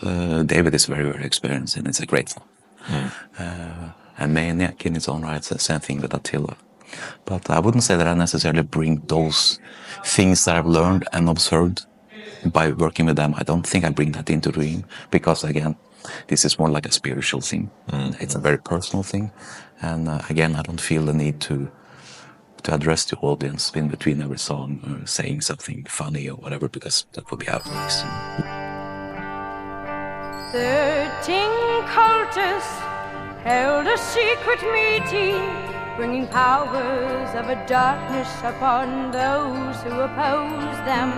David is very, very experienced, and it's a great song. And Maniac in its own right, the same thing with Attila. But I wouldn't say that I necessarily bring those things that I've learned and observed by working with them. I don't think I bring that into RUIM, because again, this is more like a spiritual thing. It's a very personal thing. And again, I don't feel the need to address the audience in between every song or saying something funny or whatever, because that would be out of place. 13 cultists held a secret meeting, bringing powers of a darkness upon those who oppose them.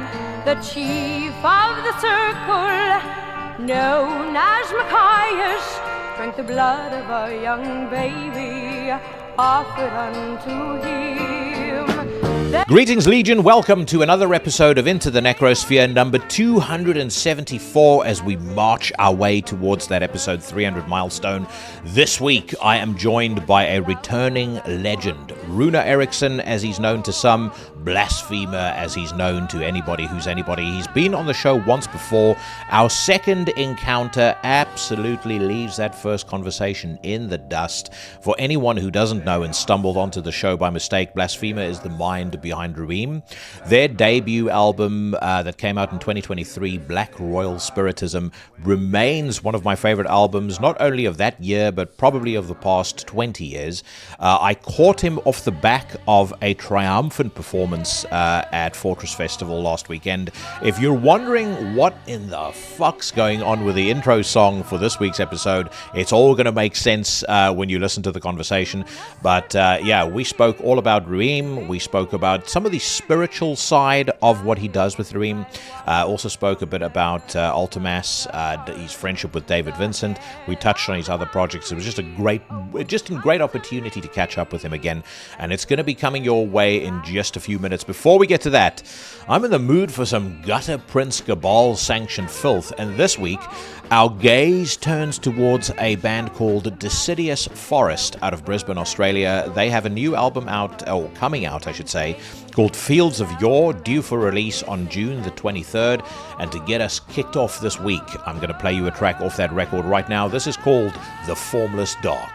The chief of the circle, known as Machias, drank the blood of a young baby offered unto him. Greetings, Legion. Welcome to another episode of Into the Necrosphere, number 274, as we march our way towards that episode 300 milestone. This week, I am joined by a returning legend, Rune Eriksen, as he's known to some, Blasphemer, as he's known to anybody who's anybody. He's been on the show once before. Our second encounter absolutely leaves that first conversation in the dust. For anyone who doesn't know and stumbled onto the show by mistake, Blasphemer is the mind behind RUIM. Their debut album that came out in 2023, Black Royal Spiritism, remains one of my favorite albums, not only of that year, but probably of the past 20 years. I caught him off the back of a triumphant performance at Fortress Festival last weekend. If you're wondering what in the fuck's going on with the intro song for this week's episode, it's all going to make sense when you listen to the conversation. But yeah, we spoke all about RUIM. We spoke about some of the spiritual side of what he does with RUIM. Also spoke a bit about Vltimas, his friendship with David Vincent. We touched on his other projects. It was just a great opportunity to catch up with him again. And it's going to be coming your way in just a few minutes. Before we get to that, I'm in the mood for some Gutter Prince Cabal sanctioned filth. And this week, our gaze turns towards a band called Deciduous Forest out of Brisbane, Australia. They have a new album out, or coming out, I should say, called Fields of Yore, due for release on June the 23rd. And to get us kicked off this week, I'm going to play you a track off that record right now. This is called The Formless Dark.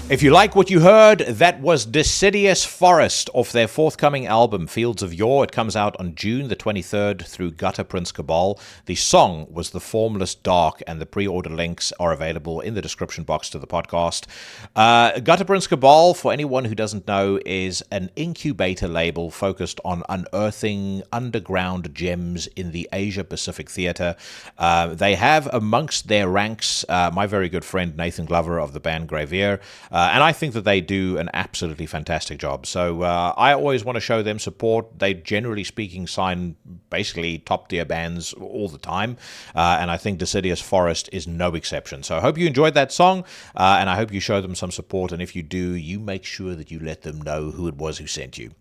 If you like what you heard, that was Deciduous Forest off their forthcoming album, Fields of Yore. It comes out on June the 23rd through Gutter Prince Cabal. The song was The Formless Dark, and the pre-order links are available in the description box to the podcast. Gutter Prince Cabal, for anyone who doesn't know, is an incubator label focused on unearthing underground gems in the Asia-Pacific theater. They have amongst their ranks my very good friend Nathan Glover of the band Gravier, and I think that they do an absolutely fantastic job. So I always want to show them support. They, generally speaking, sign basically top-tier bands all the time, and I think Deciduous Forest is no exception. So I hope you enjoyed that song, and I hope you show them some support, and if you do, you make sure that you let them know who it was who sent you.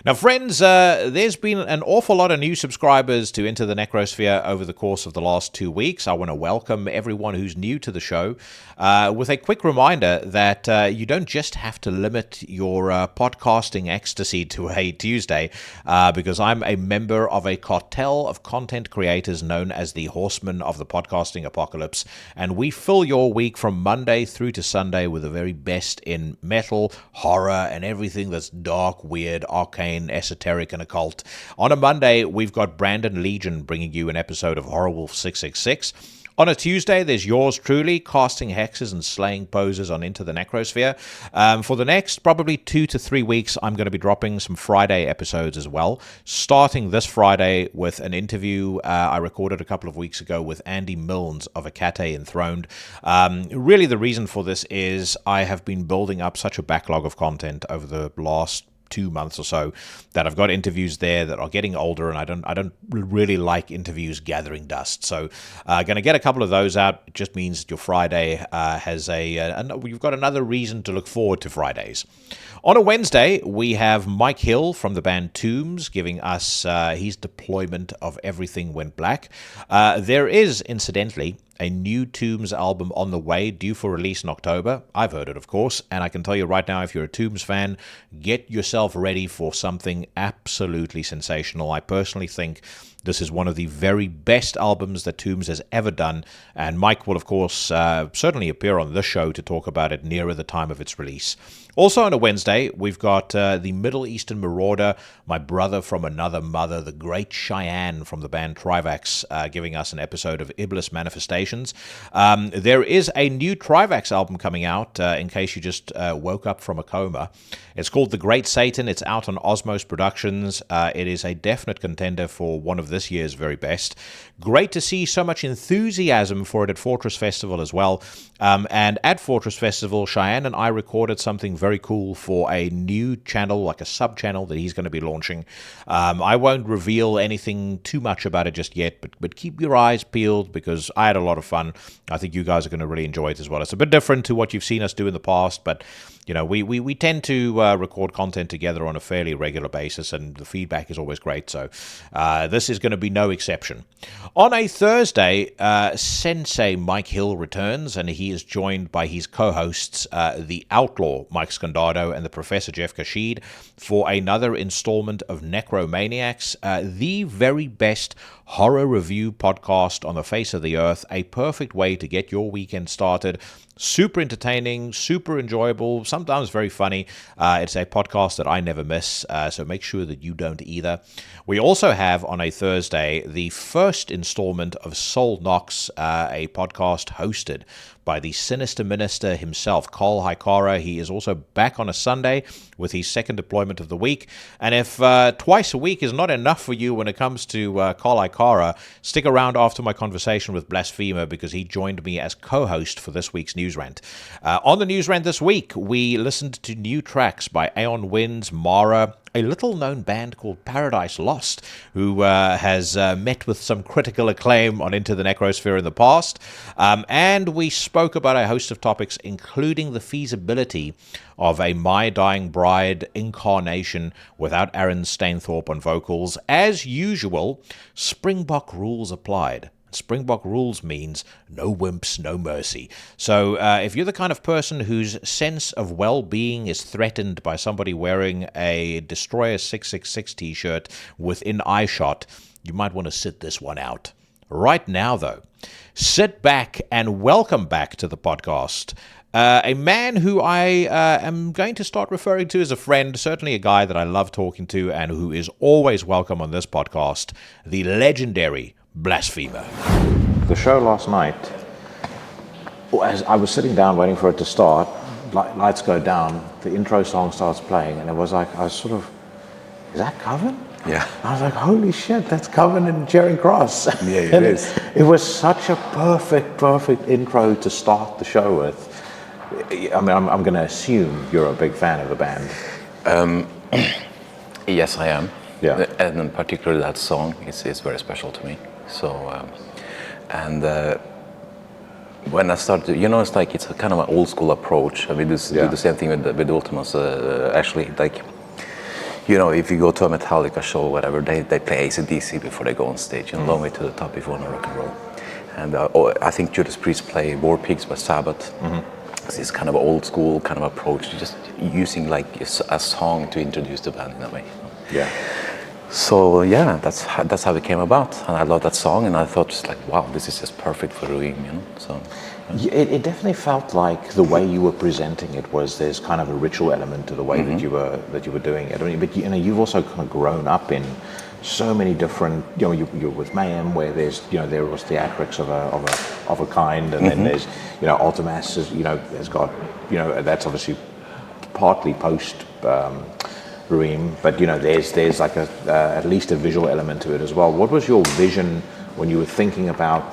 Now, friends, there's been an awful lot of new subscribers to Into the Necrosphere over the course of the last 2 weeks. I want to welcome everyone who's new to the show with a quick reminder that you don't just have to limit your podcasting ecstasy to a Tuesday, because I'm a member of a cartel of content creators known as the Horsemen of the Podcasting Apocalypse, and we fill your week from Monday through to Sunday with the very best in metal, horror, and everything that's dark, weird, arcane, esoteric, and occult. On a Monday, we've got Brandon Legion bringing you an episode of Horror Wolf 666. On a Tuesday, there's yours truly, casting hexes and slaying poses on Into the Necrosphere. For the next probably 2 to 3 weeks, I'm going to be dropping some Friday episodes as well, starting this Friday with an interview I recorded a couple of weeks ago with Andy Milnes of Acate Enthroned. Really, the reason for this is I have been building up such a backlog of content over the last 2 months or so that I've got interviews there that are getting older, and I don't really like interviews gathering dust. So going to get a couple of those out. It just means that your Friday has you've got another reason to look forward to Fridays. On a Wednesday, we have Mike Hill from the band Tombs giving us his deployment of Everything Went Black. There is, incidentally, a new Tombs album on the way, due for release in October. I've heard it, of course, and I can tell you right now, if you're a Tombs fan, get yourself ready for something absolutely sensational. I personally think this is one of the very best albums that Tombs has ever done, and Mike will, of course, certainly appear on this show to talk about it nearer the time of its release. Also on a Wednesday, we've got the Middle Eastern Marauder, my brother from another mother, the great Cheyenne from the band Trivax, giving us an episode of Iblis Manifestations. There is a new Trivax album coming out, in case you just woke up from a coma. It's called The Great Satan. It's out on Osmos Productions. It is a definite contender for one of this year's very best. Great to see so much enthusiasm for it at Fortress Festival as well. And at Fortress Festival, Cheyenne and I recorded something very cool for a new channel, like a sub-channel that he's going to be launching. I won't reveal anything too much about it just yet, but keep your eyes peeled, because I had a lot of fun. I think you guys are going to really enjoy it as well. It's a bit different to what you've seen us do in the past, but you know, we tend to record content together on a fairly regular basis, and the feedback is always great, so this is going to be no exception. On a Thursday, Sensei Mike Hill returns, and he is joined by his co-hosts, the Outlaw Mike Scondato and the Professor Jeff Kashid, for another installment of Necromaniacs, the very best horror review podcast on the face of the earth, a perfect way to get your weekend started. Super entertaining, super enjoyable, sometimes very funny. It's a podcast that I never miss, so make sure that you don't either. We also have on a Thursday the first installment of Sol Nox, a podcast hosted by the sinister minister himself, Karl Hikara. He is also back on a Sunday with his second deployment of the week. And if twice a week is not enough for you when it comes to Karl Hikara, stick around after my conversation with Blasphemer, because he joined me as co-host for this week's News Rant. On the News Rant this week, we listened to new tracks by Aeon Winds, Mara, a little-known band called Paradise Lost, who has met with some critical acclaim on Into the Necrosphere in the past. And we spoke about a host of topics, including the feasibility of a My Dying Bride incarnation without Aaron Stainthorpe on vocals. As usual, Springbok rules applied. Springbok rules means no wimps, no mercy. So if you're the kind of person whose sense of well-being is threatened by somebody wearing a Destroyer 666 t-shirt within eyeshot, you might want to sit this one out. Right now, though, Sit back and welcome back to the podcast a man who I am going to start referring to as a friend, certainly a guy that I love talking to and who is always welcome on this podcast, the legendary Blasphemer. The show last night, as I was sitting down waiting for it to start, lights go down, the intro song starts playing, and it was like, I was sort of, is that Coven? Yeah. I was like, holy shit, that's Coven in Charing Cross. Yeah, it is. It was such a perfect intro to start the show with. I mean, I'm going to assume you're a big fan of the band. Yes, I am. Yeah. And in particular, that song is very special to me. So, when I started, it's like it's a kind of an old school approach. I mean, do the same thing with Vltimas. Actually, like, if you go to a Metallica show or whatever, they play AC/DC before they go on stage, long way to the top if you want to rock and roll. And I think Judas Priest play War Pigs by Sabbath. It's kind of an old school kind of approach, just using like a song to introduce the band in a way. Yeah. So yeah, that's how it came about, and I love that song, and I thought just like, wow, this is just perfect for RUIM, So it definitely felt like the way you were presenting it was there's kind of a ritual element to the way that you were doing it. I mean, but you've also kind of grown up in so many different. You're with Mayhem, where there's there was theatrics of a kind, and then there's Vltimas has got that's obviously partly post. RUIM, but there's like at least a visual element to it as well. What was your vision when you were thinking about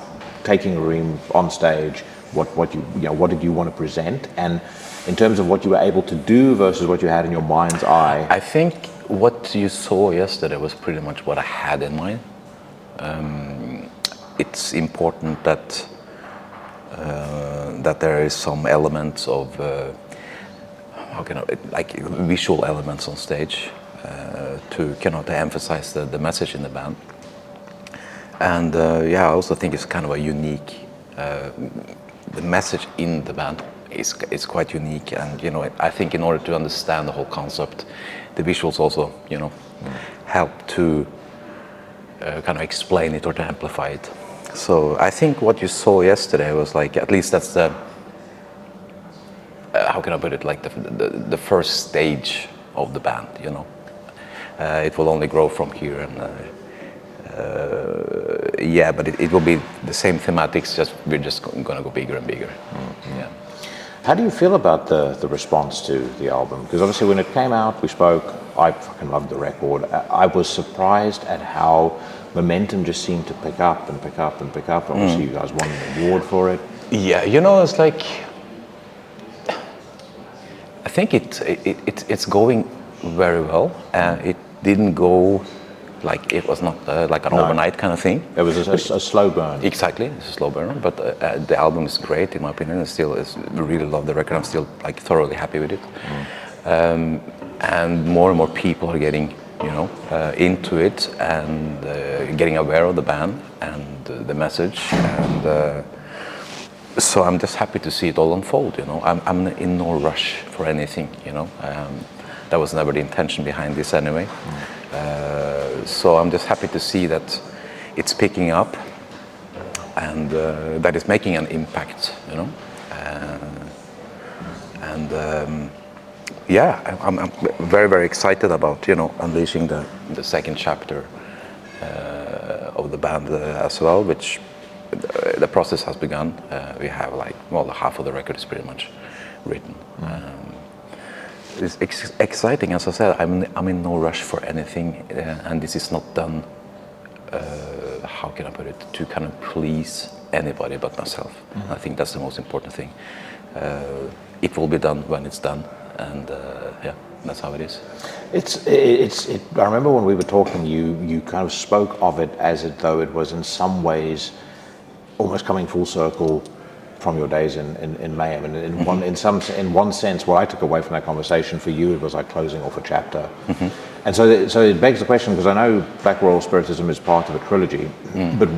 taking RUIM on stage? What did you want to present, and in terms of what you were able to do versus what you had in your mind's eye? I think what you saw yesterday was pretty much what I had in mind. It's important that there is some elements of like visual elements on stage to emphasize the message in the band. And I also think it's kind of a unique. The message in the band is quite unique, and I think in order to understand the whole concept, the visuals also help to kind of explain it or to amplify it. So I think what you saw yesterday was like, at least that's the. How can I put it? Like the first stage of the band, It will only grow from here, and but it will be the same thematics. We're just going to go bigger and bigger. Yeah. How do you feel about the response to the album? Because obviously when it came out, we spoke. I fucking loved the record. I was surprised at how momentum just seemed to pick up and pick up and pick up. Obviously, you guys won an award for it. Yeah, it's like. I think it's going very well. It didn't go like it was not like an overnight kind of thing. It was a slow burn. Exactly, it's a slow burn. But the album is great in my opinion. I really love the record. I'm still like thoroughly happy with it. And more people are getting into it and getting aware of the band and the message and. So I'm just happy to see it all unfold, I'm in no rush for anything, That was never the intention behind this anyway. So I'm just happy to see that it's picking up and that it's making an impact, I'm very, very excited about, unleashing the second chapter of the band as well, which the process has begun. We have half of the record is pretty much written. It's exciting, as I said. I'm in no rush for anything, and this is not done. How can I put it? To kind of please anybody but myself. I think that's the most important thing. It will be done when it's done, and that's how it is. I remember when we were talking, you kind of spoke of it as though it was in some ways almost coming full circle from your days in Mayhem, and in one sense, what I took away from that conversation for you, it was like closing off a chapter. And so it begs the question, because I know Black Royal Spiritism is part of a trilogy, but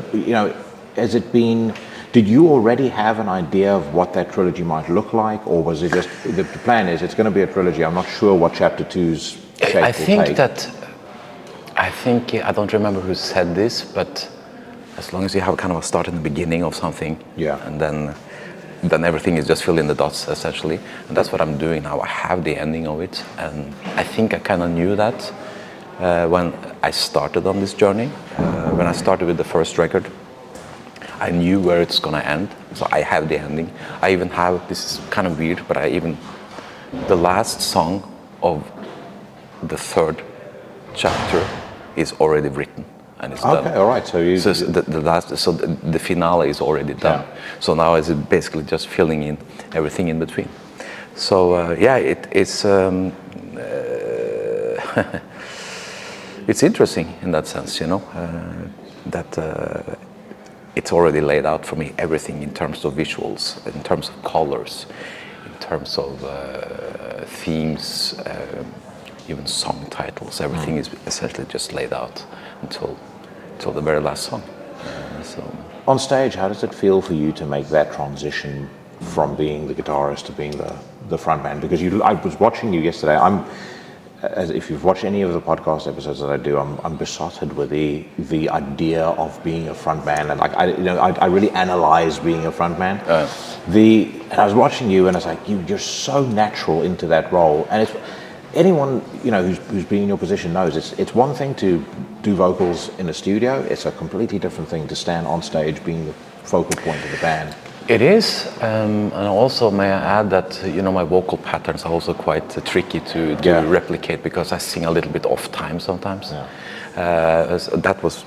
has it been? Did you already have an idea of what that trilogy might look like, or was it just the plan is it's going to be a trilogy? I'm not sure what chapter 2's shape will take. I think I don't remember who said this, but as long as you have kind of a start and the beginning of something, Yeah. and then everything is just fill in the dots essentially, and that's what I'm doing now. I have the ending of it, and I think I kind of knew that when I started on this journey. When I started with the first record, I knew where it's gonna end, so I have the ending. I even have, this is kind of weird, but the last song of the third chapter is already written and it's done. Okay, all right. So the finale is already done. Yeah. So now it's basically just filling in everything in between. So it's it's interesting in that sense, you know, that it's already laid out for me, everything in terms of visuals, in terms of colors, in terms of themes, even song titles. Everything is essentially just laid out until the very last song. On stage, how does it feel for you to make that transition from being the guitarist to being the frontman? Because I was watching you yesterday. If you've watched any of the podcast episodes that I do, I'm besotted with the idea of being a frontman, and I really analyze being a frontman. And I was watching you, and it's like you're so natural into that role, and it's anyone who's been in your position knows it's one thing to do vocals in a studio. It's a completely different thing to stand on stage being the focal point of the band. It is, and also may I add that my vocal patterns are also quite tricky to replicate because I sing a little bit off time sometimes. Yeah. That was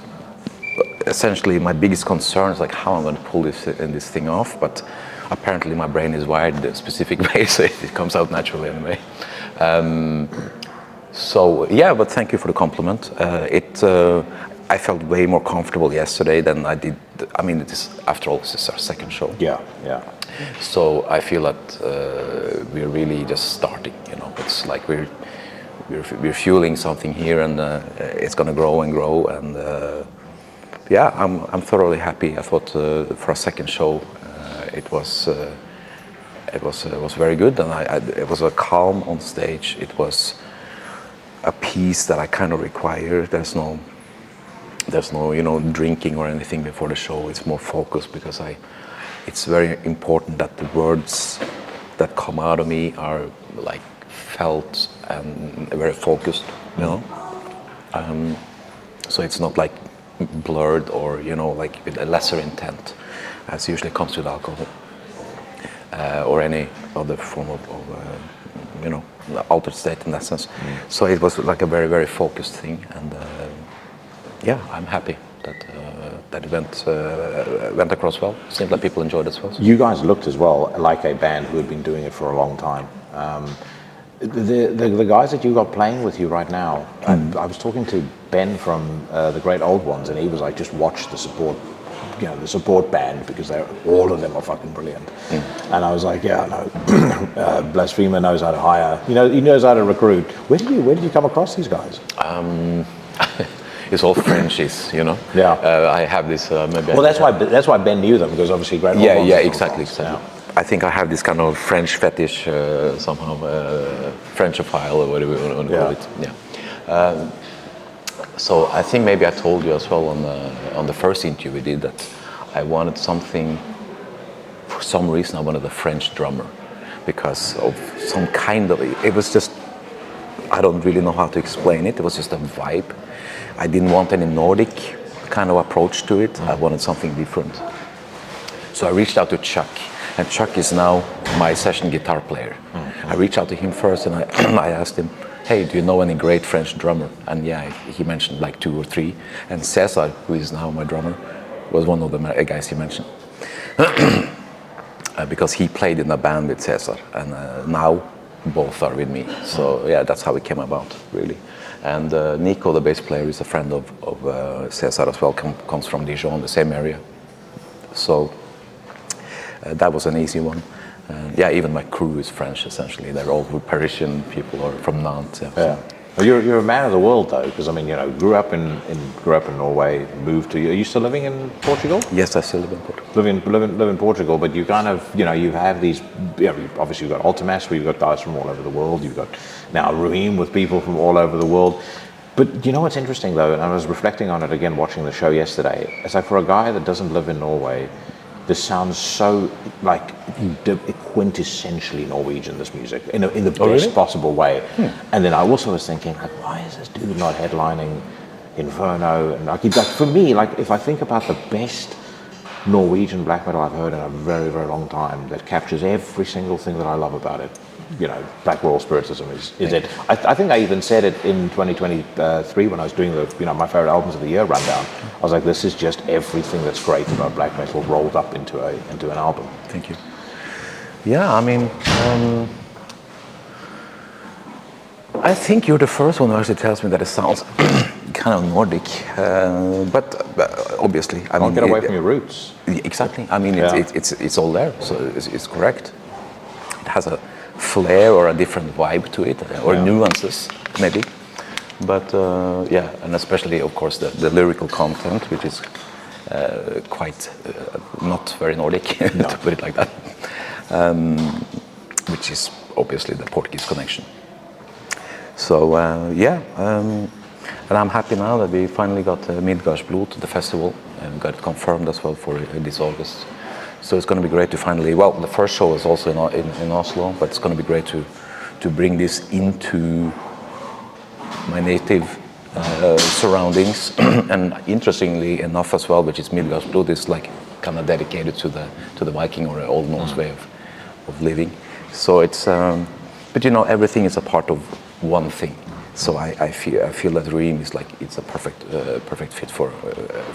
essentially my biggest concern, is like how I'm going to pull this thing off. But apparently my brain is wired a specific way, so it comes out naturally anyway. But thank you for the compliment. I felt way more comfortable yesterday than I did. I mean, after all, this is our second show. Yeah. So I feel that we're really just starting. It's like we're fueling something here, and it's going to grow and grow. And I'm thoroughly happy. I thought for a second show, it was very good, and it was a calm on stage. It was a piece that I kind of require. There's no drinking or anything before the show. It's more focused because it's very important that the words that come out of me are like felt and very focused, so it's not like blurred or like with a lesser intent, as usually comes with alcohol or any other form of altered state in that sense. So it was like a very, very focused thing, and I'm happy that it went across well. Seemed like people enjoyed it as well. You guys looked as well like a band who had been doing it for a long time. The guys that you got playing with you right now, I was talking to Ben from the Great Old Ones, and he was like, just watch the support band, because all of them are fucking brilliant. And I was like, yeah, I know. Blasphemer knows how to hire. He knows how to recruit. Where did you come across these guys? It's all Frenchies, Yeah. I have this. Maybe. Well, that's why Ben knew them, because obviously Great Old Ones. Yeah, exactly. Yeah. I think I have this kind of French fetish somehow, Frenchophile or whatever you want to call it. Yeah. So I think maybe I told you as well on the first interview we did that I wanted something. For some reason, I wanted a French drummer because of some kind of. It was just. I don't really know how to explain it. It was just a vibe. I didn't want any Nordic kind of approach to it. I wanted something different. So I reached out to Chuck, and Chuck is now my session guitar player. I reached out to him first, and I asked him, hey, do you know any great French drummer? And he mentioned like 2 or 3. And Cesar, who is now my drummer, was one of the guys he mentioned. Because he played in a band with Cesar, and now both are with me. So that's how it came about, really. And Nico, the bass player, is a friend of Cesar as well, comes from Dijon, the same area. So that was an easy one. Even my crew is French, essentially. They're all Parisian people or from Nantes. Yeah. Well, you're a man of the world, though, because grew up in Norway, moved to. Are you still living in Portugal? Yes, I still live in Portugal. Live in Portugal, but you kind of you have these. Obviously you've got Vltimas, where you've got guys from all over the world. You've got now RUIM with people from all over the world. But you know what's interesting though, and I was reflecting on it again watching the show yesterday, it's like for a guy that doesn't live in Norway, this sounds so like quintessentially Norwegian, this music, in the best possible way. And then I also was thinking, like, why is this dude not headlining Inferno? And like for me, like if I think about the best Norwegian black metal I've heard in a very, very long time that captures every single thing that I love about it, Black Royal Spiritism is it. I think I even said it in 2023 when I was doing the, my favorite albums of the year rundown. I was like, this is just everything that's great about black metal rolled up into an album. Thank you. Yeah, I mean, I think you're the first one who actually tells me that it sounds kind of Nordic, but obviously, I mean, get away from your roots. Exactly. I mean, it's all there, so it's correct. It has a flair or a different vibe to it, or nuances maybe, but and especially of course the lyrical content, which is quite not very Nordic, to put it like that, which is obviously the Portuguese connection. So and I'm happy now that we finally got Midgardsblod, the festival, and got it confirmed as well for this August. So it's going to be great to finally, the first show is also in Oslo, but it's going to be great to bring this into my native surroundings. And interestingly enough as well, which is Midgardsblod, is like kind of dedicated to the Viking or Old Norse way of living. So it's, but everything is a part of one thing. So I feel that RUIM is like it's a perfect fit for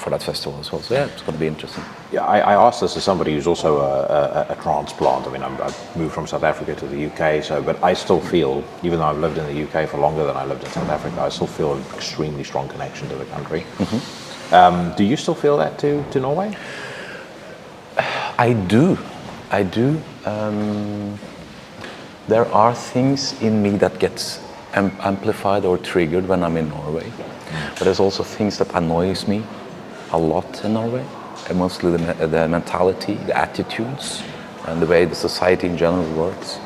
that festival as well. So yeah, it's going to be interesting. Yeah, I asked this as somebody who's also a transplant. I mean, I moved from South Africa to the UK, but I still feel, even though I've lived in the UK for longer than I lived in South Africa, I still feel an extremely strong connection to the country. Mm-hmm. Do you still feel that to Norway? I do. There are things in me that gets amplified or triggered when I'm in Norway, but there's also things that annoys me a lot in Norway, and mostly the mentality, the attitudes, and the way the society in general works.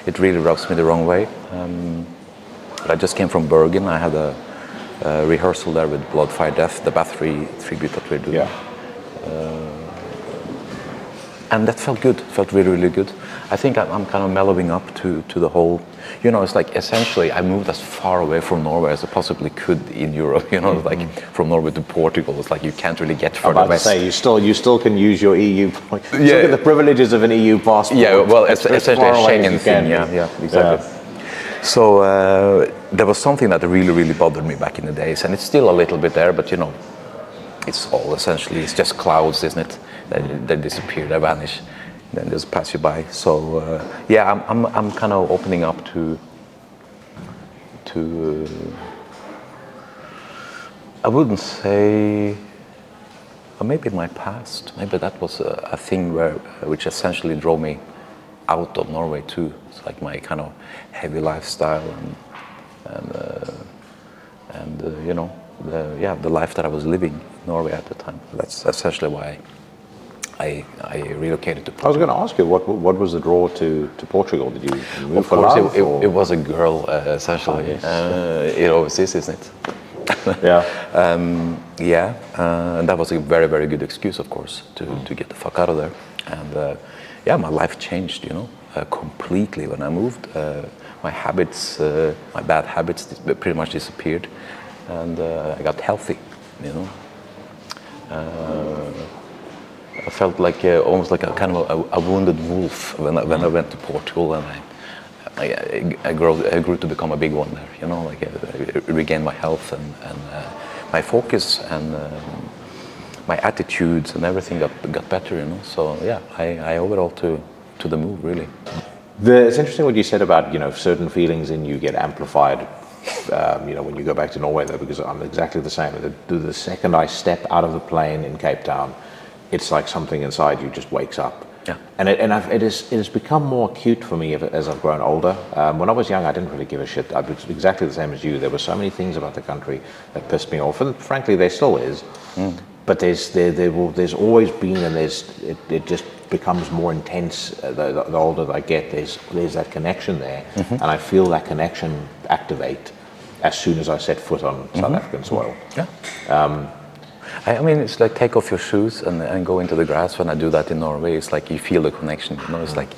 It really rubs me the wrong way. But I just came from Bergen. I had a rehearsal there with Blood, Fire, Death, the Bathory tribute that we're doing. Yeah. And that felt good. It felt really, really good. I think I'm kind of mellowing up to the whole, it's like essentially I moved as far away from Norway as I possibly could in Europe, like from Norway to Portugal. It's like you can't really get further west. I was about to say, you still can use your EU, look at the privileges of an EU passport. Yeah, well, essentially a Schengen thing, yeah, exactly. Yeah. So there was something that really, really bothered me back in the days, and it's still a little bit there, but it's all essentially, it's just clouds, isn't it? They disappear, they vanish, then just pass you by. So I'm kind of opening up to I wouldn't say, or maybe my past. Maybe that was a thing which essentially drove me out of Norway too. It's like my kind of heavy lifestyle and the life that I was living in Norway at the time. That's essentially why I relocated to Portugal. I was going to ask you, what was the draw to Portugal? Did you move of for course, love? It was a girl, essentially. Oh, yes. It always is, isn't it? Yeah. And that was a very, very good excuse, of course, to get the fuck out of there. And my life changed, completely when I moved. My habits, my bad habits pretty much disappeared, and I got healthy, I felt like almost like a kind of a wounded wolf when I went to Portugal, and I grew to become a big one there. Like I regained my health and my focus and my attitudes and everything got better. So yeah, I owe it all to the move, really. It's interesting what you said about certain feelings in you get amplified. When you go back to Norway, though, because I'm exactly the same. The second I step out of the plane in Cape Town, it's like something inside you just wakes up. Yeah. And it has become more acute for me as I've grown older. When I was young, I didn't really give a shit. I was exactly the same as you. There were so many things about the country that pissed me off, and frankly, there still is. But there's always been, and it just becomes more intense the older I get. There's that connection there, and I feel that connection activate as soon as I set foot on South African soil. Yeah. I mean, it's like take off your shoes and go into the grass. When I do that in Norway, it's like you feel the connection. You know, it's like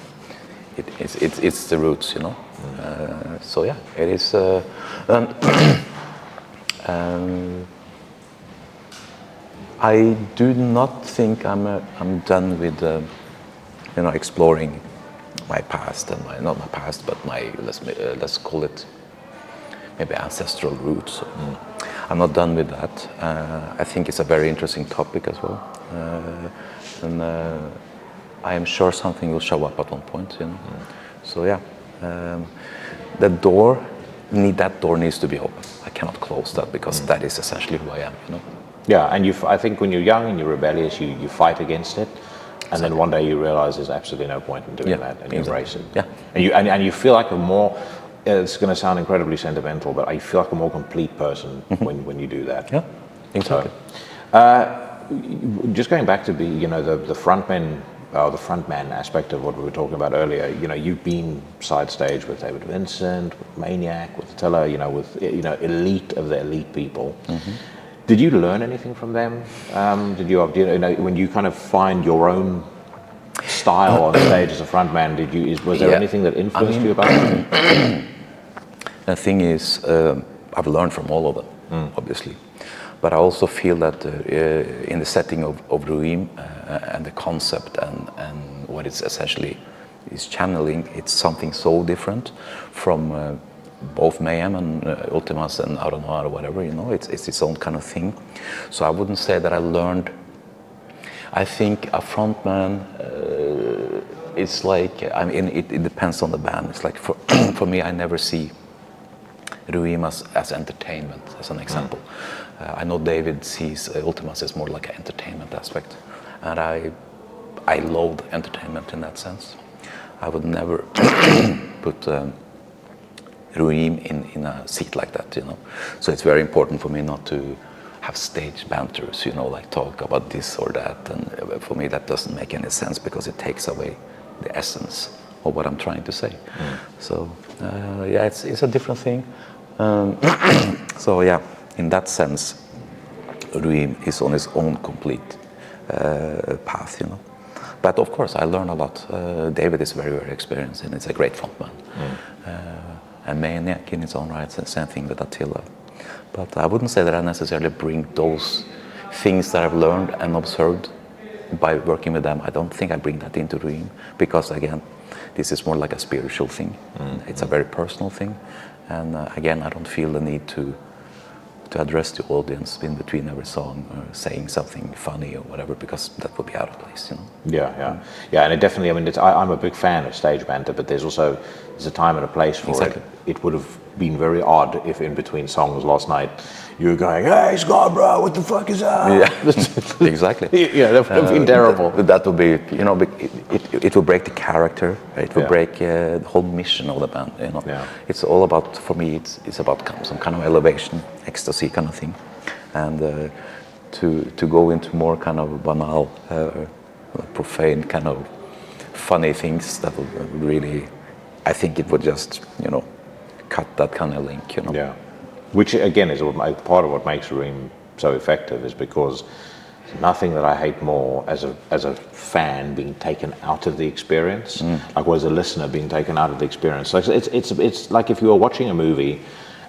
it's the roots. You know. So yeah, it is. I do not think I'm done with exploring my past and not my past, but my let's call it maybe ancestral roots. I'm not done with that. I think it's a very interesting topic as well, and I am sure something will show up at one point. You know, so yeah, that door needs to be open. I cannot close that because that is essentially who I am. You know. Yeah, and I think when you're young and you're rebellious, you fight against it, and then one day you realize there's absolutely no point in doing that, and you embrace it. Yeah, and you feel like a more. It's going to sound incredibly sentimental, but I feel like a more complete person when you do that. Yeah, exactly. So, just going back to the frontman aspect of what we were talking about earlier. You know, you've been side stage with David Vincent, with Maniac, with Attila. You know, with elite of the elite people. Did you learn anything from them? Did you when you kind of find your own style on stage as a frontman? Was there anything that influenced you about it? The thing is, I've learned from all of them, obviously, but I also feel that in the setting of RUIM and the concept and what it's essentially is channeling, it's something so different from both Mayhem and Vltimas and I don't know or whatever. You know, it's its own kind of thing. So I wouldn't say that I learned. I think a frontman. It's like it depends on the band. It's like for me, I never see RUIM as entertainment, as an example. I know David sees Vltimas as more like an entertainment aspect, and I loathe entertainment in that sense. I would never put RUIM in a seat like that, you know. So it's very important for me not to have stage banters, you know, like talk about this or that, and for me that doesn't make any sense because it takes away the essence of what I'm trying to say. So yeah, it's a different thing. So yeah, in that sense, RUIM is on its own complete path, you know. But of course, I learn a lot. David is very, very experienced, and it's a great frontman. And Maniac in its own right, the same thing with Attila. But I wouldn't say that I necessarily bring those things that I've learned and observed by working with them. I don't think I bring that into RUIM because, again, this is more like a spiritual thing. It's a very personal thing. And again, I don't feel the need to address the audience in between every song or saying something funny or whatever, because that would be out of place, you know. Yeah, and it definitely. I mean, I'm a big fan of stage banter, but there's a time and a place for it. It would have been very odd if in between songs last night you were going, "Hey, Scarborough, what the fuck is up?" Yeah, exactly. Yeah, that would have been terrible. That would be, you know, it will break the character. It will break the whole mission of the band. You know, it's all about, for me, it's about some kind of elevation, ecstasy kind of thing, and to go into more kind of banal, profane kind of funny things that would really, I think it would just, you know, cut that kind of link, you know. Yeah, which again is part of what makes RUIM so effective, is because nothing that I hate more as a fan being taken out of the experience, like as a listener being taken out of the experience. Like it's like if you were watching a movie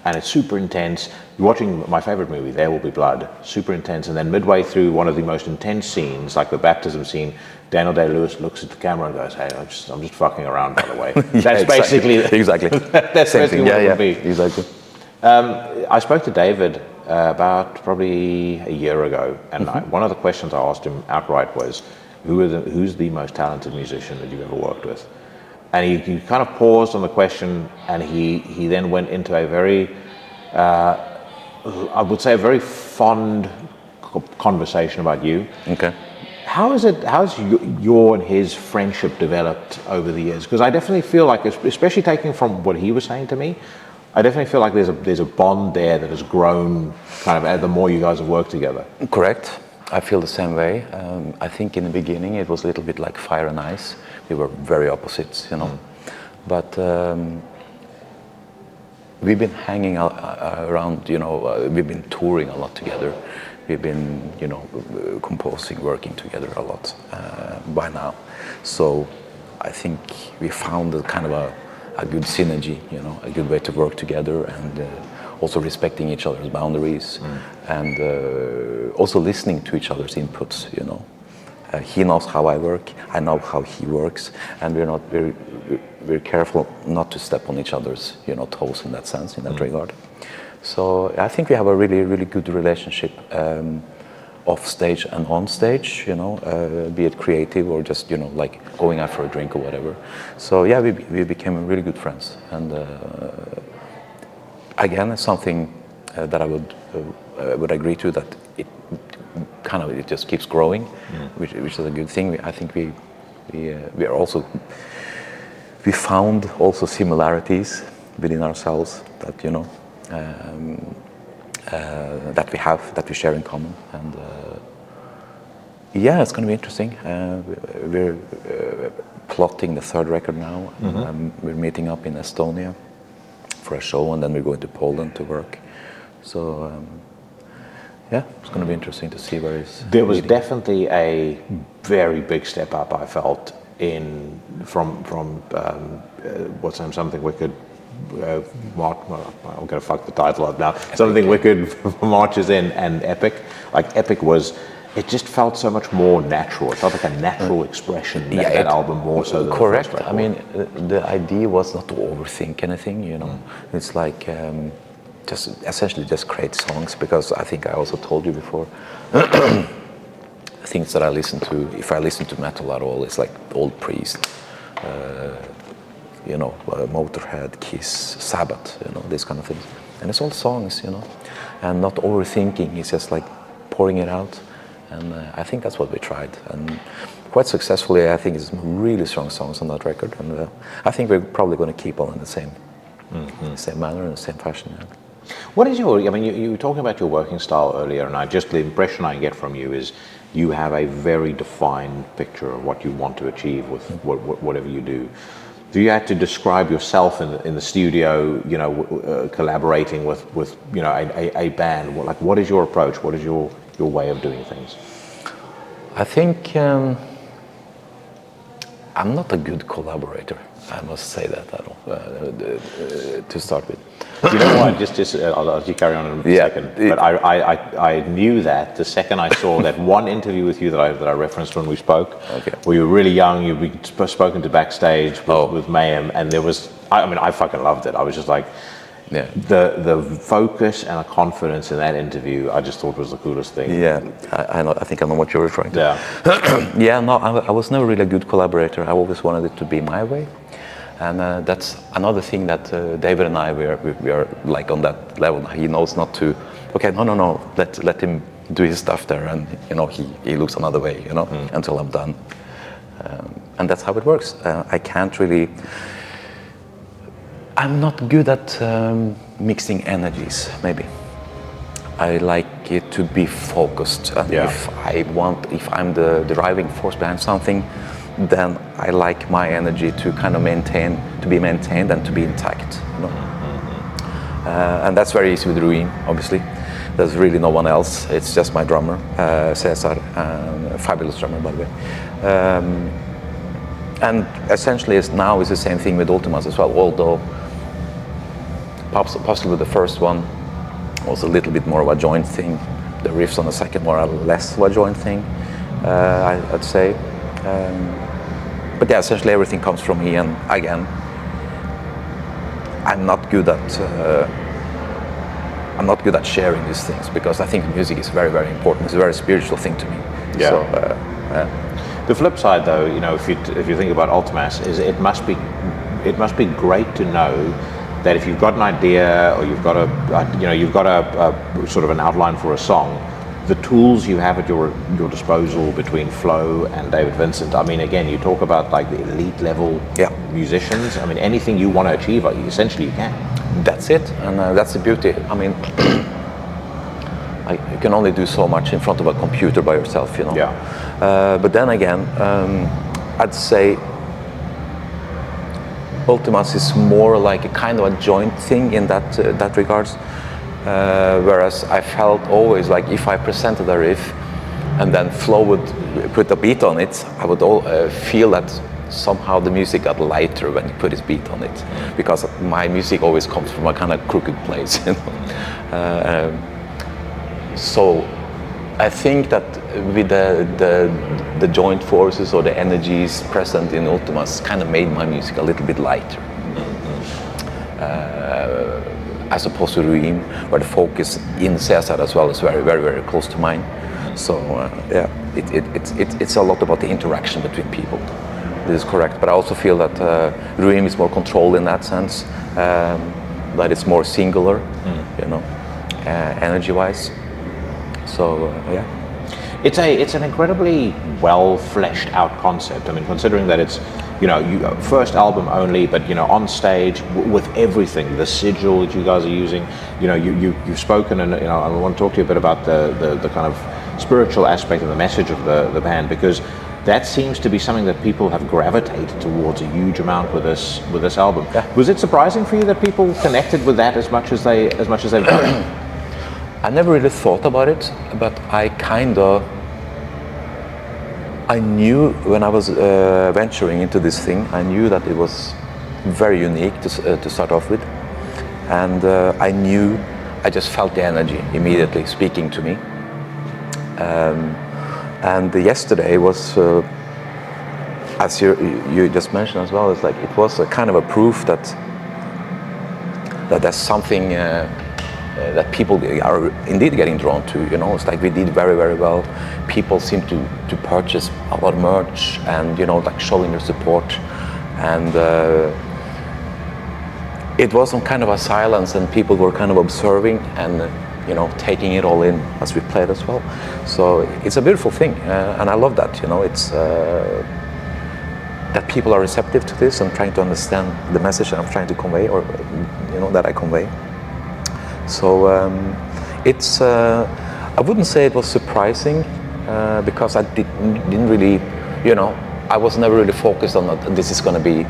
and it's super intense. You're watching my favorite movie, There Will Be Blood, super intense, and then midway through one of the most intense scenes, like the baptism scene, Daniel Day-Lewis looks at the camera and goes, "Hey, I'm just fucking around, by the way." That's basically exactly. That's Same basically thing. what it would be. Exactly. I spoke to David about probably a year ago, and one of the questions I asked him outright was, "Who's the most talented musician that you've ever worked with?" And he kind of paused on the question, and he then went into a very, I would say, a very fond conversation about you. Okay. How's your and his friendship developed over the years? Because I definitely feel like, especially taking from what he was saying to me, I definitely feel like there's a bond there that has grown kind of the more you guys have worked together. Correct. I feel the same way. I think in the beginning it was a little bit like fire and ice. We were very opposites, you know. But we've been hanging out around, we've been touring a lot together. We've been, composing, working together a lot by now. So I think we found a kind of a good synergy, a good way to work together, and also respecting each other's boundaries, and also listening to each other's inputs, he knows how I work, I know how he works, and we're careful not to step on each other's, toes in that sense, in that regard. So I think we have a really, really good relationship off stage and on stage, be it creative or just, like going out for a drink or whatever. So yeah, we became really good friends. And again, it's something that I would agree to, that it just keeps growing, which is a good thing. I think we found also similarities within ourselves that that we share in common, and yeah, it's going to be interesting. We're plotting the third record now. We're meeting up in Estonia for a show, and then we're going to Poland to work. So yeah, it's going to be interesting to see where it's There was leading. definitely a very big step up, I felt, from something Wicked. I'm going to fuck the title up now. Epic. Something Wicked marches in, and Epic. Like Epic it just felt so much more natural. It felt like a natural expression. That album more so than correct. The first I mean, the idea was not to overthink anything. It's like just essentially just create songs, because I think I also told you before. Things that I listen to, if I listen to metal at all, it's like Old Priest, Motorhead, Kiss, Sabbath, these kind of things. And it's all songs, and not overthinking. It's just like pouring it out. And I think that's what we tried, and quite successfully. I think it's really strong songs on that record, and I think we're probably going to keep on in the same manner, in the same fashion. Yeah. What is you were talking about your working style earlier, and the impression I get from you is you have a very defined picture of what you want to achieve with whatever you do. Do you have to describe yourself in the studio, collaborating with a band? What is your approach? What is your way of doing things? I think I'm not a good collaborator. I must say that at all, to start with. You know what? I'll let you carry on in a second. But I knew that the second I saw that one interview with you that I referenced when we spoke. Okay. Where you were really young, you'd been spoken to backstage with Mayhem, and there was. I fucking loved it. I was just like, the focus and the confidence in that interview, I just thought was the coolest thing. Yeah, I know. I think I know what you're referring to. Yeah. Yeah. No, I was never really a good collaborator. I always wanted it to be my way. And that's another thing that David and I, we are like on that level. He knows not to, no, let him do his stuff there, and he looks another way, until I'm done. And that's how it works. I'm not good at mixing energies, maybe. I like it to be focused. If I'm the driving force behind something, then I like my energy to kind of be maintained and to be intact. And that's very easy with RUIM, obviously. There's really no one else. It's just my drummer, Cesar, a fabulous drummer, by the way. And essentially, now it's the same thing with Vltimas as well, although possibly the first one was a little bit more of a joint thing. The riffs on the second were less of a joint thing, I'd say. But yeah, essentially everything comes from me, and again, I'm not good at sharing these things, because I think music is very, very important. It's a very spiritual thing to me. Yeah. So, The flip side, though, if you think about Vltimas, is it must be great to know that if you've got an idea or you've got a sort of an outline for a song, the tools you have at your disposal between Flo and David Vincent. I mean, again, you talk about like the elite level musicians. I mean, anything you want to achieve, essentially you can. That's it, and that's the beauty. I mean, you can only do so much in front of a computer by yourself, Yeah. But then again, I'd say Vltimas is more like a kind of a joint thing in that regards. Whereas I felt always like if I presented a riff and then Flo would put a beat on it, I would feel that somehow the music got lighter when he put his beat on it, because my music always comes from a kind of crooked place. You know? So I think that with the joint forces or the energies present in Vltimas kind of made my music a little bit lighter. As opposed to RUIM, where the focus in Caesar as well is very, very, very close to mine. So yeah, it's a lot about the interaction between people. This is correct, but I also feel that RUIM is more controlled in that sense, that it's more singular, you know, energy-wise. So yeah. It's an incredibly well fleshed out concept. I mean, considering that it's, you know, first album only, but you know, on stage with everything, the sigil that you guys are using. You know, you've spoken, and you know, I want to talk to you a bit about the kind of spiritual aspect and the message of the band, because that seems to be something that people have gravitated towards a huge amount with this album. Yeah. Was it surprising for you that people connected with that as much as they've done? I never really thought about it, but I knew when I was venturing into this thing, I knew that it was very unique to start off with, and I just felt the energy immediately speaking to me. And yesterday was, as you just mentioned as well, it's like it was a kind of a proof that there's something that people are indeed getting drawn to. You know, it's like we did very, very well. People seem to purchase a lot of merch, and you know, like showing their support. And it was on kind of a silence, and people were kind of observing and you know, taking it all in as we played as well. So it's a beautiful thing, and I love that. You know, it's that people are receptive to this and trying to understand the message that I'm trying to convey, or you know, that I convey. So it's I wouldn't say it was surprising, because I didn't really, you know, I was never really focused on that this is going to be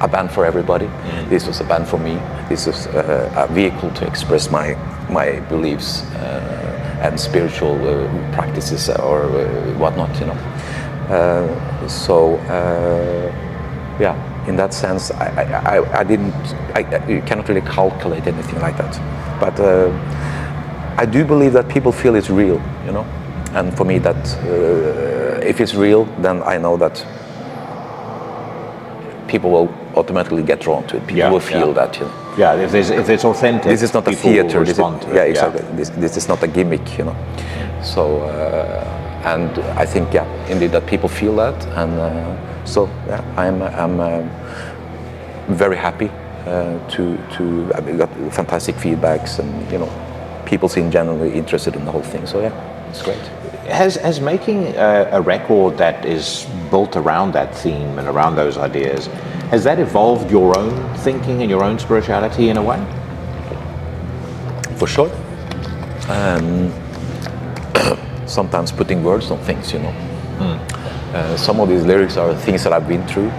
a band for everybody. This was a band for me. This was a vehicle to express my beliefs and spiritual practices or whatnot, you know. Yeah, in that sense, you cannot really calculate anything like that. But I do believe that people feel it's real, you know. And for me, that if it's real, then I know that people will automatically get drawn to it. People will feel that, you know. Yeah, if it's authentic. This is not a theater. Yeah, exactly. This is not a gimmick, you know. So, and I think, yeah, indeed, that people feel that, and so yeah, I'm very happy I got fantastic feedbacks, and you know, people seem genuinely interested in the whole thing. So yeah, it's great. Has making a record that is built around that theme and around those ideas, has that evolved your own thinking and your own spirituality in a way? For sure. Sometimes putting words on things, you know. Some of these lyrics are things that I've been through,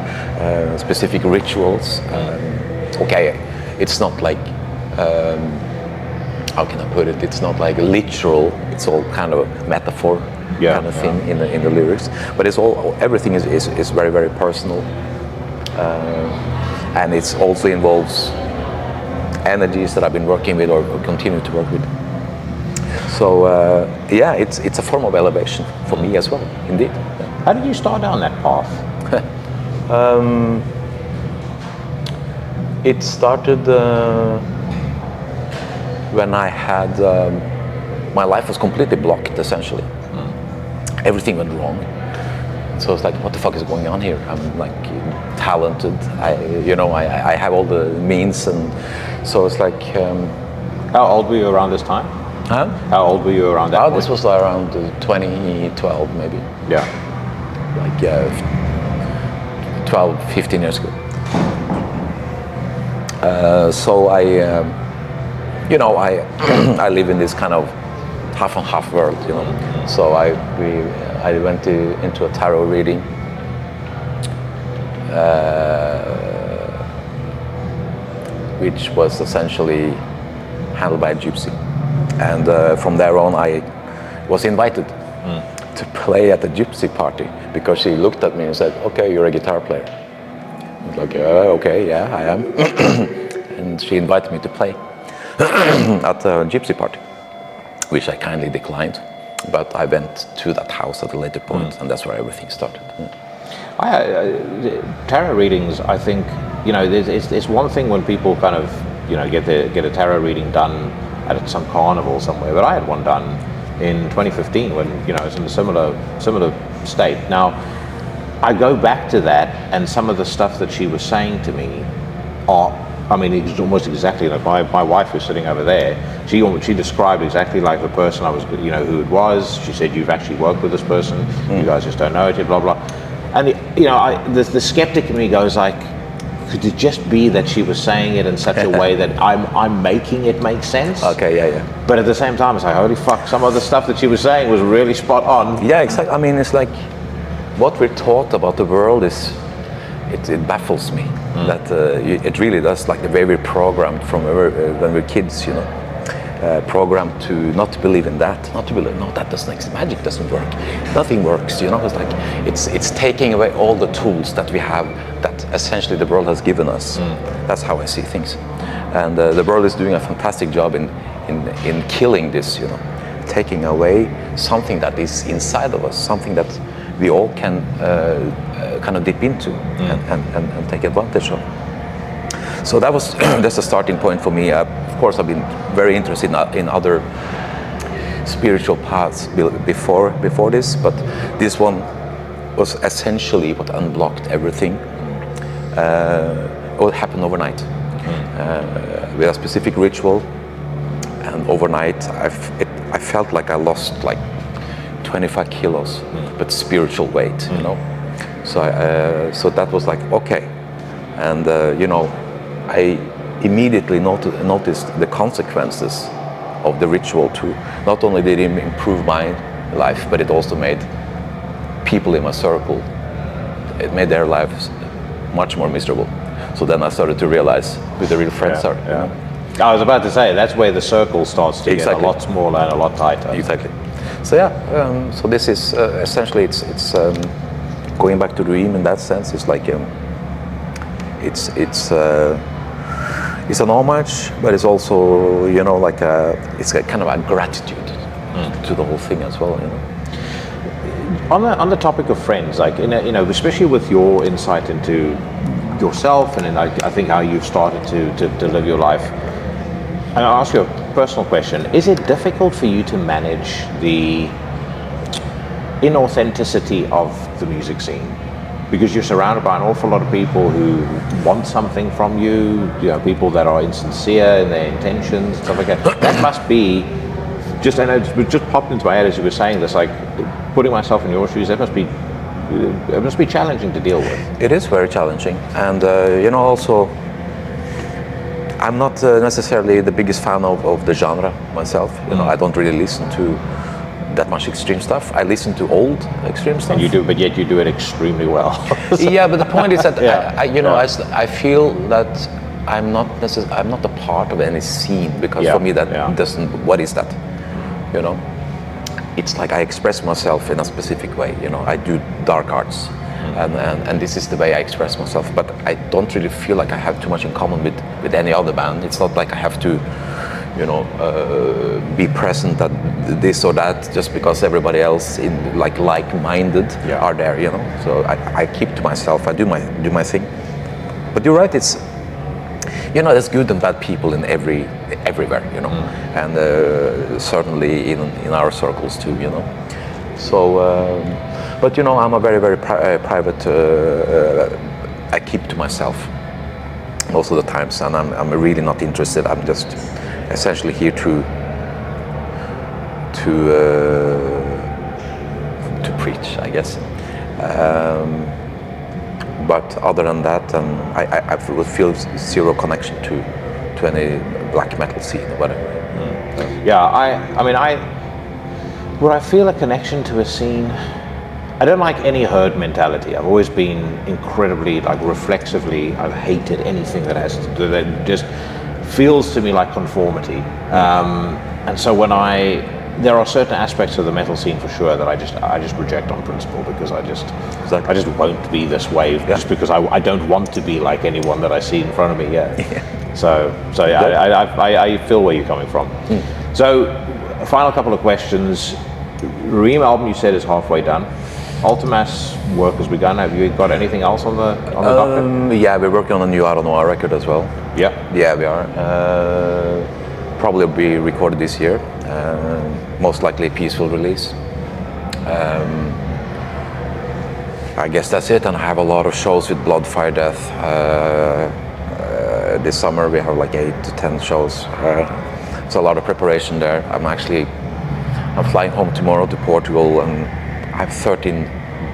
specific rituals. Okay, it's not like, how can I put it? It's not like literal. It's all kind of a metaphor kind of thing in the lyrics. But it's all, everything is very, very personal, and it also involves energies that I've been working with or continue to work with. So yeah, it's a form of elevation for me as well, indeed. How did you start down that path? It started when I had, my life was completely blocked, essentially. Everything went wrong. So it's like, what the fuck is going on here? I'm like talented, I have all the means, and so it's like... How old were you around this time? Huh? How old were you around that point? This was around 2012, maybe. Yeah. Like 12, 15 years ago. So I live in this kind of half and half world, you know. So I went into a tarot reading which was essentially handled by a gypsy. And from there on, I was invited to play at the gypsy party because she looked at me and said, "Okay, you're a guitar player." I was like, "Okay, yeah, I am." And she invited me to play at a gypsy party, which I kindly declined. But I went to that house at a later point, and that's where everything started. Tarot readings, I think, it's one thing when people kind of, get a tarot reading done at some carnival somewhere, but I had one done in 2015 when, I was in a similar state. Now, I go back to that, and some of the stuff that she was saying to me it's almost exactly like my wife who's sitting over there. She described exactly like the person I was, who it was. She said, "You've actually worked with this person. You guys just don't know it, blah blah." And the skeptic in me goes like, could it just be that she was saying it in such a way that I'm making it make sense? Okay, yeah. But at the same time, it's like, holy fuck, some of the stuff that she was saying was really spot on. Yeah, exactly. I mean, it's like what we're taught about the world is. It baffles me that it really does, like the way we're programmed from when we're kids, programmed to not believe in that, not to believe, no, that doesn't exist, magic doesn't work, nothing works, it's like it's taking away all the tools that we have that essentially the world has given us. That's how I see things, and the world is doing a fantastic job in killing this, taking away something that is inside of us, something that we all can kind of dip into and take advantage of. So that was that's a starting point for me. Of course, I've been very interested in other spiritual paths before this, but this one was essentially what unblocked everything. It all happened overnight with a specific ritual, and overnight I felt like I lost like 25 kilos, but spiritual weight, So that was like, okay. And, I immediately noticed the consequences of the ritual too. Not only did it improve my life, but it also made people in my circle, it made their lives much more miserable. So then I started to realize who the real friends are. Yeah. I was about to say, that's where the circle starts to get a lot smaller and a lot tighter. Exactly. So so this is essentially it's going back to RUIM in that sense. It's like it's an homage, but it's also like it's a kind of a gratitude to the whole thing as well. On the topic of friends, like especially with your insight into yourself and I think how you've started to live your life. And I'll ask you a personal question. Is it difficult for you to manage the inauthenticity of the music scene? Because you're surrounded by an awful lot of people who want something from you, people that are insincere in their intentions, stuff like that. That must be, it just popped into my head as you were saying this, like putting myself in your shoes, it must be challenging to deal with. It is very challenging. And, also, I'm not necessarily the biggest fan of the genre myself. I don't really listen to that much extreme stuff. I listen to old extreme stuff. And you do, but yet you do it extremely well. Yeah, but the point is that I feel that I'm not a part of any scene because for me that doesn't. What is that? It's like I express myself in a specific way. I do dark arts, and this is the way I express myself. But I don't really feel like I have too much in common with any other band. It's not like I have to be present at this or that just because everybody else in like-minded are there, So I keep to myself. I do my thing. But you're right. It's there's good and bad people in everywhere, and certainly in our circles too, So, but I'm a very very private. I keep to myself most of the times, and I'm really not interested. I'm just essentially here to preach, I guess. But other than that, I would feel zero connection to any black metal scene or whatever. Yeah, would I feel a connection to a scene? I don't like any herd mentality. I've always been incredibly, like, reflexively, I've hated anything that has to do, that just feels to me like conformity. And so there are certain aspects of the metal scene for sure that I just reject on principle, because I just won't be this way, just because I don't want to be like anyone that I see in front of me. So I feel where you're coming from. So, a final couple of questions. RUIM album, you said, is halfway done. Vltimas work has begun. Have you got anything else on the docket? Yeah, we're working on a new I Don't Know record as well. Yeah, we are. Probably be recorded this year. Most likely a peaceful release. I guess that's it. And I have a lot of shows with Blood, Fire, Death. This summer we have like 8 to 10 shows. So a lot of preparation there. I'm flying home tomorrow to Portugal, and I have 13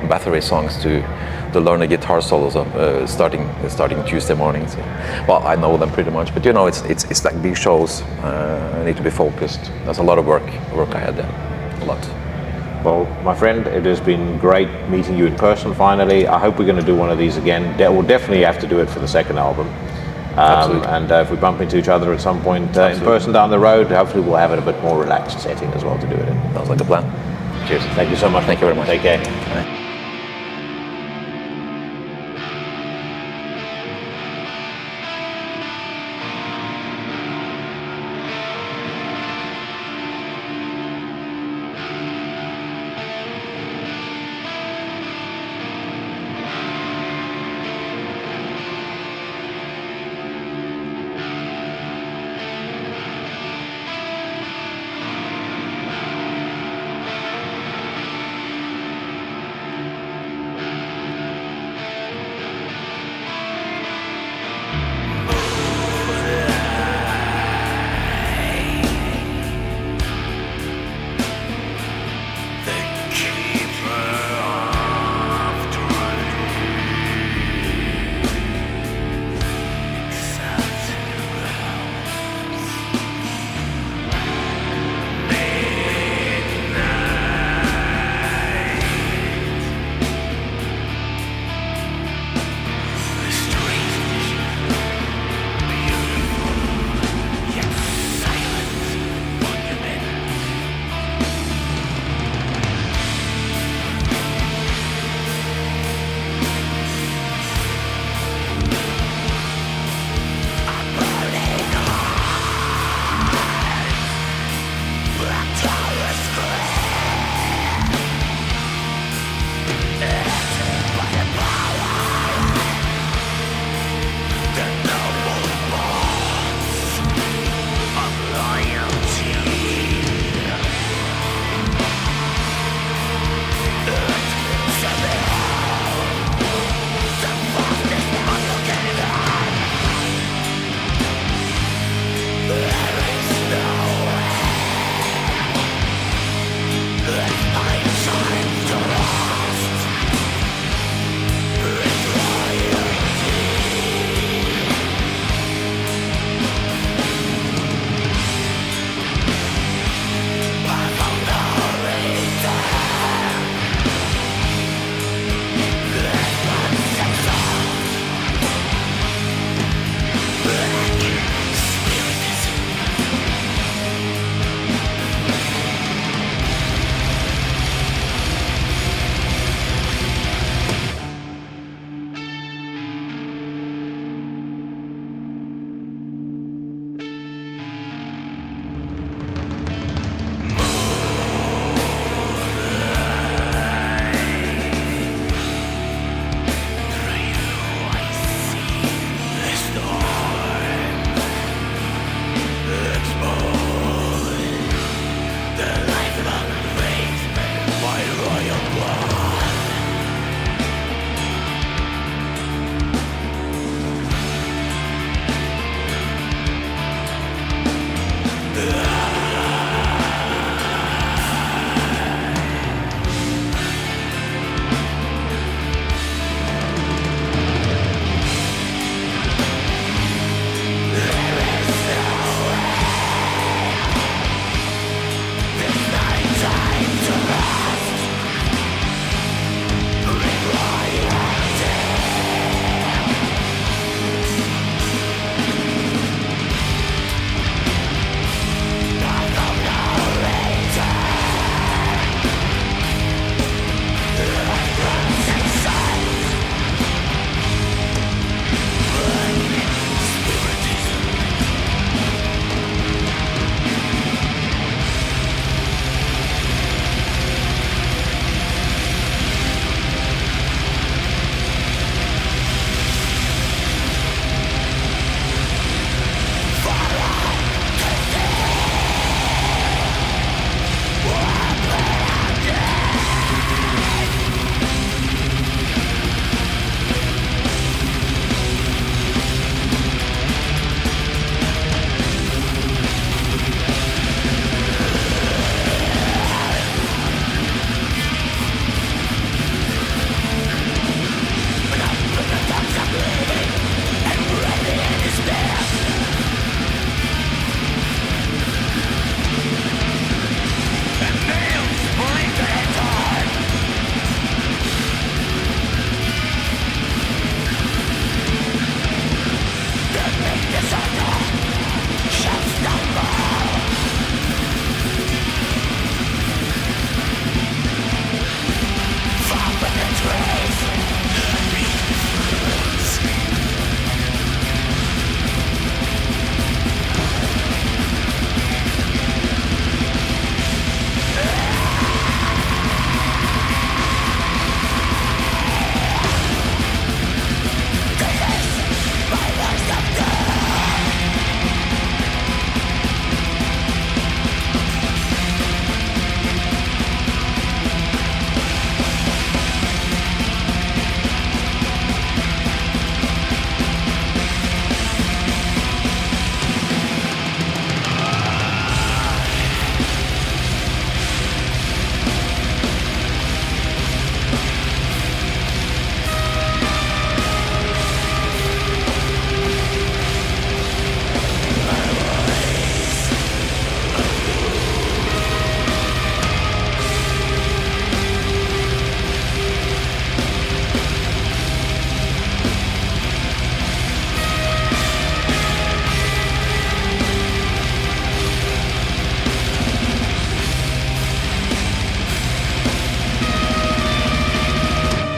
battery songs to learn the guitar solos starting Tuesday morning. So, well, I know them pretty much, but you know, it's like big shows. I need to be focused. There's a lot of work ahead there. A lot. Well, my friend, it has been great meeting you in person finally. I hope we're going to do one of these again. We'll definitely have to do it for the second album. And if we bump into each other at some point in person down the road, hopefully we'll have it a bit more relaxed setting as well to do it in. Sounds like a plan. Cheers. Thank you so much. Thank you very much. Take care. Bye.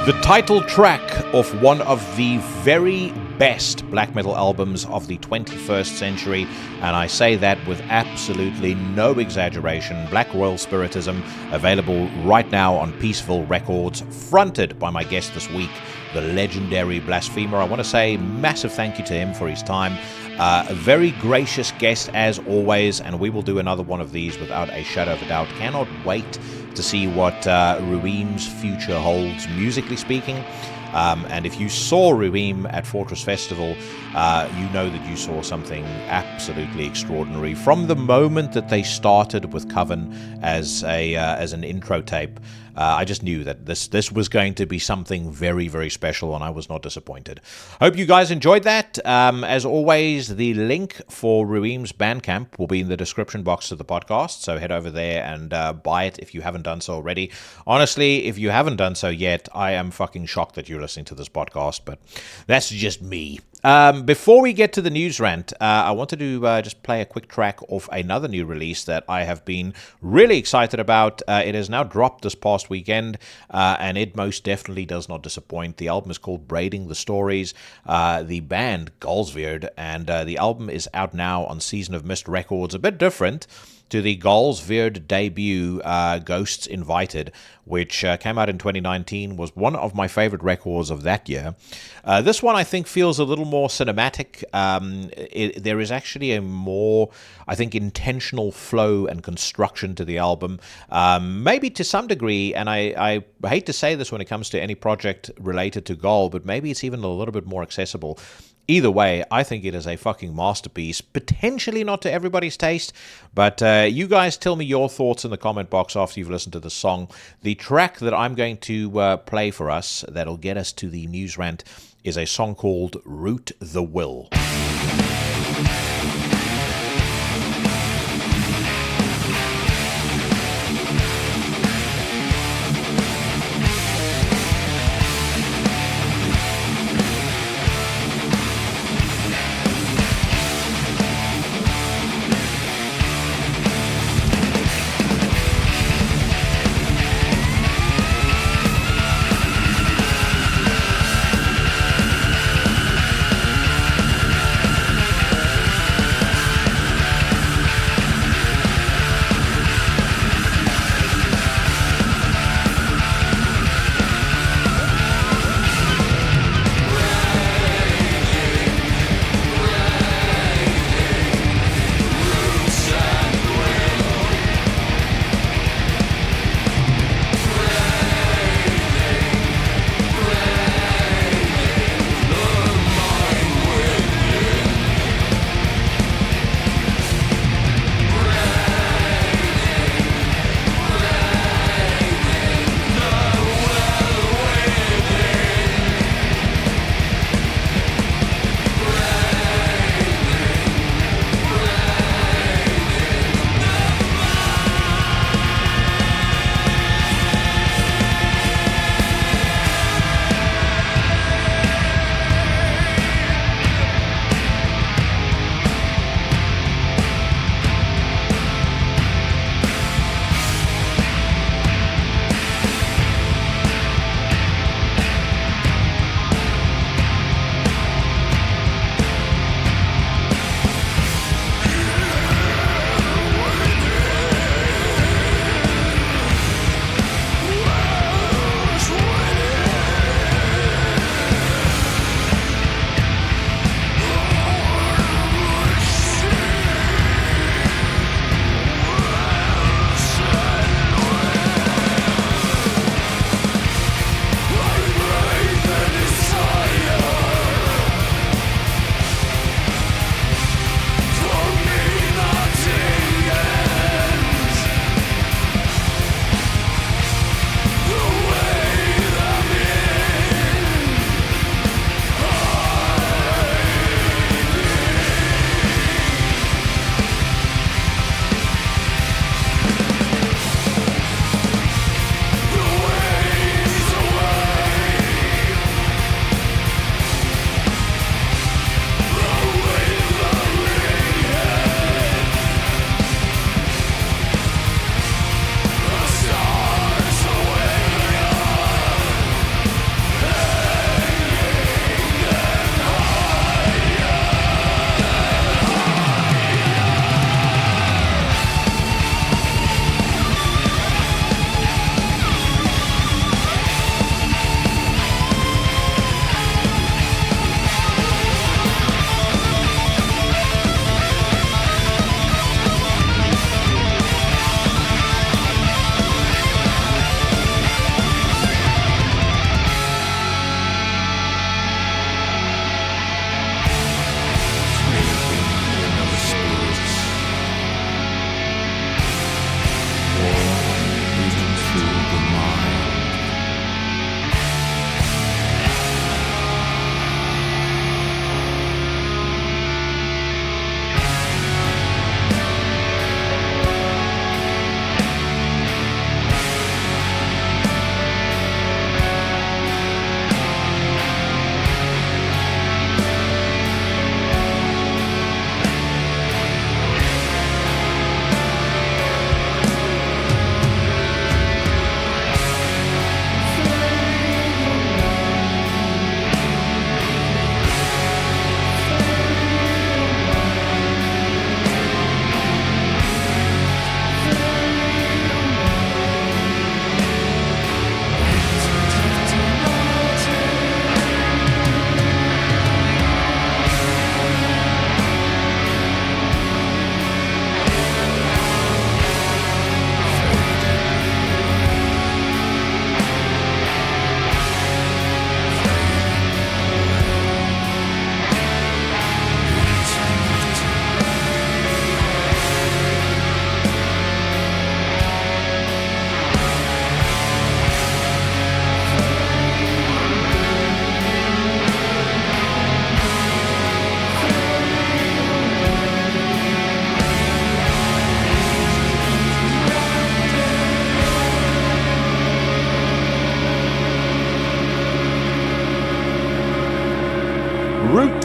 The title track of one of the very best black metal albums of the 21st century, and I say that with absolutely no exaggeration. Black Royal Spiritism, available right now on Peaceful Records, fronted by my guest this week, the legendary Blasphemer. I want to say massive thank you to him for his time. A very gracious guest as always, and we will do another one of these without a shadow of a doubt. Cannot wait to see what RUIM's future holds, musically speaking. And if you saw RUIM at Fortress Festival, you know that you saw something absolutely extraordinary. From the moment that they started with Coven as an intro tape, I just knew that this was going to be something very, very special, and I was not disappointed. Hope you guys enjoyed that. As always, the link for RUIM's Bandcamp will be in the description box of the podcast, so head over there and buy it if you haven't done so already. Honestly, if you haven't done so yet, I am fucking shocked that you're listening to this podcast, but that's just me. Before we get to the news rant, I wanted to just play a quick track of another new release that I have been really excited about. It has now dropped this past weekend, and it most definitely does not disappoint. The album is called Braiding the Stories, the band Galsveard, and the album is out now on Season of Mist Records. A bit different to the Galsveard debut, Ghosts Invited, which came out in 2019, was one of my favorite records of that year. This one, I think, feels a little more cinematic. There is actually a more, I think, intentional flow and construction to the album. Maybe to some degree, and I hate to say this when it comes to any project related to Gal, but maybe it's even a little bit more accessible. Either way, I think it is a fucking masterpiece. Potentially not to everybody's taste, but you guys tell me your thoughts in the comment box after you've listened to the song. The track that I'm going to play for us, that'll get us to the news rant, is a song called Root the Will.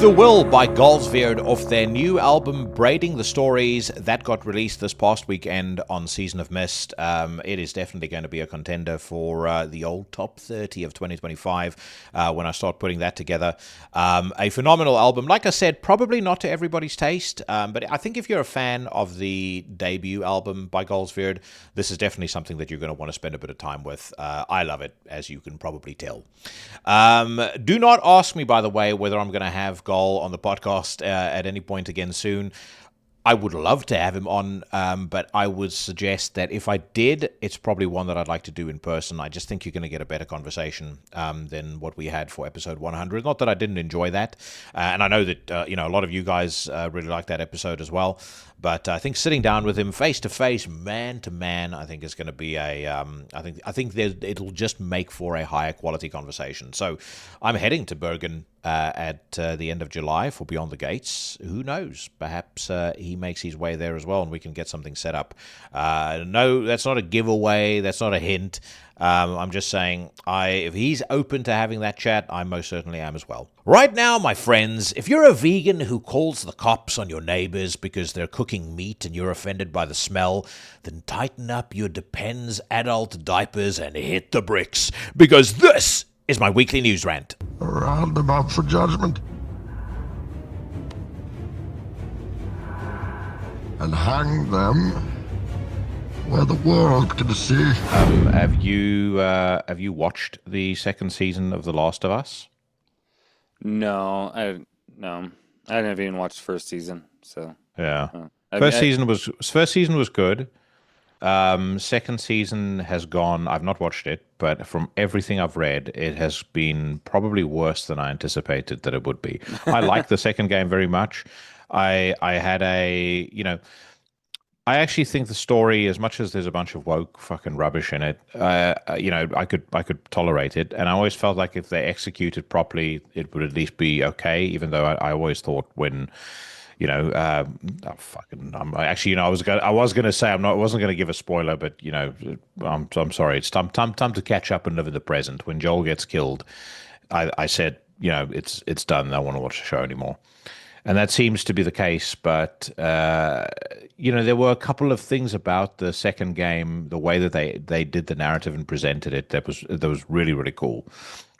the Will by Galsveard off their new album Braiding the Stories that got released this past weekend on Season of Mist. It is definitely going to be a contender for the old top 30 of 2025 when I start putting that together. A phenomenal album. Like I said, probably not to everybody's taste, but I think if you're a fan of the debut album by Galsveard, this is definitely something that you're going to want to spend a bit of time with. I love it, as you can probably tell. Do not ask me, by the way, whether I'm going to have Gol on the podcast at any point again soon. I would love to have him on, but I would suggest that if I did, it's probably one that I'd like to do in person. I just think you're going to get a better conversation than what we had for episode 100. Not that I didn't enjoy that, and I know that a lot of you guys really liked that episode as well. But I think sitting down with him face to face, man to man, I think is going to be I think it'll just make for a higher quality conversation. So I'm heading to Bergen at the end of July for Beyond the Gates. Who knows? Perhaps he makes his way there as well, and we can get something set up. No, that's not a giveaway. That's not a hint. I'm just saying, if he's open to having that chat, I most certainly am as well. Right now, my friends, if you're a vegan who calls the cops on your neighbors because they're cooking meat and you're offended by the smell, then tighten up your Depends adult diapers and hit the bricks, because this is my weekly news rant. A roundabout for judgment. And hang them where the world can see. Have you watched the second season of The Last of Us? No. I haven't even watched the first season. So yeah, first season was good. Second season has gone. I've not watched it, but from everything I've read, it has been probably worse than I anticipated that it would be. I like the second game very much. I had I actually think the story, as much as there's a bunch of woke fucking rubbish in it, I could tolerate it. And I always felt like if they executed properly, it would at least be okay. Even though I always thought when, I was gonna say I wasn't gonna give a spoiler, but I'm sorry. It's time to catch up and live in the present. When Joel gets killed, I said, it's done. I don't want to watch the show anymore. And that seems to be the case, but there were a couple of things about the second game, the way that they did the narrative and presented it, that was really, really cool.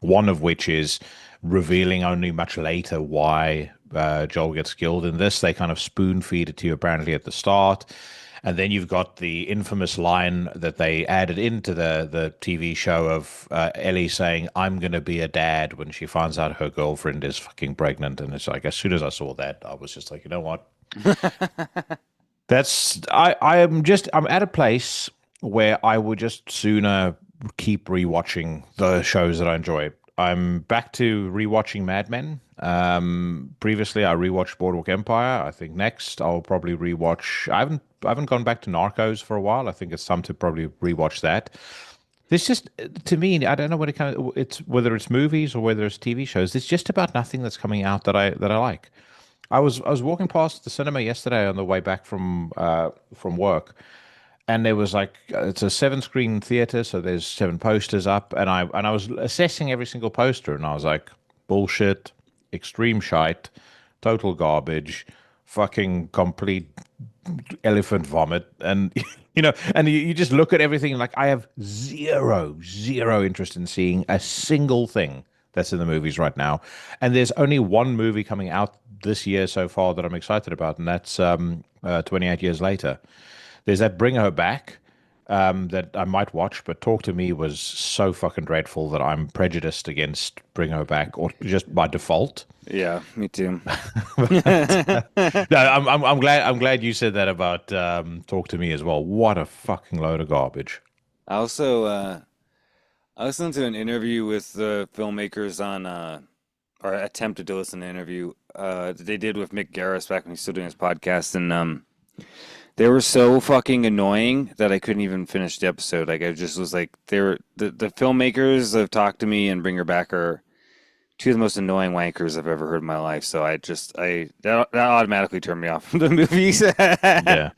One of which is revealing only much later why Joel gets killed. In this, they kind of spoon feed it to you apparently at the start. And then you've got the infamous line that they added into the TV show of Ellie saying, "I'm going to be a dad," when she finds out her girlfriend is fucking pregnant. And it's like, as soon as I saw that, I was just like, you know what? I'm at a place where I would just sooner keep rewatching the shows that I enjoy. I'm back to rewatching Mad Men. Previously, I rewatched Boardwalk Empire. I think next I'll probably rewatch. I haven't gone back to Narcos for a while. I think it's time to probably rewatch that. There's just, to me, I don't know what whether it's movies or whether it's TV shows. There's just about nothing that's coming out that I like. I was walking past the cinema yesterday on the way back from work. And there was it's a 7-screen theater, so there's 7 posters up, and I was assessing every single poster, and I was like, bullshit, extreme shite, total garbage, fucking complete elephant vomit, and and you just look at everything like, I have zero interest in seeing a single thing that's in the movies right now, and there's only one movie coming out this year so far that I'm excited about, and that's 28 Years Later. There's that Bring Her Back that I might watch, but Talk to Me was so fucking dreadful that I'm prejudiced against Bring Her Back, or just by default. Yeah, me too. No, I'm glad you said that about Talk to Me as well. What a fucking load of garbage. I also I listened to an interview with the filmmakers on or attempted to listen to an interview that they did with Mick Garris back when he was still doing his podcast, and they were so fucking annoying that I couldn't even finish the episode. Like, I just was like, the filmmakers of Talk to Me and Bring Her Back are two of the most annoying wankers I've ever heard in my life. So that automatically turned me off from the movies. Yeah.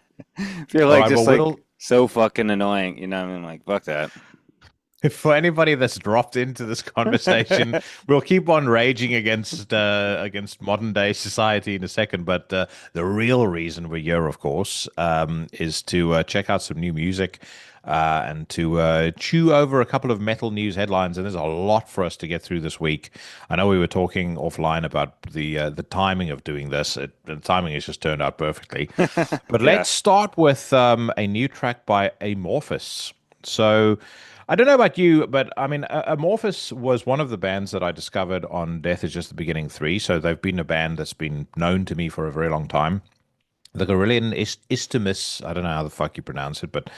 Feel like so fucking annoying. You know what I mean? Like, fuck that. For anybody that's dropped into this conversation, we'll keep on raging against modern day society in a second. But the real reason we're here, of course, is to check out some new music and to chew over a couple of metal news headlines. And there's a lot for us to get through this week. I know we were talking offline about the timing of doing this. The timing has just turned out perfectly. But let's start with a new track by Amorphis. So I don't know about you, but I mean, Amorphis was one of the bands that I discovered on Death Is Just the Beginning 3. So they've been a band that's been known to me for a very long time. The Rune Eriksen, I don't know how the fuck you pronounce it, but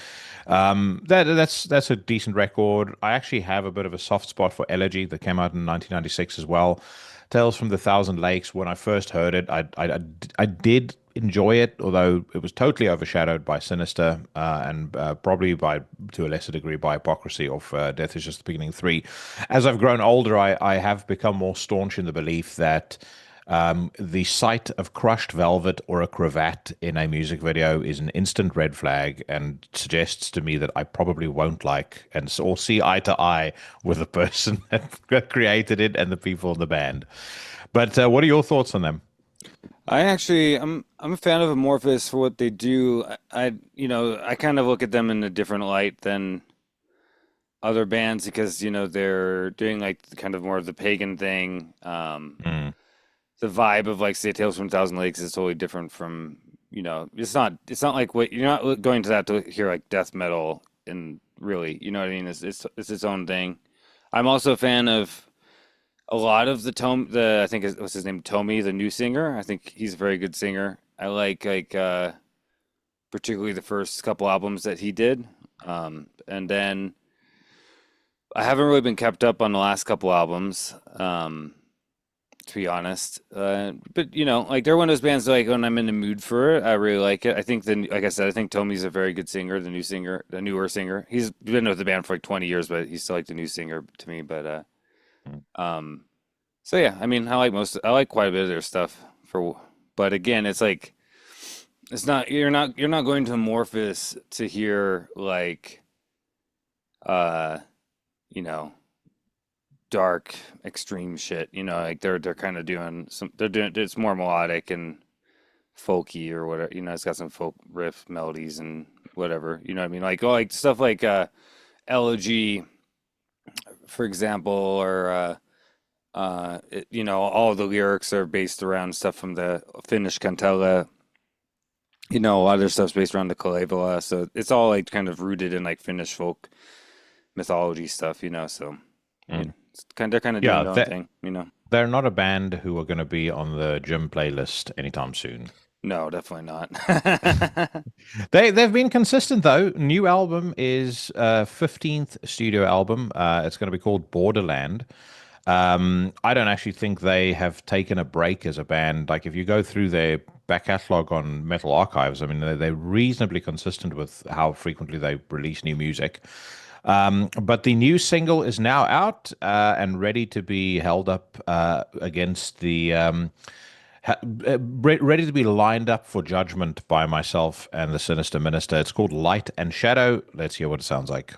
that's a decent record. I actually have a bit of a soft spot for Elegy that came out in 1996 as well. Tales from the Thousand Lakes. When I first heard it, I did enjoy it, although it was totally overshadowed by Sinister and probably to a lesser degree by Hypocrisy of Death Is Just the Beginning 3. As I've grown older, I have become more staunch in the belief that the sight of crushed velvet or a cravat in a music video is an instant red flag and suggests to me that I probably won't like or see eye to eye with the person that created it and the people in the band. But what are your thoughts on them? I'm a fan of Amorphis for what they do. I kind of look at them in a different light than other bands because they're doing like kind of more of the pagan thing. The vibe of like say Tales from a Thousand Lakes is totally different from it's not like what you're not going to that to hear like death metal and really what I mean. It's its own thing. I'm also a fan of a lot of I think what's his name, Tommy, the new singer. I think he's a very good singer. I like particularly the first couple albums that he did, and then I haven't really been kept up on the last couple albums, to be honest. But like they're one of those bands like when I'm in the mood for it, I really like it. I think like I said, I think Tommy's a very good singer, the newer singer. He's been with the band for like 20 years, but he's still like the new singer to me. But so yeah, I mean, I like quite a bit of their stuff but again, it's like, you're not going to Amorphis to hear like, dark extreme shit, like they're kind of doing it's more melodic and folky or whatever, it's got some folk riff melodies and whatever, what I mean? Like, like stuff like, Elegy, for example, or all the lyrics are based around stuff from the Finnish Kantele. A lot of their stuff's based around the Kalevala, so it's all like kind of rooted in like Finnish folk mythology stuff. So they're kind of doing their own thing. They're not a band who are going to be on the gym playlist anytime soon. No, definitely not. They've been consistent though. New album is 15th studio album. It's going to be called Borderland. I don't actually think they have taken a break as a band. Like if you go through their back catalog on Metal Archives, I mean they're reasonably consistent with how frequently they release new music. But the new single is now out and ready to be held up against the ready to be lined up for judgment by myself and the Sinister Minister. It's called Light and Shadow. Let's hear what it sounds like.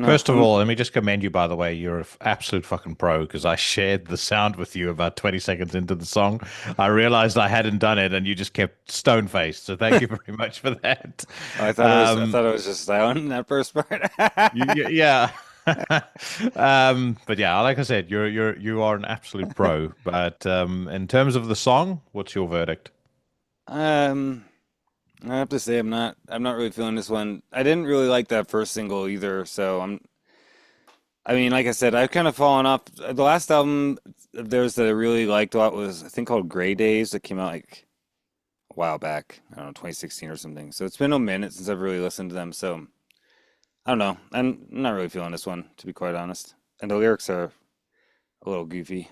First of all, let me just commend you, by the way. You're an absolute fucking pro, because I shared the sound with you about 20 seconds into the song. I realized I hadn't done it, and you just kept stone-faced. So thank you very much for that. I thought it was just silent in that first part. Yeah. But yeah, like I said, you are an absolute pro. But in terms of the song, what's your verdict? I have to say I'm not really feeling this one. I didn't really like that first single either, so I mean, like I said, I've kind of fallen off. The last album of theirs that I really liked a lot was, I think, called Gray Days, that came out like a while back. I don't know, 2016 or something. So it's been a minute since I've really listened to them. So I don't know. I'm not really feeling this one, to be quite honest. And the lyrics are a little goofy.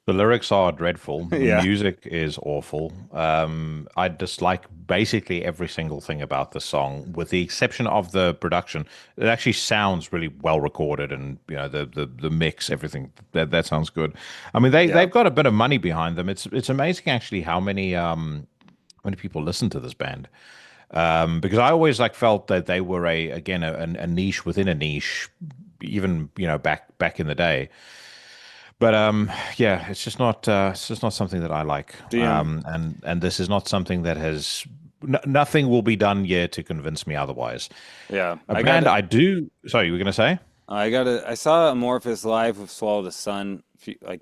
The lyrics are dreadful. The Yeah. music is awful. I dislike basically every single thing about the song, with the exception of the production. It actually sounds really well recorded, and the mix, everything that sounds good. I mean, they've got a bit of money behind them. It's amazing actually how many people listen to this band. Because I always felt that they were a niche within a niche, even back in the day. But yeah, it's just not something that I like. And this is not something that has nothing will be done yet to convince me otherwise. Yeah. I do. Sorry, you were gonna say? I saw Amorphis live with Swallow the Sun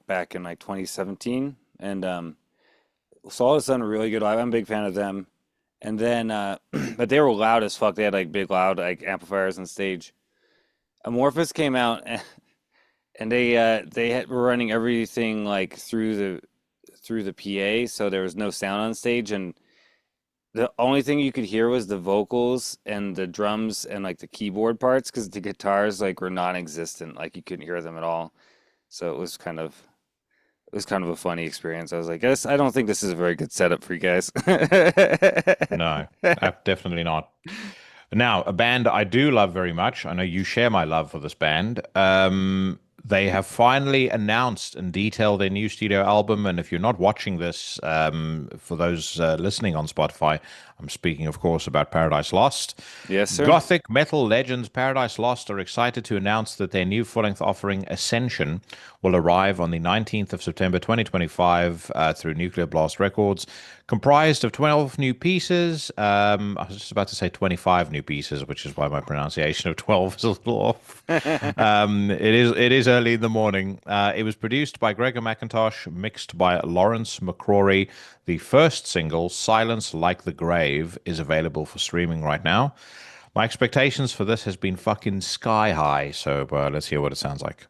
back in 2017, and Swallow the Sun were really good live. I'm a big fan of them. And then but they were loud as fuck. They had big loud amplifiers on stage. Amorphis came out and they were running everything through the PA, so there was no sound on stage, and the only thing you could hear was the vocals and the drums and the keyboard parts, because the guitars were non-existent. You couldn't hear them at all. So it was kind of a funny experience. I was like, I don't think this is a very good setup for you guys. No, definitely not. Now, a band I do love very much. I know you share my love for this band. They have finally announced and detailed their new studio album. And if you're not watching this, for those listening on Spotify, I'm speaking, of course, about Paradise Lost. Yes, sir. Gothic metal legends Paradise Lost are excited to announce that their new full-length offering, Ascension, will arrive on the 19th of September 2025 through Nuclear Blast Records. Comprised of 12 new pieces. I was just about to say 25 new pieces, which is why my pronunciation of 12 is a little off. It is early in the morning. It was produced by Gregor McIntosh, mixed by Lawrence McCrory. The first single, Silence Like the Grave, is available for streaming right now. My expectations for this has been fucking sky high, so let's hear what it sounds like.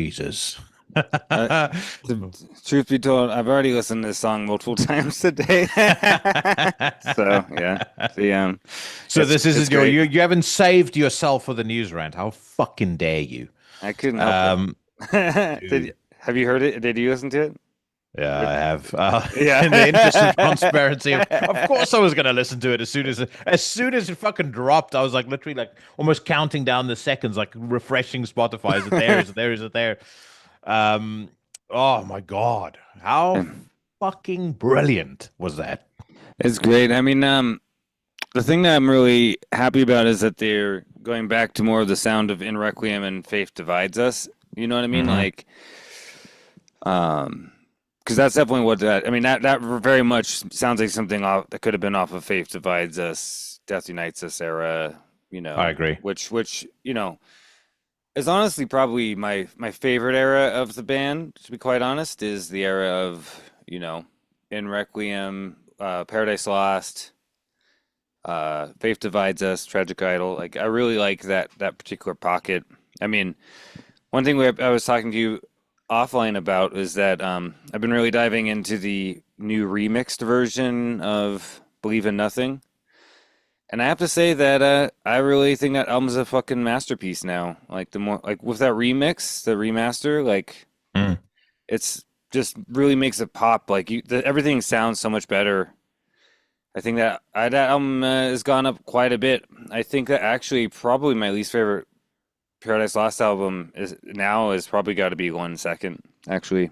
Jesus. The truth be told, I've already listened to this song multiple times today. So yeah, So this it's isn't your great. you haven't saved yourself for the news rant. How fucking dare you? I couldn't help it. Have you heard it? Did you listen to it? Yeah, I have. Yeah. In the interest of transparency, of course, I was going to listen to it as soon as it fucking dropped. I was like literally like almost counting down the seconds, like refreshing Spotify. Is it there? Is it there? Is it there? Oh my god, how fucking brilliant was that? It's great. I mean, the thing that I'm really happy about is that they're going back to more of the sound of In Requiem and Faith Divides Us. You know what I mean? Like, because that's definitely what that. I mean, that very much sounds like something that could have been off of Faith Divides Us, Death Unites Us era. You know, I agree. Which you know is honestly probably my favorite era of the band. To be quite honest, is the era of In Requiem, Paradise Lost, Faith Divides Us, Tragic Idol. Like I really like that particular pocket. I mean, one thing I was talking to you offline about is that I've been really diving into the new remixed version of Believe in Nothing. And I have to say that I really think that album's a fucking masterpiece now. Like with that remix, the remaster, like it's just really makes it pop. Like everything sounds so much better. I think that that album has gone up quite a bit. I think that actually probably my least favorite Paradise Lost album is probably got to be 1 Second, actually,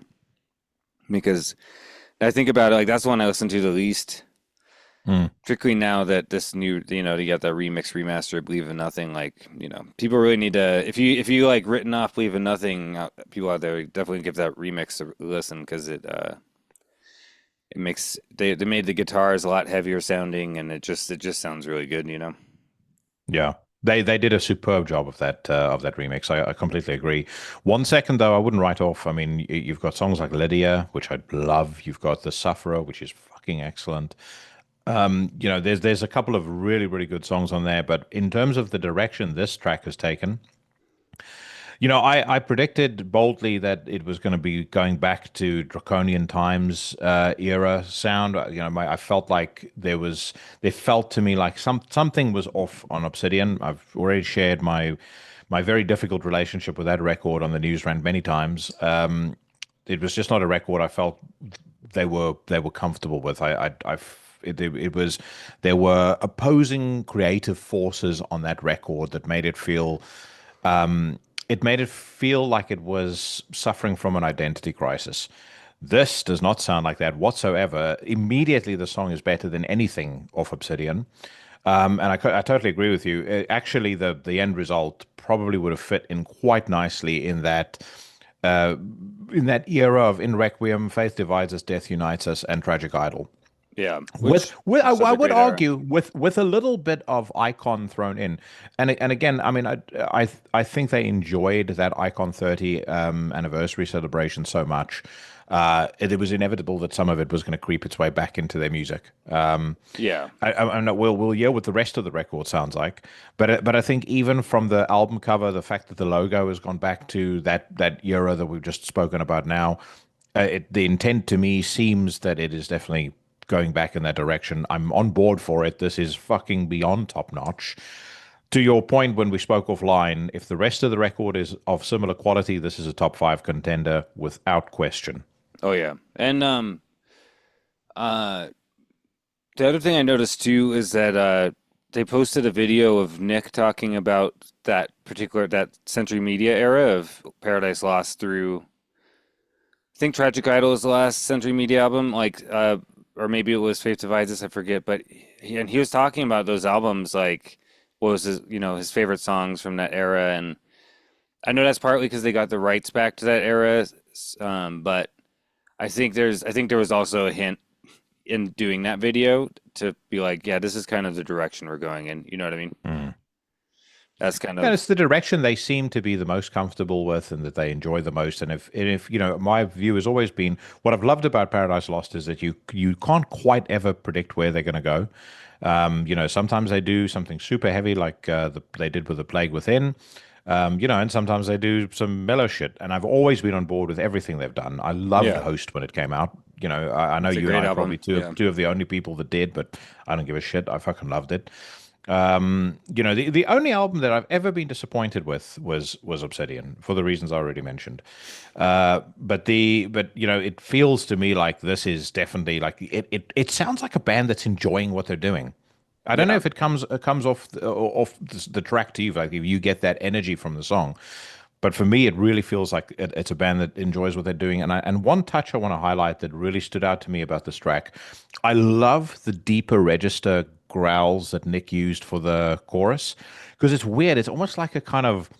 because I think about it, like that's the one I listen to the least. Particularly now that this new, you got the remix remaster, Believe in Nothing. Like, people really need to. If you like written off Believe in Nothing, people out there definitely give that remix a listen because it makes they made the guitars a lot heavier sounding and it just sounds really good. Yeah. They did a superb job of that remix. I completely agree. 1 Second though, I wouldn't write off. I mean, you've got songs like Lydia, which I love. You've got The Sufferer, which is fucking excellent. There's a couple of really, really good songs on there. But in terms of the direction this track has taken, I predicted boldly that it was going to be going back to Draconian Times era sound. I felt like there felt to me like something was off on Obsidian. I've already shared my very difficult relationship with that record on the News Rant many times. It was just not a record I felt they were comfortable with. There were opposing creative forces on that record that made it feel like it was suffering from an identity crisis. This does not sound like that whatsoever. Immediately, the song is better than anything off Obsidian. And I totally agree with you. Actually, the end result probably would have fit in quite nicely in that era of In Requiem, Faith Divides Us, Death Unites Us, and Tragic Idol. Yeah, I would argue with a little bit of Icon thrown in, and again, I mean, I think they enjoyed that Icon 30 anniversary celebration so much. It was inevitable that some of it was going to creep its way back into their music. Yeah, we'll hear what the rest of the record sounds like, but I think even from the album cover, the fact that the logo has gone back to that era that we've just spoken about now, the intent to me seems that it is definitely going back in that direction. I'm on board for it. This is fucking beyond top notch. To your point when we spoke offline, if the rest of the record is of similar quality, this is a top 5 contender without question. Oh yeah, and the other thing I noticed too is that they posted a video of Nick talking about that Century Media era of Paradise Lost through. I think Tragic Idol is the last Century Media album, or maybe it was Faith Divides Us, I forget. But he was talking about those albums, like what was his favorite songs from that era, and I know that's partly because they got the rights back to that era, but I think there was also a hint in doing that video to be like, yeah, this is kind of the direction we're going in. You know what I mean? That's kind of it's the direction they seem to be the most comfortable with and that they enjoy the most. And if my view has always been, what I've loved about Paradise Lost is that you can't quite ever predict where they're going to go. Sometimes they do something super heavy like they did with The Plague Within. And sometimes they do some mellow shit. And I've always been on board with everything they've done. I loved Host when it came out. I know It's a you and great I are album. probably two of the only people that did, but I don't give a shit. I fucking loved it. The only album that I've ever been disappointed with was Obsidian for the reasons I already mentioned. But it feels to me like this is definitely like it sounds like a band that's enjoying what they're doing. I don't know if it comes off the track to you, like if you get that energy from the song. But for me, it really feels like it's a band that enjoys what they're doing. And one touch I want to highlight that really stood out to me about this track, I love the deeper register growls that Nick used for the chorus because it's weird. It's almost like a kind of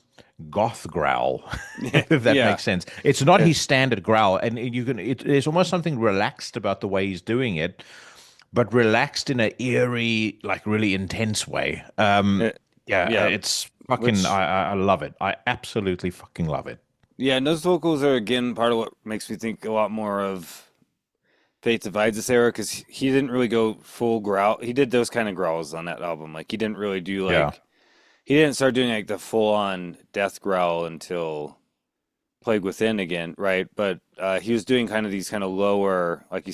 goth growl, if that makes sense. It's not his standard growl, and there's almost something relaxed about the way he's doing it, but relaxed in an eerie, like really intense way. It's fucking. I love it. I absolutely fucking love it. Yeah, and those vocals are again part of what makes me think a lot more of Fate Divides Us era because he didn't really go full growl. He did those kind of growls on that album. Like he didn't really do like he didn't start doing like the full on death growl until Plague Within again, right? But he was doing kind of these kind of lower, like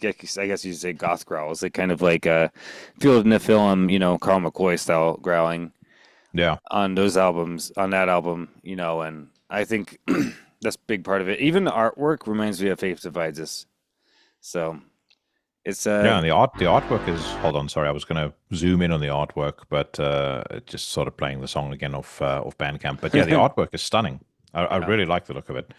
I guess you'd say goth growls, like kind of like Field in the Film, Carl McCoy style growling. Yeah. On those albums, on that album, and I think that's a big part of it. Even the artwork reminds me of Fate Divides Us. So it's and the artwork is, hold on, sorry, I was going to zoom in on the artwork, but just sort of playing the song again off Bandcamp. But yeah, the artwork is stunning. I really like the look of it.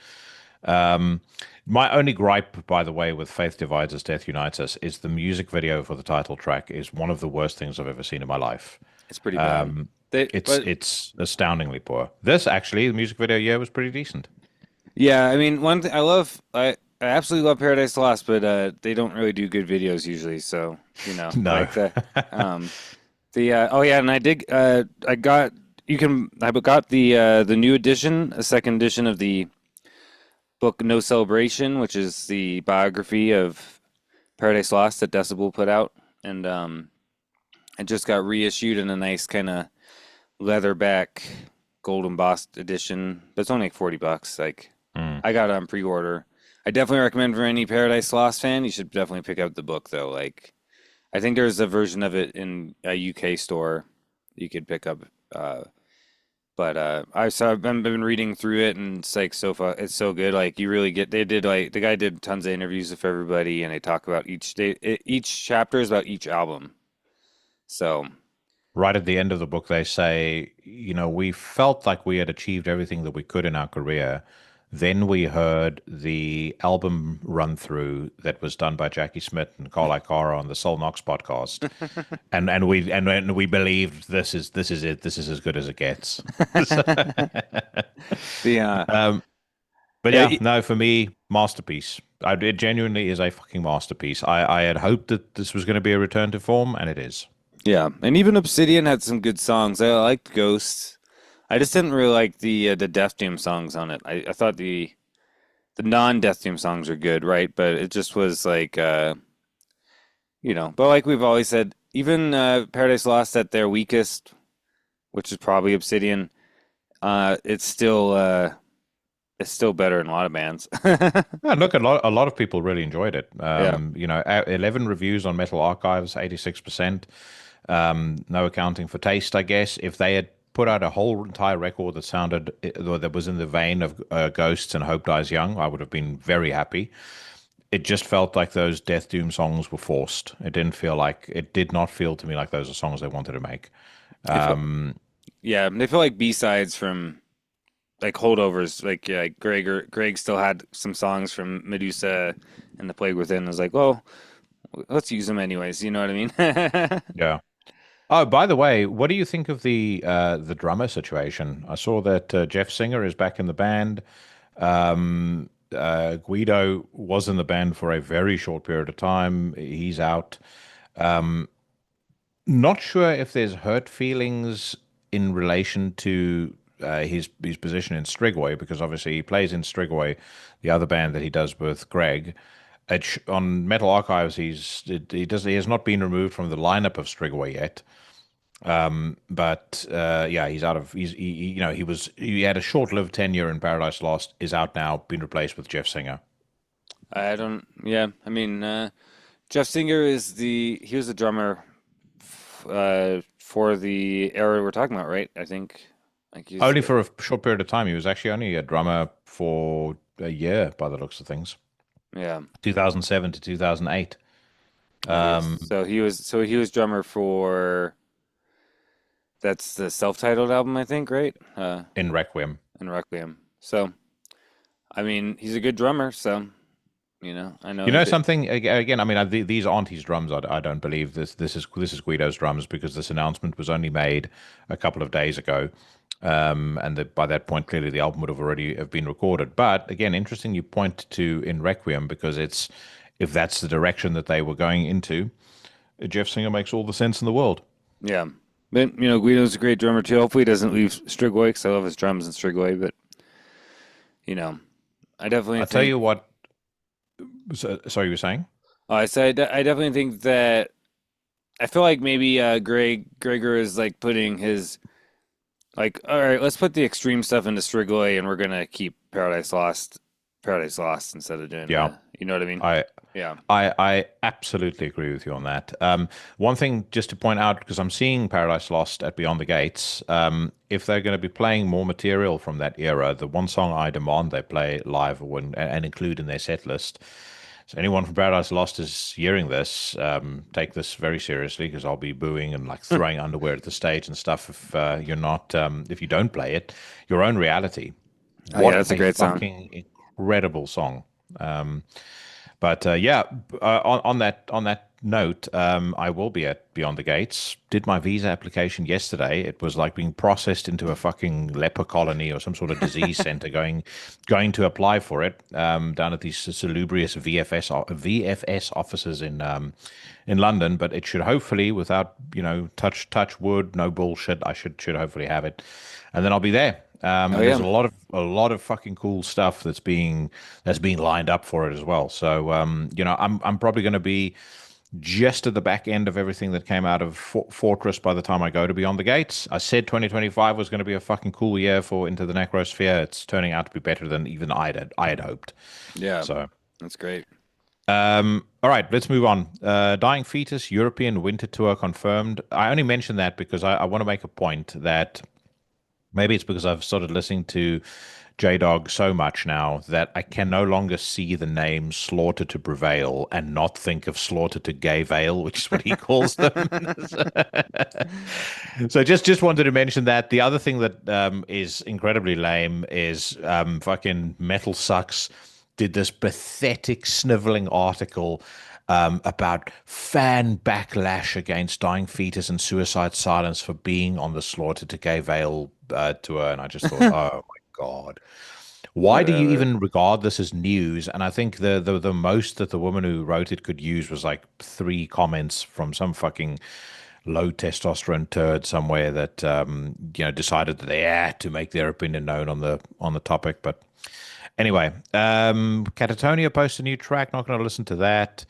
My only gripe, by the way, with Faith Divides Us, Death Unites Us is the music video for the title track is one of the worst things I've ever seen in my life. It's pretty bad. It's astoundingly poor. This actually, the music video, was pretty decent. Yeah, I mean, one thing I absolutely love Paradise Lost, but they don't really do good videos usually. So No. like and I got the new edition, a second edition of the book No Celebration, which is the biography of Paradise Lost that Decibel put out, and it just got reissued in a nice kind of leatherback gold embossed edition, but it's only like $40. Like I got it on pre-order. I definitely recommend for any Paradise Lost fan. You should definitely pick up the book though. Like I think there's a version of it in a UK store you could pick up. But I've been reading through it, and it's like so far it's so good. Like you really get. They did like the guy did tons of interviews with everybody, and they talk about each chapter is about each album. So, right at the end of the book, they say, we felt like we had achieved everything that we could in our career. Then we heard the album run through that was done by Jackie Smith and Karl Hikara on the Sol Nox podcast, and we believed this is it. This is as good as it gets. For me, masterpiece. It genuinely is a fucking masterpiece. I had hoped that this was going to be a return to form, and it is. Yeah, and even Obsidian had some good songs. I liked Ghost. I just didn't really like the Death Doom songs on it. I thought the non-Death Doom songs are good, right? But it just was like, But like we've always said, even Paradise Lost at their weakest, which is probably Obsidian, it's still better in a lot of bands. Look, a lot of people really enjoyed it. 11 reviews on Metal Archives, 86%. No accounting for taste, I guess. If they had put out a whole entire record that was in the vein of Ghosts and Hope Dies Young, I would have been very happy. It just felt like those Death Doom songs were forced. It did not feel to me like those are songs they wanted to make. They feel like B-sides from like holdovers. Like Greg still had some songs from Medusa and The Plague Within. I was like, well, let's use them anyways. You know what I mean? Yeah. Oh, by the way, what do you think of the drummer situation? I saw that Jeff Singer is back in the band. Guido was in the band for a very short period of time. He's out. Not sure if there's hurt feelings in relation to his position in Strigoi, because obviously he plays in Strigoi, the other band that he does with Greg. On Metal Archives, he has not been removed from the lineup of Strigoi yet. But yeah, he's out of. He had a short-lived tenure in Paradise Lost. Is out now, been replaced with Jeff Singer. I don't. Yeah, I mean, Jeff Singer he was the drummer for the era we're talking about, right? I think. Like Only for a short period of time. He was actually only a drummer for a year, by the looks of things. Yeah. 2007 to 2008. So he was drummer for. That's the self-titled album, I think, right? In Requiem. So, I mean, he's a good drummer, so I know. You know something? Again, I mean, these aren't his drums. I don't believe this is Guido's drums, because this announcement was only made a couple of days ago, and by that point, clearly the album would have already have been recorded. But again, interesting you point to In Requiem, because if that's the direction that they were going into, Jeff Singer makes all the sense in the world. Yeah. But, Guido's a great drummer, too. Hopefully he doesn't leave Strigoi, because I love his drums in Strigoi. But, I definitely I'll tell you what... Sorry, you were saying? I said I definitely think that... I feel like maybe Gregor is, like, putting his... Like, all right, let's put the extreme stuff into Strigoi, and we're going to keep Paradise Lost instead of doing... Yeah. You know what I mean? Yeah, I absolutely agree with you on that. One thing just to point out, because I'm seeing Paradise Lost at Beyond the Gates, if they're going to be playing more material from that era, the one song I demand they play live and include in their set list. So anyone from Paradise Lost is hearing this, take this very seriously, because I'll be booing and like throwing underwear at the stage and stuff if you don't play it. Your Own Reality. Yeah, that's a great fucking song. Incredible song. But on that note, I will be at Beyond the Gates. Did my visa application yesterday. It was like being processed into a fucking leper colony or some sort of disease center. Going to apply for it down at these salubrious VFS offices in London. But it should hopefully, without touch wood, no bullshit, I should hopefully have it, and then I'll be there. There's a lot of fucking cool stuff that's being lined up for it as well. So I'm probably going to be just at the back end of everything that came out of Fortress by the time I go to Beyond the Gates. I said 2025 was going to be a fucking cool year for Into the Necrosphere. It's turning out to be better than even I had hoped. Yeah, so that's great. All right, let's move on. Dying Fetus European Winter Tour confirmed. I only mention that because I want to make a point that. Maybe it's because I've started listening to J-Dog so much now that I can no longer see the name Slaughter to Prevail and not think of Slaughter to Gay Veil, which is what he calls them. So just wanted to mention that. The other thing that is incredibly lame is fucking Metal Sucks did this pathetic sniveling article about fan backlash against Dying Fetus and Suicide Silence for being on the Slaughter to Gay Veil tour, and I just thought, oh my god, why do you even regard this as news? And I think the most that the woman who wrote it could use was like 3 comments from some fucking low testosterone turd somewhere that decided that they had to make their opinion known on the topic. But anyway, Catatonia posted a new track. Not going to listen to that.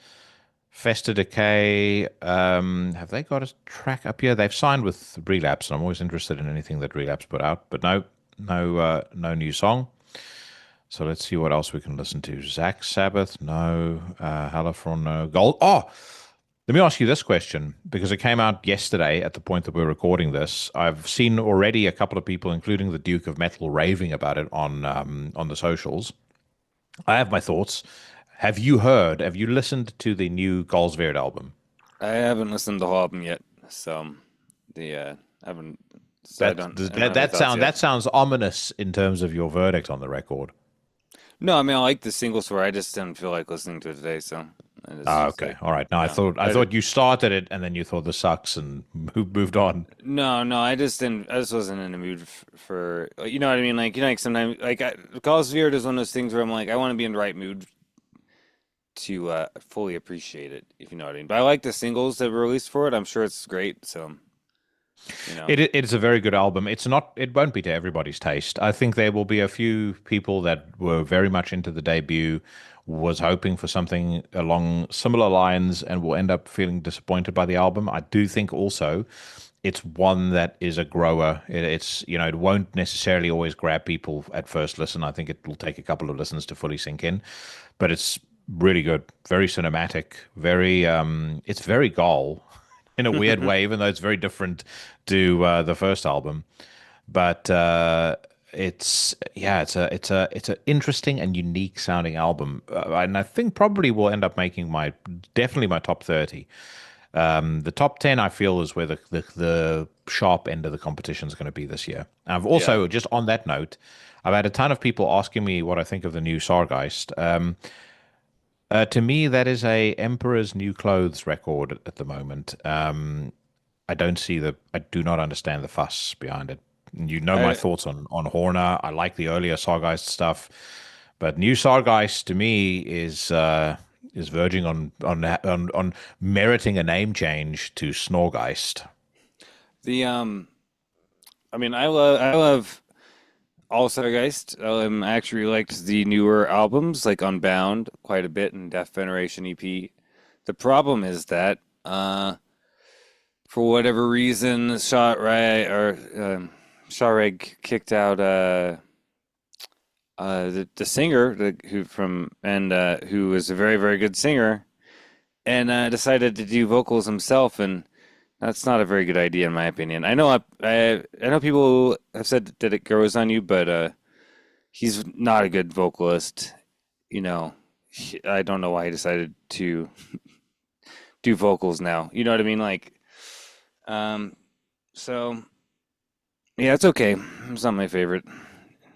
Festa Decay, have they got a track up here? They've signed with Relapse, and I'm always interested in anything that Relapse put out, but no new song. So let's see what else we can listen to. Zach Sabbath, no. Halifron, no. Gold. Oh, let me ask you this question, because it came out yesterday at the point that we're recording this. I've seen already a couple of people, including the Duke of Metal, raving about it on the socials. I have my thoughts. Have you listened to the new Galsveard album? I haven't listened to the whole album yet, so I haven't. So that sounds ominous in terms of your verdict on the record. No, I mean I like the singles for. I just didn't feel like listening to it today, so. Okay, all right. No, I thought you started it and then you thought this sucks and moved on. No, I just didn't. I just wasn't in the mood for you know what I mean. Like sometimes Galsveard is one of those things where I'm like I want to be in the right mood to fully appreciate it, if you know what I mean. But I like the singles that were released for it. I'm sure it's great. So, it's a very good album. It won't be to everybody's taste. I think there will be a few people that were very much into the debut, was hoping for something along similar lines, and will end up feeling disappointed by the album. I do think also it's one that is a grower. It's, you know, it won't necessarily always grab people at first listen. I think it will take a couple of listens to fully sink in, but it's really good, very cinematic, very it's very Gall in a weird way, even though it's very different to the first album. But it's an interesting and unique sounding album, and I think probably will end up making definitely my top 30. The top 10 I feel is where the sharp end of the competition is going to be this year. And I've also, just on that note, I've had a ton of people asking me what I think of the new Sargeist. To me, that is a Emperor's New Clothes record at the moment. I do not understand the fuss behind it. You know my thoughts on Horner. I like the earlier Sargeist stuff, but new Sargeist to me is verging on meriting a name change to Snorgeist. I mean, I love all Sargeist. I actually liked the newer albums, like Unbound, quite a bit, and Death Veneration EP. The problem is that, for whatever reason, Shawreg kicked out the singer who was a very, very good singer, and decided to do vocals himself, and that's not a very good idea in my opinion. I know people have said that it grows on you, but he's not a good vocalist. You know, I don't know why he decided to do vocals now. You know what I mean? Like, so yeah, it's okay. It's not my favorite.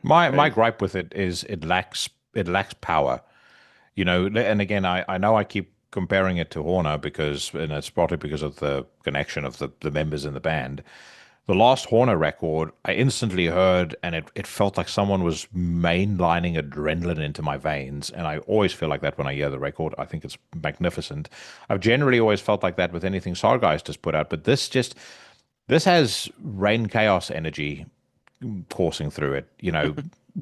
My gripe with it is it lacks power, you know. And again, I know I keep comparing it to Horner and it's probably because of the connection of the members in the band. The last Horner record, I instantly heard, and it felt like someone was mainlining adrenaline into my veins. And I always feel like that when I hear the record. I think it's magnificent. I've generally always felt like that with anything Sargeist has put out, but this has Rain Chaos energy coursing through it, you know,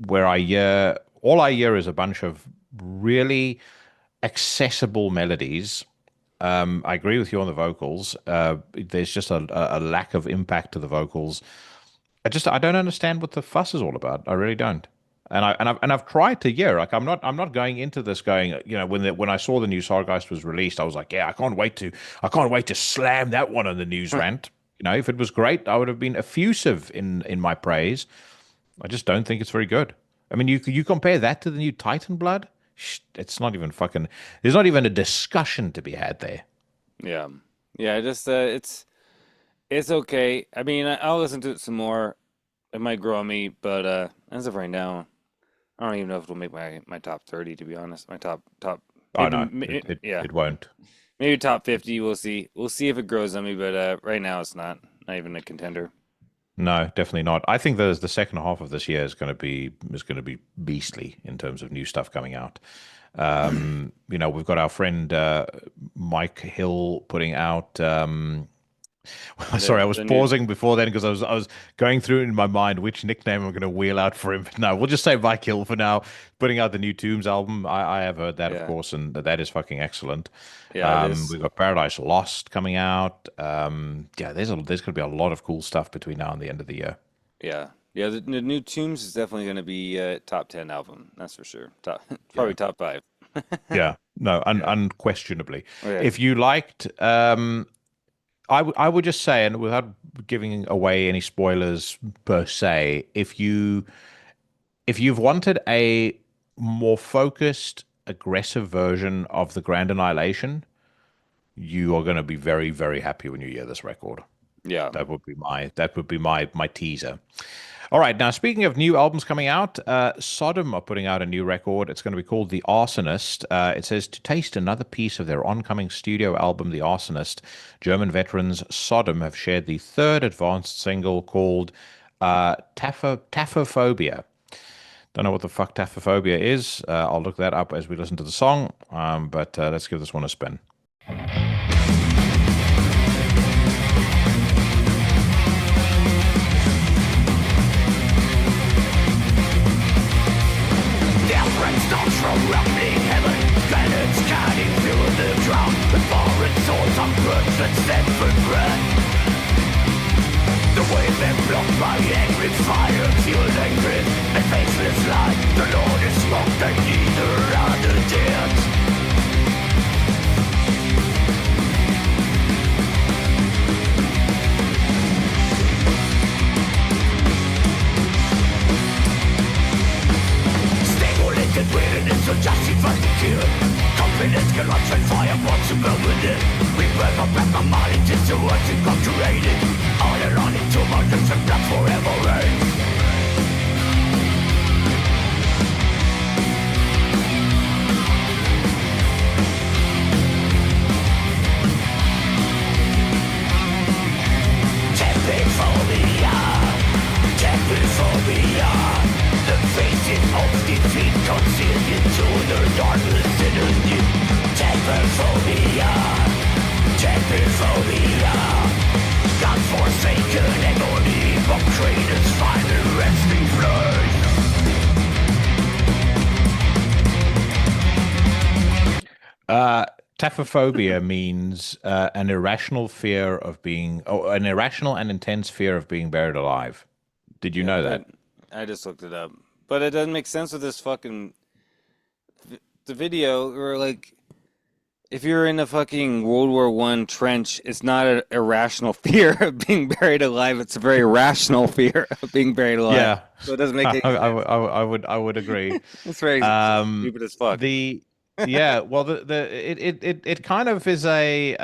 where all I hear is a bunch of really accessible melodies. I agree with you on the vocals. There's just a lack of impact to the vocals. I don't understand what the fuss is all about. I really don't. And I've tried to hear. Like I'm not going into this going, you know, when I saw the new Sargeist was released, I was like, yeah, I can't wait to slam that one on the news rant. You know, if it was great, I would have been effusive in my praise. I just don't think it's very good. I mean, you compare that to the new Titan Blood, it's not even fucking. There's not even a discussion to be had there. Yeah, just it's okay. I mean, I'll listen to it some more. It might grow on me, but as of right now, I don't even know if it'll make my top 30. To be honest, my top. Oh no, it won't. Maybe top 50. We'll see. We'll see if it grows on me, but right now it's not even a contender. No, definitely not. I think the second half of this year is going to be beastly in terms of new stuff coming out. You know, we've got our friend Mike Hill putting out. Sorry, I was pausing before then because I was going through in my mind which nickname I'm going to wheel out for him. No, we'll just say Mike Hill for now. Putting out the new Tombs album. I have heard that, of course, and that is fucking excellent. Yeah, we've got Paradise Lost coming out. There's going to be a lot of cool stuff between now and the end of the year. Yeah. The new Tombs is definitely going to be a top 10 album. That's for sure. Probably top 5. Yeah, no, unquestionably. Oh, yeah. If you liked, I would just say, and without giving away any spoilers per se, if you've wanted a more focused, aggressive version of the Grand Annihilation, you are going to be very, very happy when you hear this record. Yeah, that would be my teaser. All right, now speaking of new albums coming out, Sodom are putting out a new record. It's going to be called The Arsonist. It says, to taste another piece of their oncoming studio album, The Arsonist, German veterans Sodom have shared the third advanced single called Taphophobia. Don't know what the fuck Taphophobia is. I'll look that up as we listen to the song, but let's give this one a spin. The way men blocked by angry fire, fueling grit and faceless light. The Lord is smoke that neither understands. Stimulated weariness to justify the cure. Confidence can rush and fire wants to burn within. We burn up back our mind into what's inculturated. All around into mountains and blood forever reigns. Tempophobia, tempophobia. The facing of defeat concealed into the darkness underneath. Tempophobia, tempophobia. God-forsaken agony of Kratos' final resting place. Taphophobia means an irrational fear of being, an irrational and intense fear of being buried alive. Did you know that? I just looked it up, but it doesn't make sense with this fucking the video. Or like, if you're in a fucking World War I trench, it's not an irrational fear of being buried alive. It's a very rational fear of being buried alive. Yeah, so it doesn't make any sense. I would agree. It's very stupid as fuck. Well, it kind of is a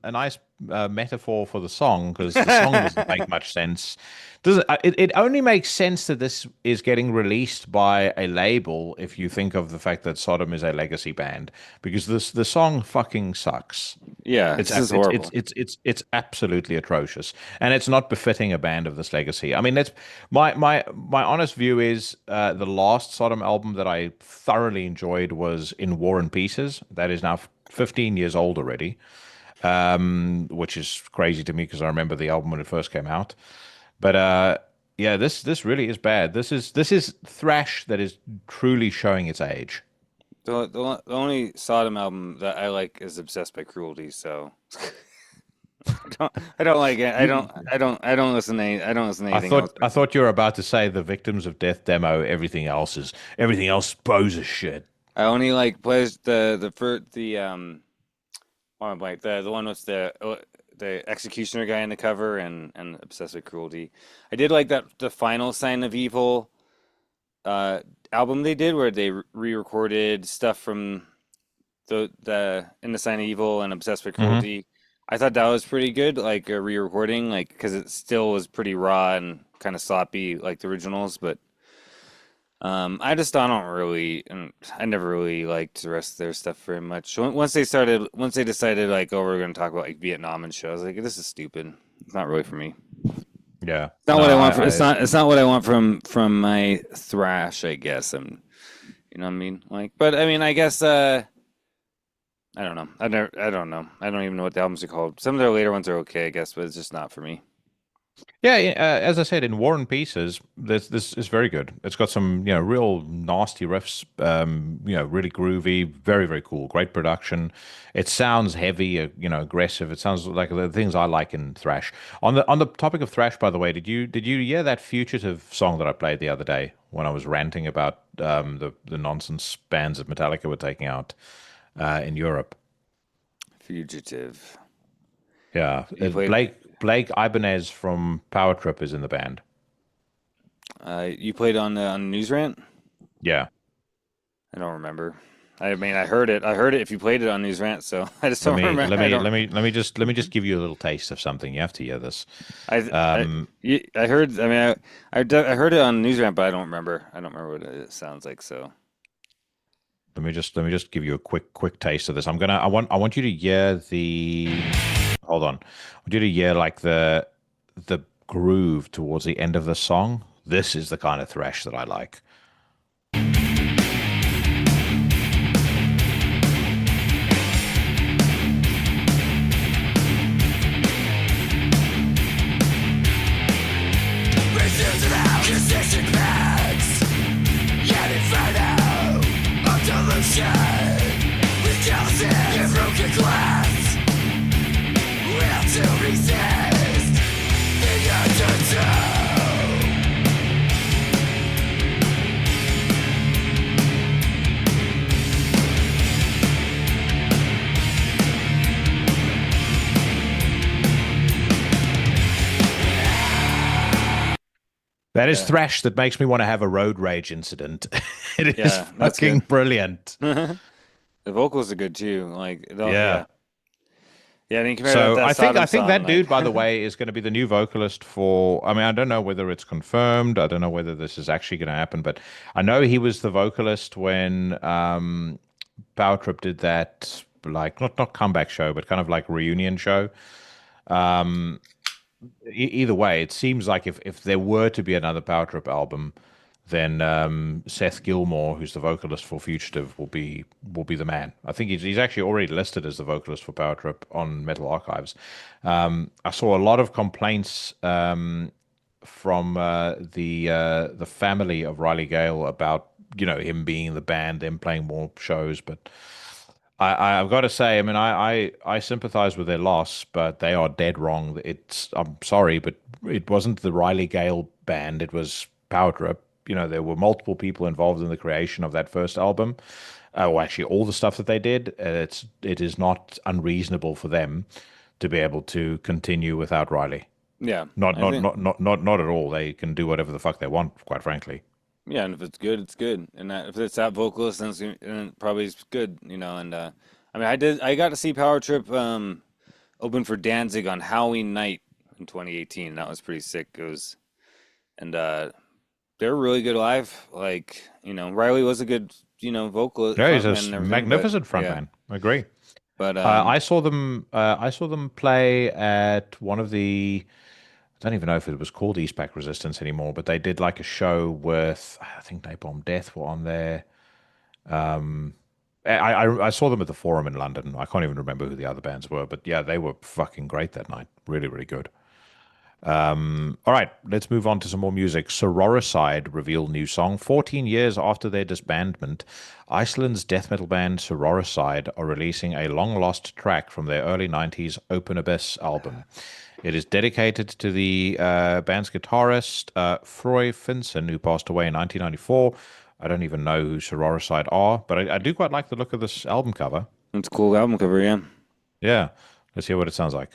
nice metaphor for the song, because the song doesn't make much sense. It only makes sense that this is getting released by a label if you think of the fact that Sodom is a legacy band, because the song fucking sucks. Yeah, it's horrible. It's absolutely atrocious, and it's not befitting a band of this legacy. I mean, that's my honest view is the last Sodom album that I thoroughly enjoyed was In War and Pieces. That is now 15 years old already, which is crazy to me because I remember the album when it first came out. But this really is bad. This is thrash that is truly showing its age. The only Sodom album that I like is Obsessed by Cruelty. So I don't like it. I don't listen to anything else. I thought you were about to say the Victims of Death demo. Everything else pose as shit. I only like plays the one with the Executioner guy in the cover and Obsessed with Cruelty. I did like the final Sign of Evil album they did, where they re-recorded stuff from the In the Sign of Evil and Obsessed with Cruelty. I thought that was pretty good, like a re-recording, like because it still was pretty raw and kind of sloppy like the originals. But I never really liked the rest of their stuff very much. Once they decided like, oh, we're going to talk about like Vietnam and shit, I was like, this is stupid. It's not really for me. Yeah, it's not what I want. It's not what I want from my thrash, I guess. You know what I mean? Like, but I mean, I guess I don't know. I don't know. I don't even know what the albums are called. Some of their later ones are okay, I guess, but it's just not for me. Yeah, as I said, in War and Pieces, this is very good. It's got some, real nasty riffs, really groovy, very, very cool, great production. It sounds heavy, aggressive. It sounds like the things I like in thrash. On the topic of thrash, by the way, did you hear that Fugitive song that I played the other day when I was ranting about the nonsense bands that Metallica were taking out in Europe? Fugitive. Yeah, Blake Ibanez from Power Trip is in the band. You played on News Rant? Yeah. I don't remember. I mean, I heard it. If you played it on News Rant, so I just don't remember. Let me just give you a little taste of something. You have to hear this. I heard. I mean, I heard it on News Rant, but I don't remember. I don't remember what it sounds like. So let me just give you a quick taste of this. I want you to hear the. Hold on. I want you to hear like the groove towards the end of the song. This is the kind of thrash that I like. To resist, That is thrash that makes me want to have a road rage incident. It is fucking brilliant. The vocals are good too. Like, yeah. Yeah, I mean, so that I think that song, dude, by the way, is going to be the new vocalist for. I mean, I don't know whether it's confirmed. I don't know whether this is actually going to happen, but I know he was the vocalist when Power Trip did that, like not comeback show, but kind of like reunion show. Either way, it seems like if there were to be another Power Trip album, then Seth Gilmore, who's the vocalist for Fugitive, will be the man. I think he's actually already listed as the vocalist for Power Trip on Metal Archives. I saw a lot of complaints from the family of Riley Gale about him being in the band, them playing more shows, but I've got to say, I mean, I sympathize with their loss, but they are dead wrong. I'm sorry, but it wasn't the Riley Gale band. It was Power Trip. There were multiple people involved in the creation of that first album. Or actually, all the stuff that they did. It is not unreasonable for them to be able to continue without Riley. Yeah, not at all. They can do whatever the fuck they want, quite frankly. Yeah, and if it's good, it's good. And if it's that vocalist, then it probably is good, And I mean, I got to see Power Trip open for Danzig on Halloween night in 2018. That was pretty sick. It was, and they're really good live. Like, Riley was a good, vocalist. Yeah, he's a magnificent frontman. I agree. But I saw them. I saw them play at one of the. I don't even know if it was called Eastpak Resistance anymore, but they did like a show with, I think Napalm Death were on there. I saw them at the Forum in London. I can't even remember who the other bands were, but yeah, they were fucking great that night. Really, really good. All right, let's move on to some more music. Sororicide revealed new song. 14 years after their disbandment, Iceland's death metal band Sororicide are releasing a long-lost track from their early 90s Open Abyss album. It is dedicated to the band's guitarist, Froy Finson, who passed away in 1994. I don't even know who Sororicide are, but I do quite like the look of this album cover. It's a cool album cover, yeah. Yeah. Let's hear what it sounds like.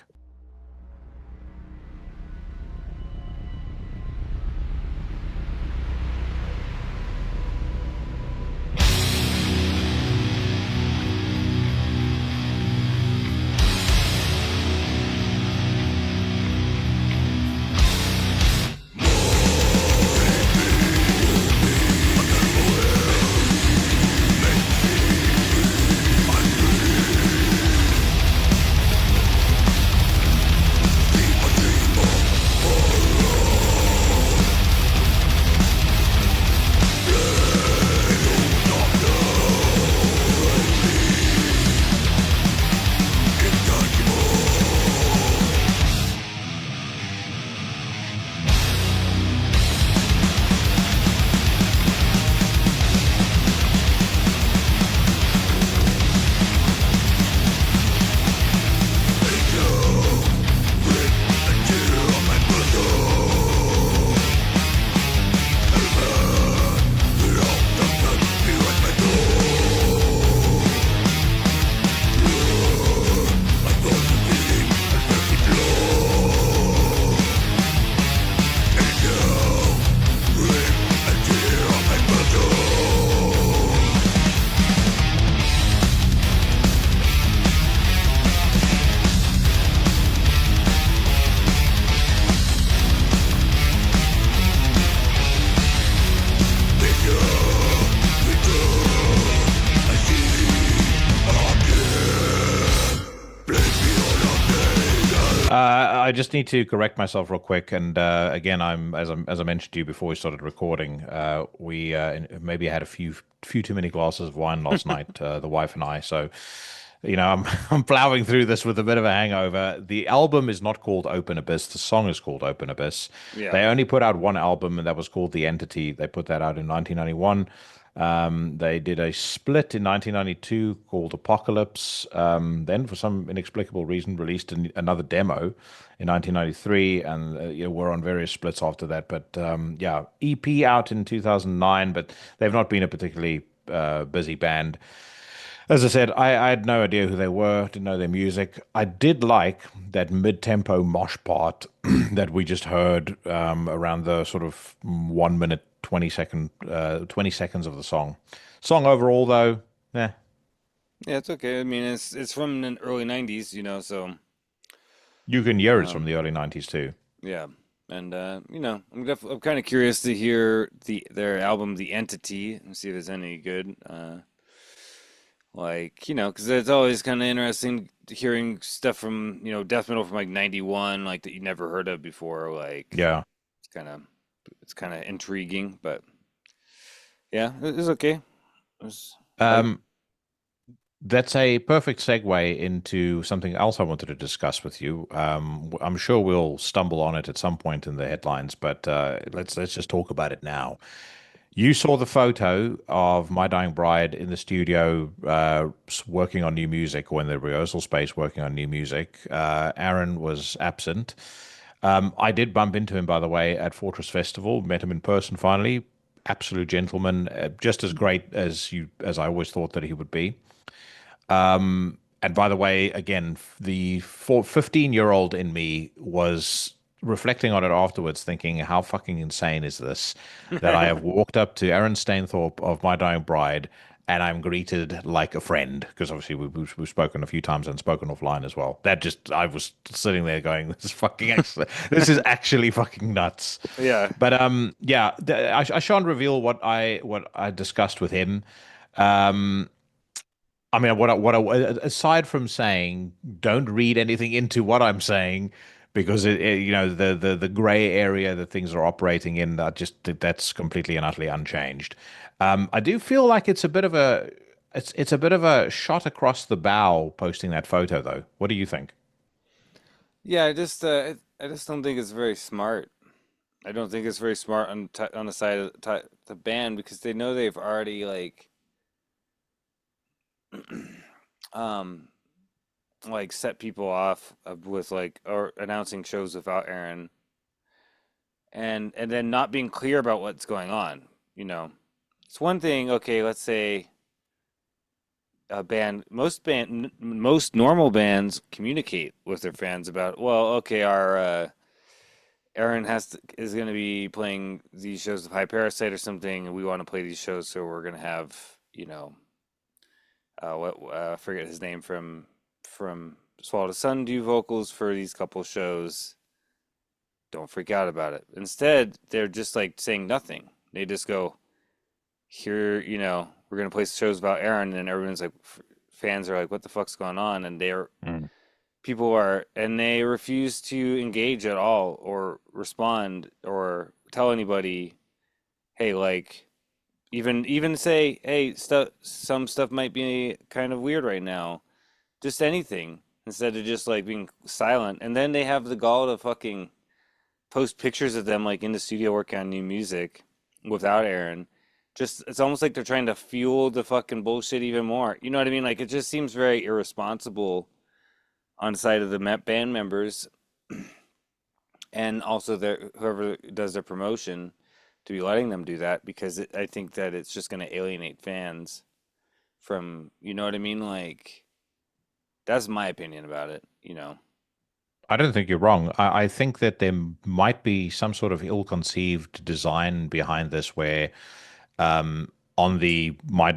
I just need to correct myself real quick. And again, as I mentioned to you before we started recording, we maybe had a few too many glasses of wine last night, the wife and I. So, I'm plowing through this with a bit of a hangover. The album is not called Open Abyss. The song is called Open Abyss. Yeah. They only put out one album, and that was called The Entity. They put that out in 1991. They did a split in 1992 called Apocalypse. Then, for some inexplicable reason, released another demo in 1993, and were on various splits after that. But yeah, EP out in 2009, but they've not been a particularly busy band. As I said, I had no idea who they were, didn't know their music. I did like that mid-tempo mosh part that we just heard around the sort of 1 minute, 20 seconds of the song. Song overall, though, Yeah, it's okay. I mean, it's from the early '90s, so you can hear it's from the early 90s too. yeah. And I'm kind of curious to hear their album, The Entity, and see if it's any good. Because it's always kind of interesting hearing stuff from, death metal from like '91, like that you never heard of before. Like, Yeah. it's kind of intriguing, but yeah, it's okay. That's a perfect segue into something else I wanted to discuss with you. I'm sure we'll stumble on it at some point in the headlines, but let's just talk about it now. You saw the photo of My Dying Bride in the studio working on new music, or in the rehearsal space working on new music. Aaron was absent. I did bump into him, by the way, at Fortress Festival. Met him in person finally. Absolute gentleman, just as great as I always thought that he would be. And by the way, again, the 15-year-old in me was reflecting on it afterwards, thinking, how fucking insane is this? That I have walked up to Aaron Stainthorpe of My Dying Bride, and I'm greeted like a friend, because obviously we've spoken a few times and spoken offline as well. I was sitting there going, this is actually fucking nuts. Yeah. But I shan't reveal what I discussed with him. I mean, aside from saying, don't read anything into what I'm saying, because the gray area that things are operating in, that's completely and utterly unchanged. I do feel like it's a bit of a shot across the bow posting that photo, though. What do you think? Yeah, I just don't think it's very smart. I don't think it's very smart on the side of the band, because they know they've already set people off with or announcing shows without Aaron, and then not being clear about what's going on. It's one thing. Okay, let's say most normal bands communicate with their fans about, well, okay, our Aaron is going to be playing these shows of High Parasite or something, and we want to play these shows, so we're going to have I forget his name from Swallow the Sun do vocals for these couple shows. Don't freak out about it. Instead, they're just saying nothing. They just go, here, we're gonna play shows about Aaron, and everyone's fans are what the fuck's going on? And and they refuse to engage at all or respond or tell anybody, hey, even say, hey, some stuff might be kind of weird right now. Just anything, instead of just being silent. And then they have the gall to fucking post pictures of them in the studio working on new music without Aaron. It's almost like they're trying to fuel the fucking bullshit even more. You know what I mean? It just seems very irresponsible on the side of the band members, and also whoever does their promotion, to be letting them do that, because I think that it's just going to alienate fans from, you know what I mean? That's my opinion about it, I don't think you're wrong. I think that there might be some sort of ill-conceived design behind this, where in the My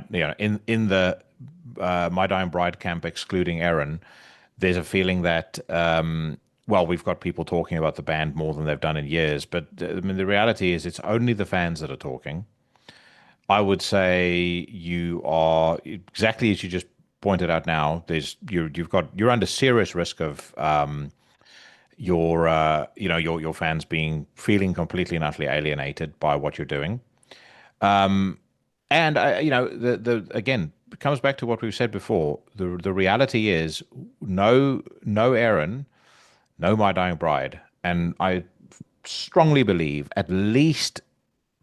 Dying Bride camp, excluding Aaron, there's a feeling that we've got people talking about the band more than they've done in years, but I mean, the reality is it's only the fans that are talking. I would say you are, exactly as you just pointed out now, you're under serious risk of your fans feeling completely and utterly alienated by what you're doing. And again, it comes back to what we've said before. The reality is no Aaron, no My Dying Bride, and I strongly believe at least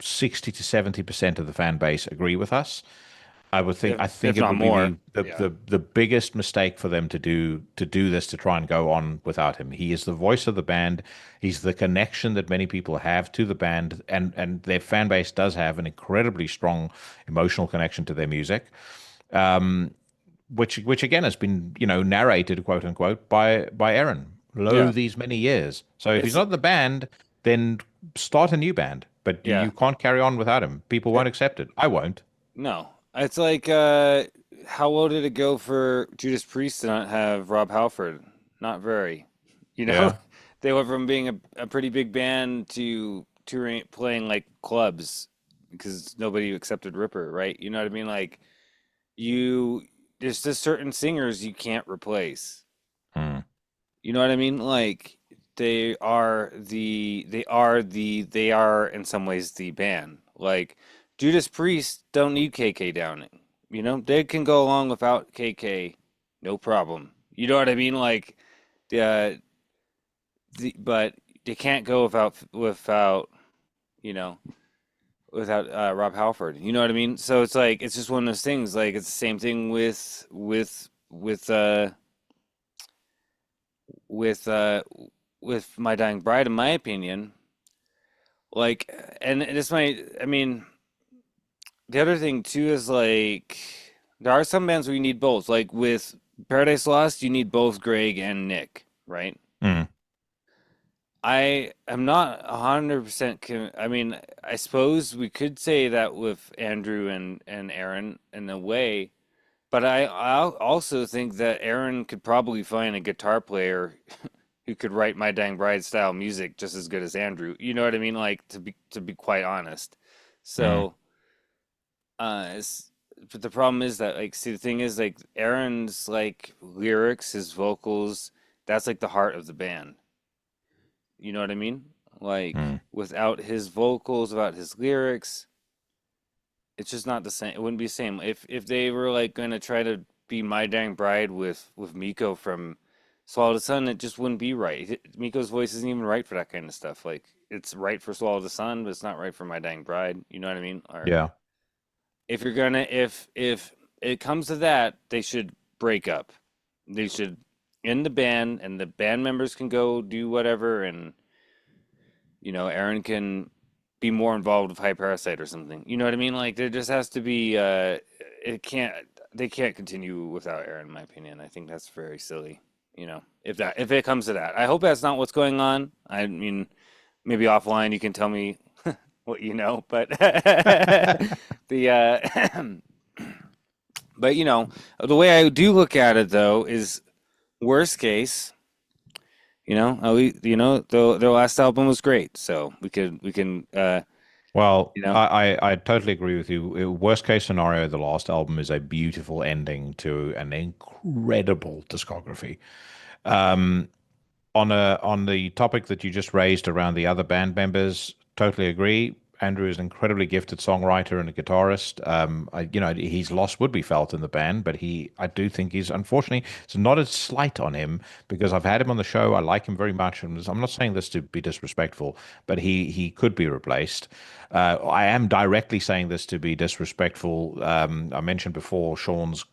60 to 70% of the fan base agree with us. I think if it not would more. be the biggest mistake for them to do this, to try and go on without him. He is the voice of the band. He's the connection that many people have to the band, and their fan base does have an incredibly strong emotional connection to their music. Which again has been, narrated, quote unquote, by Aaron Yeah. these many years. So if he's It's- not in the band, then start a new band. But Yeah. you can't carry on without him. People won't accept it. I won't. No, it's like how well did it go for Judas Priest to not have Rob Halford? Not very. Yeah. They went from being a pretty big band to touring, playing like clubs because nobody accepted Ripper, right? You know what I mean? Like there's just certain singers you can't replace. You know what I mean? Like they are in some ways the band. Like Judas Priest don't need KK Downing. They can go along without KK, no problem. You know what I mean? Like but they can't go without Rob Halford. You know what I mean? So it's like it's just one of those things. Like it's the same thing with My Dying Bride, in my opinion. Like, and this might, I mean, the other thing too is like there are some bands where you need both. Like with Paradise Lost, you need both Greg and Nick, right? I am not 100%. I mean, I suppose we could say that with Andrew and Aaron in a way, but I also think that Aaron could probably find a guitar player who could write My Dying Bride style music just as good as Andrew. You know what I mean? Like to be quite honest. So, but the problem is that like, see, the thing is like Aaron's like lyrics, his vocals, that's like the heart of the band. You know what I mean? Like without his vocals, without his lyrics, it's just not the same. It wouldn't be the same if they were like going to try to be My Dying Bride with Miko from Swallow the Sun. It just wouldn't be right. Miko's voice isn't even right for that kind of stuff. Like it's right for Swallow the Sun, but it's not right for My Dying Bride. You know what I mean? Or, Yeah. If you're gonna, if it comes to that, they should break up. They should end the band, and the band members can go do whatever, and Aaron can be more involved with High Parasite or something. You know what I mean? Like there just has to be. They can't continue without Aaron, in my opinion. I think that's very silly. If it comes to that, I hope that's not what's going on. I mean, maybe offline you can tell me what you know, but but the way I do look at it though is worst case. At least their last album was great, so we can. Well, I totally agree with you. Worst case scenario, the last album is a beautiful ending to an incredible discography. On the topic that you just raised around the other band members, totally agree. Andrew is an incredibly gifted songwriter and a guitarist. His loss would be felt in the band, but I do think unfortunately, it's not a slight on him because I've had him on the show. I like him very much, and I'm not saying this to be disrespectful, but he could be replaced. I am directly saying this to be disrespectful. I mentioned before Sean's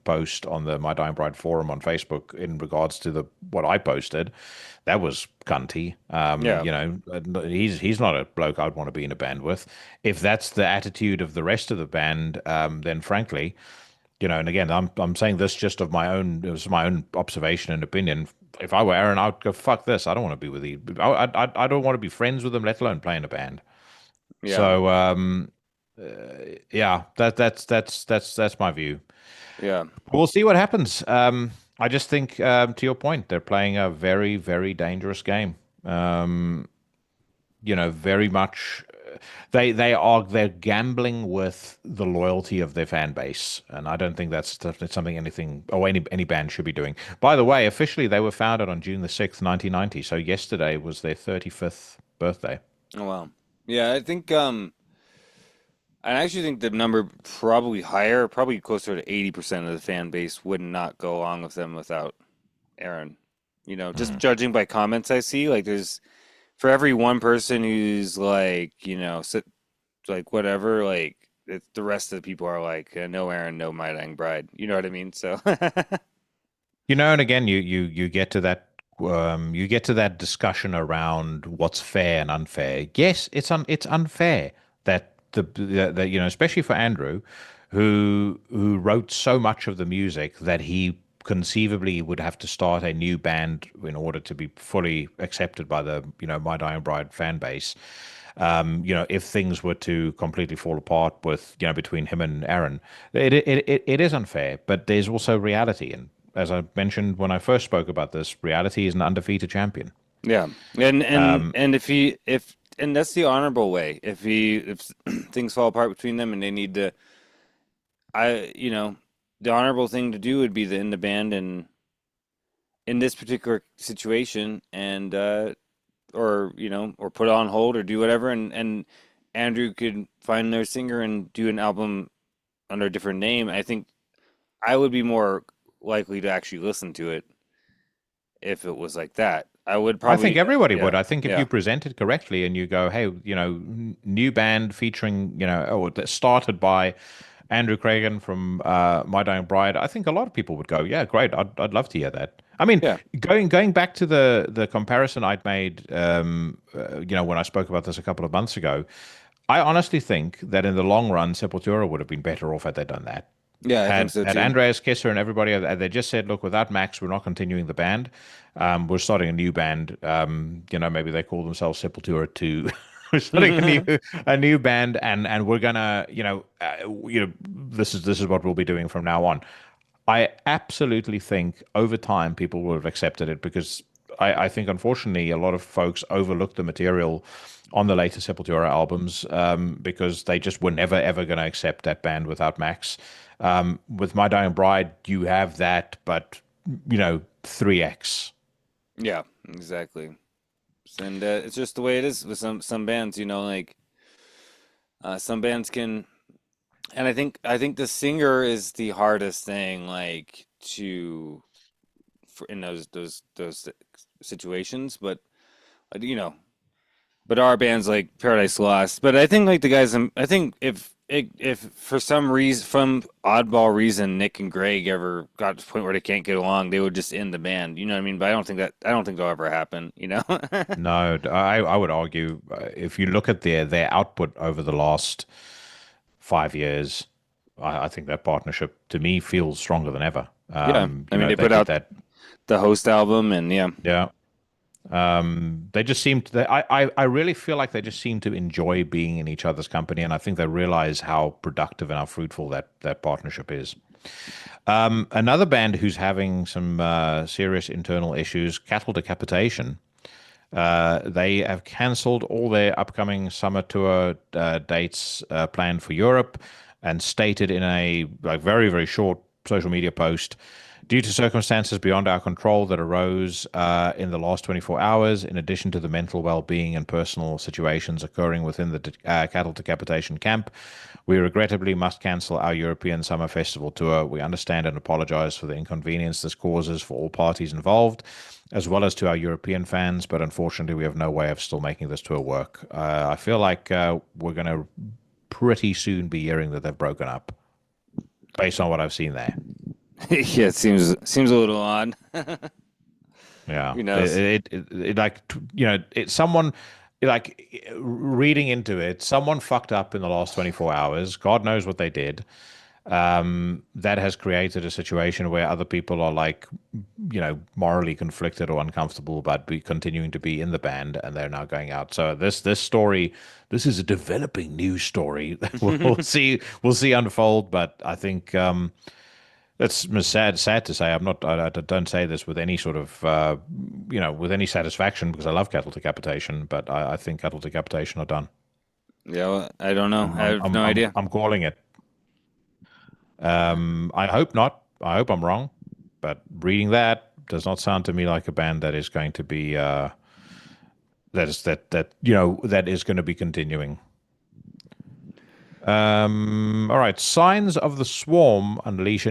post on the My Dying Bride forum on Facebook in regards to what I posted. That was cunty. He's not a bloke I'd want to be in a band with. If that's the attitude of the rest of the band, then frankly, and again, I'm saying this just of my own. It was my own observation and opinion. If I were Aaron, I'd go, fuck this. I don't want to be with you. I don't want to be friends with them, let alone play in a band. Yeah. So that's my view. Yeah. We'll see what happens. I just think, to your point, they're playing a very, very dangerous game. Very much. They're gambling with the loyalty of their fan base, and I don't think that's something any band should be doing. By the way, officially they were founded on June the 6th, 1990. So yesterday was their 35th birthday. Oh wow. Yeah, I think I actually think the number probably higher, probably closer to 80% of the fan base would not go along with them without Aaron. Just judging by comments I see, like there's for every one person who's like, like whatever, like the rest of the people are like, no Aaron, no My Dying Bride. You know what I mean? So And again, you get to that discussion around what's fair and unfair. Yes, it's unfair that especially for Andrew, who wrote so much of the music that he conceivably would have to start a new band in order to be fully accepted by the My Dying Bride fan base. If things were to completely fall apart with between him and Aaron, it is unfair. But there's also reality, and as I mentioned when I first spoke about this, reality is an undefeated champion. yeah, and if and that's the honorable way. If things fall apart between them and they need to, the honorable thing to do would be to end the band and in this particular situation and or put it on hold or do whatever, and Andrew could find their singer and do an album under a different name. I think I would be more likely to actually listen to it if it was like that. I would probably. I think everybody Yeah, would. I think if yeah, you present it correctly and you go, hey, new band featuring, that started by Andrew Cragen from My Dying Bride, I think a lot of people would go, yeah, great. I'd love to hear that. I mean, yeah, going back to the comparison I'd made, when I spoke about this a couple of months ago, I honestly think that in the long run, Sepultura would have been better off had they done that. yeah. I think Had so had too. Andreas Kisser and everybody, they just said, look, without Max, we're not continuing the band. We're starting a new band. Maybe they call themselves Sepultura 2. We're starting a new band, and we're gonna, this is what we'll be doing from now on. I absolutely think over time people will have accepted it because I think unfortunately a lot of folks overlooked the material on the later Sepultura albums because they just were never ever going to accept that band without Max. With My Dying Bride, you have that, but 3x. Yeah, exactly. And it's just the way it is with some bands. Like some bands can. And I think the singer is the hardest thing, like in those situations. But but our bands like Paradise Lost. But I think like the guys, I think if for some reason, from oddball reason, Nick and Greg ever got to the point where they can't get along, they would just end the band. You know what I mean? But I don't think that'll ever happen. No, I would argue if you look at their output over the last 5 years, I think that partnership to me feels stronger than ever. Yeah, I mean they put out the Host album, and yeah, yeah. They just seem to. I really feel like they just seem to enjoy being in each other's company, and I think they realize how productive and how fruitful that partnership is. Another band who's having some serious internal issues, Cattle Decapitation. They have cancelled all their upcoming summer tour dates planned for Europe, and stated in a very, very short social media post, due to circumstances beyond our control that arose in the last 24 hours, in addition to the mental well-being and personal situations occurring within the Cattle Decapitation camp, we regrettably must cancel our European Summer Festival tour. We understand and apologize for the inconvenience this causes for all parties involved, as well as to our European fans, but unfortunately we have no way of still making this tour work. I feel like we're going to pretty soon be hearing that they've broken up, based on what I've seen there. yeah, it seems a little odd. Yeah, Who knows? It's someone like reading into it. Someone fucked up in the last 24 hours. God knows what they did. That has created a situation where other people are morally conflicted or uncomfortable about continuing to be in the band, and they're now going out. So this story, this is a developing news story. We'll see unfold. But I think that's sad to say. I don't say this with any sort of with any satisfaction, because I love Cattle Decapitation, but I think Cattle Decapitation are done. Yeah, well, I don't know. I have no idea. I'm calling it. I hope not. I hope I'm wrong. But reading that does not sound to me like a band that is going to be that is going to be continuing. All right. Signs of the Swarm unleash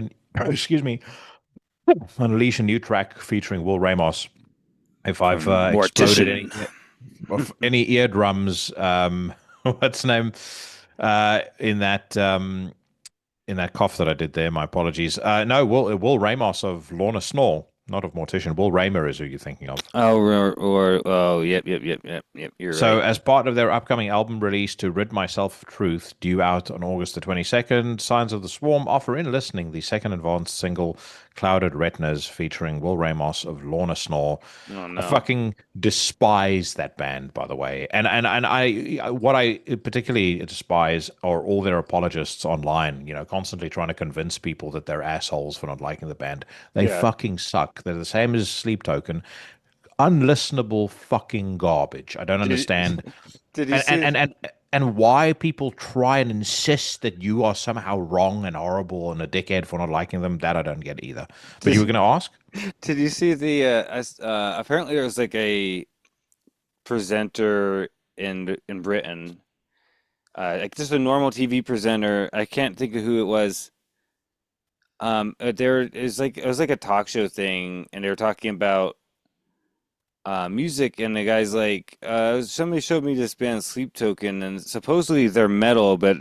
unleash a new track featuring Will Ramos. If I've exploded any eardrums, what's the name? in that cough that I did there. My apologies. No, Will Ramos of Lorna Snore, not of Mortician. Will Raymer is who you're thinking of. Yep. You're So, right. as part of their upcoming album release, To Rid Myself of Truth, due out on August the 22nd, Signs of the Swarm offer in listening the second advanced single, Clouded Retinas, featuring Will Ramos of Lorna Snore. Oh, no. I fucking despise that band, by the way. And what I particularly despise are all their apologists online, constantly trying to convince people that they're assholes for not liking the band. They fucking suck. They're the same as Sleep Token. Unlistenable fucking garbage. I don't understand. Did you see? And why people try and insist that you are somehow wrong and horrible and a dickhead for not liking them, that I don't get either. But you were going to ask? Did you see the apparently there was like a presenter in Britain, like just a normal TV presenter. I can't think of who it was. It was like a talk show thing, and they were talking about music, and the guy's like, somebody showed me this band Sleep Token, and supposedly they're metal, but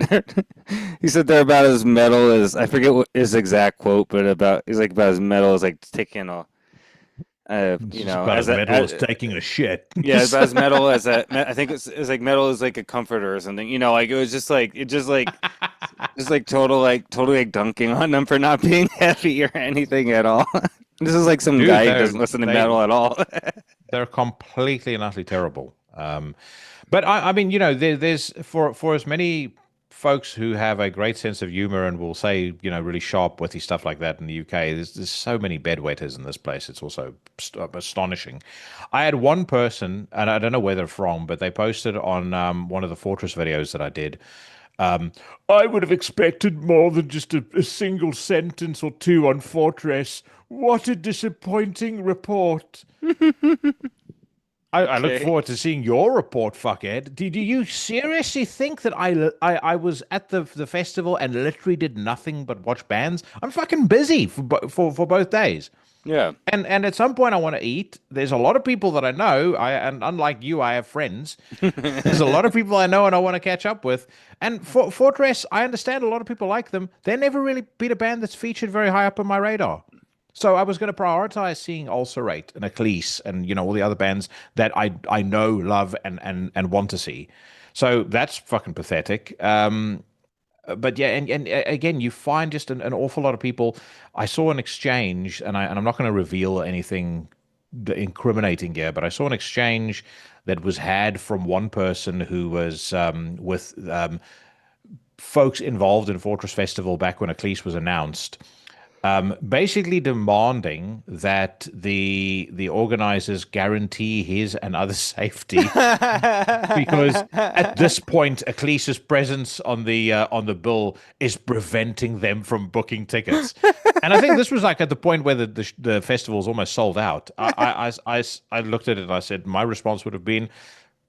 he said they're about as metal as, I forget what his exact quote, but he's like about as metal as like taking a about as metal as taking a shit. Yeah, it's about as metal as I think it's like metal is like a comforter or something. Like it was just like totally dunking on them for not being heavy or anything at all. This is like some guy who doesn't listen to metal at all. They're completely and utterly terrible. But I mean, there's for as many folks who have a great sense of humor and will say, really sharp, witty stuff like that in the UK, there's so many bedwetters in this place. It's also astonishing. I had one person, and I don't know where they're from, but they posted on one of the Fortress videos that I did. I would have expected more than just a single sentence or two on Fortress. What a disappointing report. I look forward to seeing your report, fuckhead. Do you seriously think that I was at the festival and literally did nothing but watch bands? I'm fucking busy for both days. Yeah. And at some point I want to eat. There's a lot of people that I know. And unlike you, I have friends. There's a lot of people I know and I want to catch up with. And Fortress, I understand a lot of people like them. They've never really been a band that's featured very high up on my radar. So I was going to prioritize seeing Ulcerate and Ecclese and all the other bands that I know, love, and want to see. So that's fucking pathetic. But yeah, and again, you find just an awful lot of people. I saw an exchange, and I'm not going to reveal anything incriminating here, but I saw an exchange that was had from one person who was with folks involved in Fortress Festival back when Ecclese was announced. Basically demanding that the organizers guarantee his and other safety, because at this point, Ecclese's presence on the bill is preventing them from booking tickets. And I think this was like at the point where the festival is almost sold out. I looked at it and I said, my response would have been,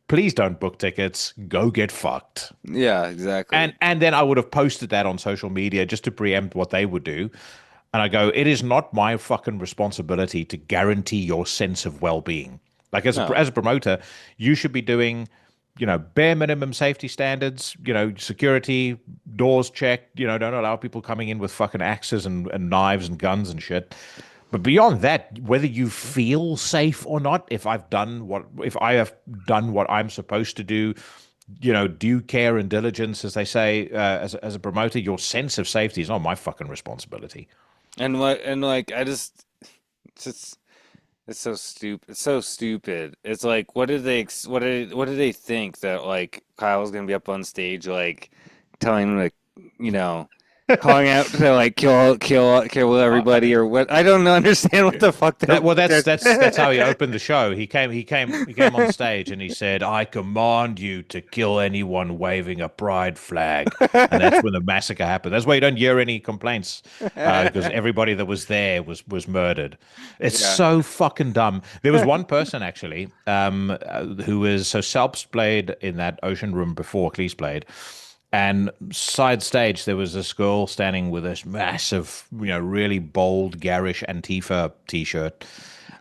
please don't book tickets. Go get fucked. Yeah, exactly. And then I would have posted that on social media just to preempt what they would do. And I go, it is not my fucking responsibility to guarantee your sense of well-being. Like as a promoter, you should be doing, bare minimum safety standards, security, doors checked, don't allow people coming in with fucking axes and knives and guns and shit. But beyond that, whether you feel safe or not, if I have done what I'm supposed to do, due care and diligence, as they say, as a promoter, your sense of safety is not my fucking responsibility. It's so stupid. It's so stupid. It's like, what did they think that like Kyle was gonna be up on stage like telling him to, calling out to like kill everybody or what? I don't understand what the fuck that. Well, that's how he opened the show. He came on stage and he said, "I command you to kill anyone waving a pride flag," and that's when the massacre happened. That's why you don't hear any complaints because everybody that was there was murdered. It's so fucking dumb. There was one person actually who was Salps played in that Ocean Room before Cleese played. And side stage, there was this girl standing with this massive, really bold, garish Antifa T-shirt.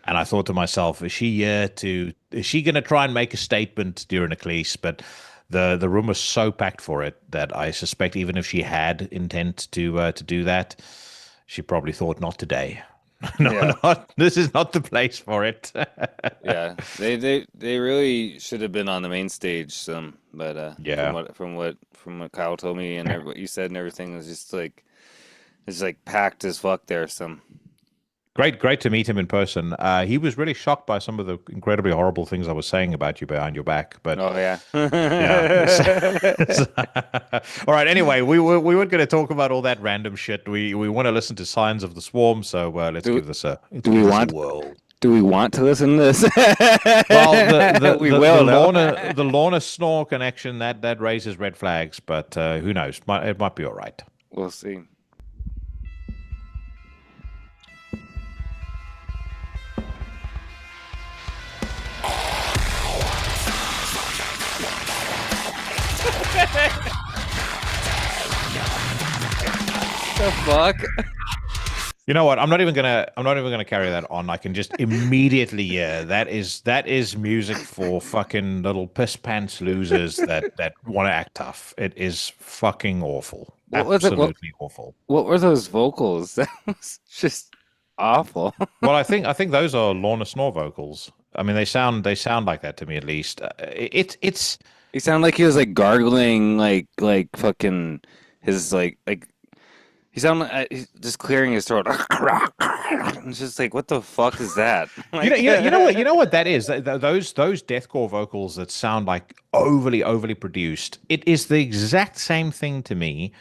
And I thought to myself, is she going to try and make a statement during Ecclese? But the room was so packed for it that I suspect even if she had intent to do that, she probably thought, not today. No, this is not the place for it. Yeah, they really should have been on the main stage. But Yeah. from what Kyle told me and what you said and everything, was just like it's like packed as fuck there. Great to meet him in person. He was really shocked by some of the incredibly horrible things I was saying about you behind your back. But Oh yeah, all right. Anyway, we weren't going to talk about all that random shit. We want to listen to Signs of the Swarm. So let's give this a whirl. Do we want to listen to this? Well, We will, no? the Lorna Snore connection that raises red flags, but who knows? It might be all right. We'll see. The fuck? You know what? I'm not even gonna carry that on. I can just immediately that is music for fucking little piss pants losers that want to act tough. It is fucking awful. What was it? Absolutely awful. What were those vocals? That was just awful. Well, I think those are Lorna Snore vocals. I mean, they sound like that to me at least. It's He sounded like he was like gargling, like fucking his like he sounded like he's just clearing his throat. It's just like, what the fuck is that? Like, you know what that is. Those deathcore vocals that sound like overly produced. It is the exact same thing to me.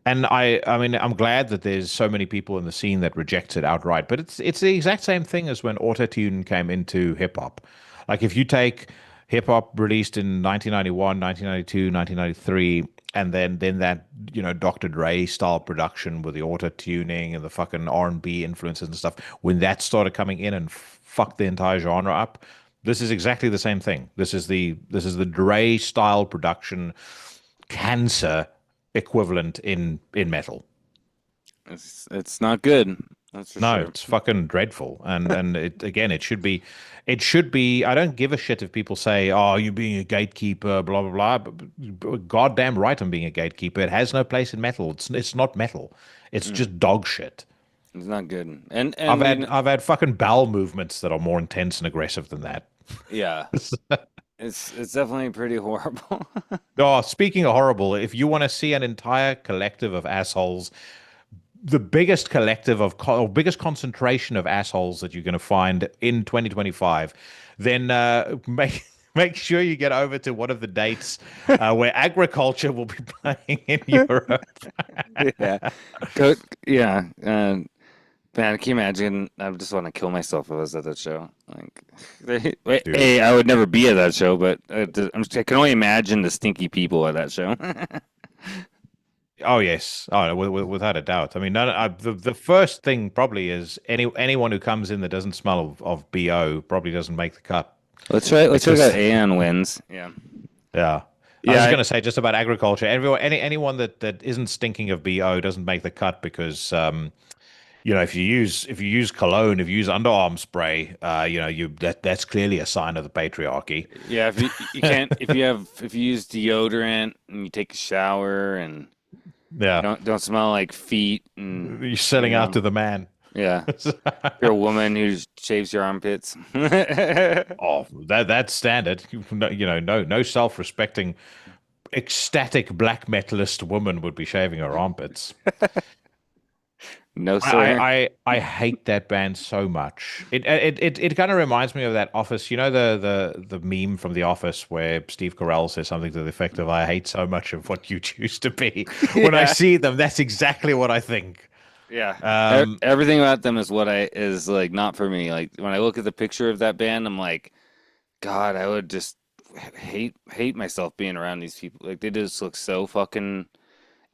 And I mean, I'm glad that there's so many people in the scene that rejects it outright. But it's the exact same thing as when autotune came into hip hop. Like if you take hip hop released in 1991, 1992, 1993, and then that, you know, Dr. Dre style production with the auto tuning and the fucking R&B influences and stuff, when that started coming in and fucked the entire genre up, this is exactly the same thing. This is the Dre style production cancer equivalent in metal. it's not good. That's for No, sure. it's fucking dreadful. And it should be. I don't give a shit if people say, "Oh, you're being a gatekeeper," blah blah blah. But goddamn right, I'm being a gatekeeper. It has no place in metal. It's not metal. It's just dog shit. It's not good. And I've had fucking bowel movements that are more intense and aggressive than that. yeah, it's definitely pretty horrible. Oh, speaking of horrible, if you want to see an entire collective of assholes, the biggest collective or biggest concentration of assholes that you're going to find in 2025, then make sure you get over to one of the dates where agriculture will be playing in Europe. Yeah. Man, can you imagine? I just want to kill myself if I was at that show. Like, hey, I would never be at that show, but I can only imagine the stinky people at that show. Oh yes, without a doubt. I mean, the first thing probably is anyone who comes in that doesn't smell of BO probably doesn't make the cut. Let's try that Aeon Winds. Yeah. I was just going to say just about agriculture. Anyone that isn't stinking of BO doesn't make the cut because you know, if you use cologne, if you use underarm spray, you know, that's clearly a sign of the patriarchy. Yeah, if you use deodorant and you take a shower and don't smell like feet and you're selling out to the man. Yeah. You're a woman who shaves your armpits. Oh, that's standard. You know, no self-respecting, ecstatic black metalist woman would be shaving her armpits. No, sir. I hate that band so much. It kind of reminds me of that Office. You know the meme from The Office where Steve Carell says something to the effect of, "I hate so much of what you choose to be." When I see them, that's exactly what I think. Yeah. Everything about them is is like not for me. Like when I look at the picture of that band, I'm like, God, I would just hate myself being around these people. Like they just look so fucking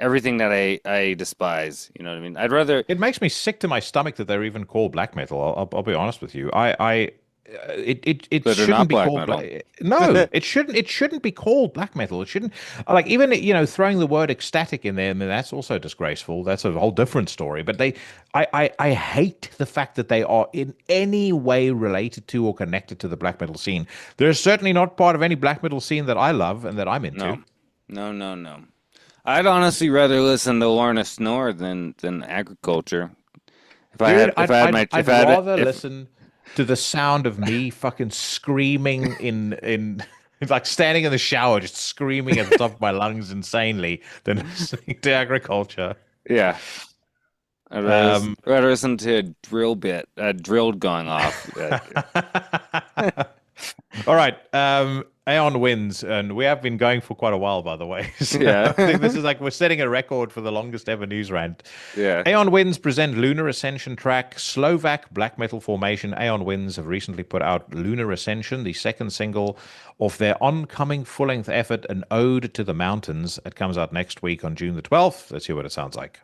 everything that I despise. You know what I mean? It makes me sick to my stomach that they're even called black metal. I'll be honest with you. I it But they're shouldn't not be black called metal. no, it shouldn't be called black metal. It shouldn't, like, even, throwing the word ecstatic in there, I mean, that's also disgraceful. That's a whole different story. But I hate the fact that they are in any way related to or connected to the black metal scene. They're certainly not part of any black metal scene that I love and that I'm into. No. I'd honestly rather listen to Lorna Snore than Agriculture. I'd rather listen to the sound of me fucking screaming in like standing in the shower, just screaming at the top of my lungs insanely than listening to Agriculture. Yeah. I'd rather listen to a drill bit, drilled going off. All right. Aeon Winds, and we have been going for quite a while, by the way. So Yeah. I think this is like we're setting a record for the longest ever news rant. Yeah. Aeon Winds present Lunar Ascension track, Slovak black metal formation. Aeon Winds have recently put out Lunar Ascension, the second single of their oncoming full-length effort, An Ode to the Mountains. It comes out next week on June the 12th. Let's hear what it sounds like.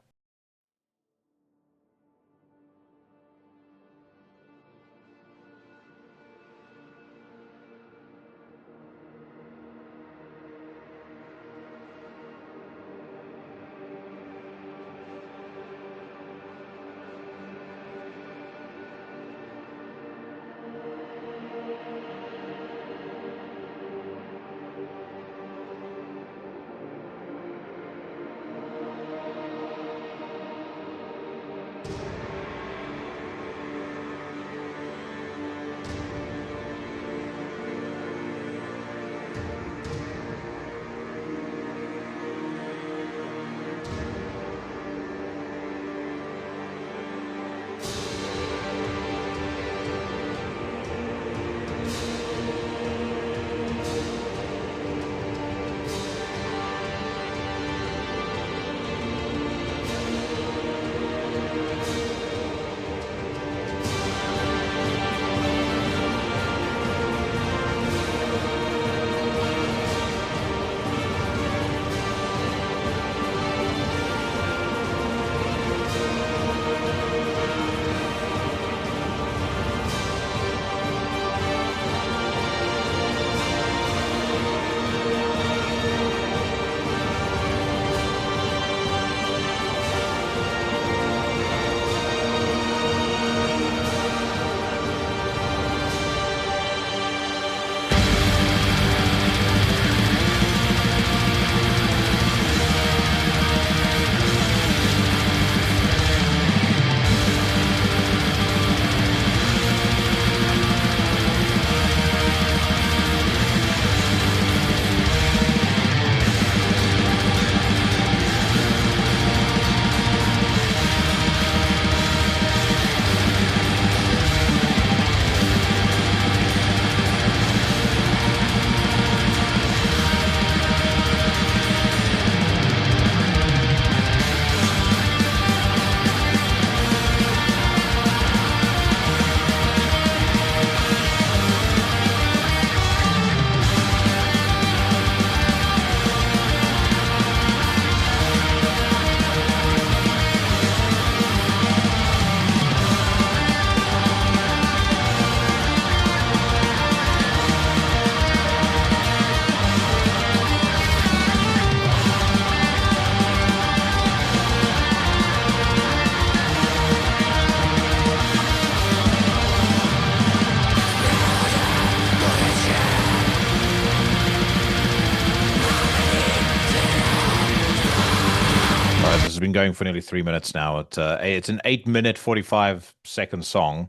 Been going for nearly 3 minutes now. It's an 8-minute 45-second song.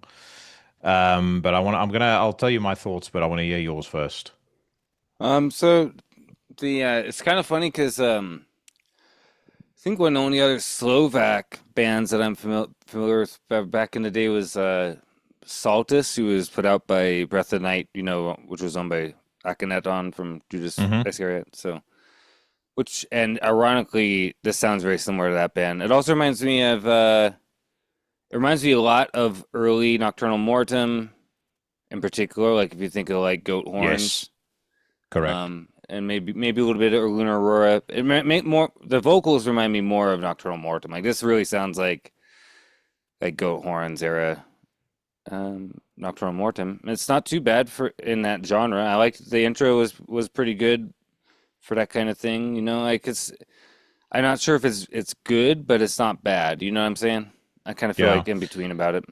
But I'll tell you my thoughts, but I want to hear yours first. So it's kind of funny because I think one of the only other Slovak bands that I'm familiar with back in the day was Saltus, who was put out by Breath of Night, which was owned by Akhenaton from Judas Iscariot. So. And ironically, this sounds very similar to that band. It also reminds me of, it reminds me a lot of early Nocturnal Mortem, in particular. Like if you think of like Goat Horns, yes, correct, and maybe a little bit of Lunar Aurora. It make more. The vocals remind me more of Nocturnal Mortem. Like this really sounds like Goat Horns era. Nocturnal Mortem. It's not too bad for in that genre. I liked the intro was pretty good for that kind of thing. You know, like I'm not sure if it's good, but it's not bad. You know what I'm saying? I kind of feel like in between about it.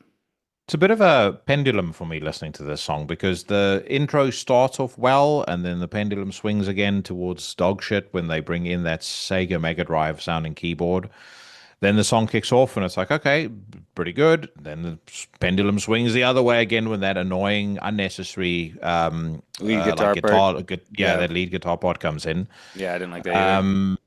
It's a bit of a pendulum for me listening to this song because the intro starts off well and then the pendulum swings again towards dog shit when they bring in that Sega Mega Drive sounding keyboard. Then the song kicks off and it's like, okay, pretty good. Then the pendulum swings the other way again when that annoying, unnecessary lead guitar that lead guitar part comes in. Yeah, I didn't like that either.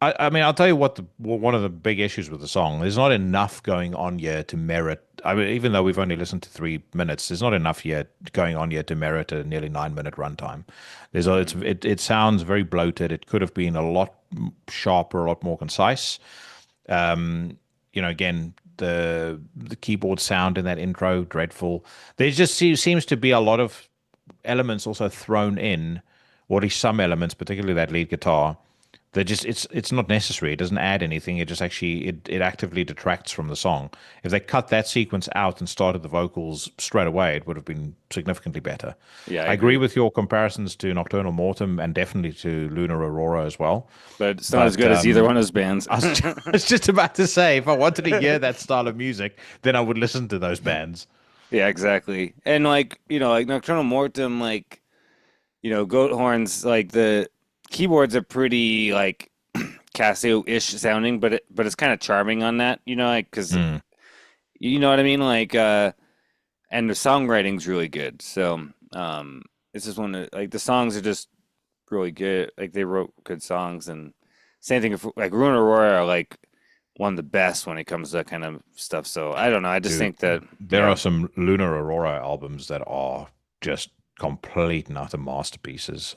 I mean, I'll tell you what one of the big issues with the song, there's not enough going on here to merit. I mean, even though we've only listened to 3 minutes, there's not enough here going on here to merit a nearly 9-minute runtime. It sounds very bloated. It could have been a lot sharper, a lot more concise. Again, the keyboard sound in that intro, dreadful. There just seems to be a lot of elements also thrown in, or at least some elements, particularly that lead guitar. It's not necessary. It doesn't add anything. It just actually it actively detracts from the song. If they cut that sequence out and started the vocals straight away, it would have been significantly better. Yeah, I agree with your comparisons to Nocturnal Mortem and definitely to Lunar Aurora as well. But it's not as good as either one of those bands. I was just about to say, if I wanted to hear that style of music, then I would listen to those bands. Yeah, exactly. And like Nocturnal Mortem, goat horns, like the keyboards are pretty like Casio-ish sounding, but it's kind of charming on that, because you know what I mean, and the songwriting's really good. So it's just the songs are just really good. Like they wrote good songs, and same thing like Rune Aurora are like one of the best when it comes to that kind of stuff. So I don't know. I just think that there are some Lunar Aurora albums that are just complete and utter masterpieces.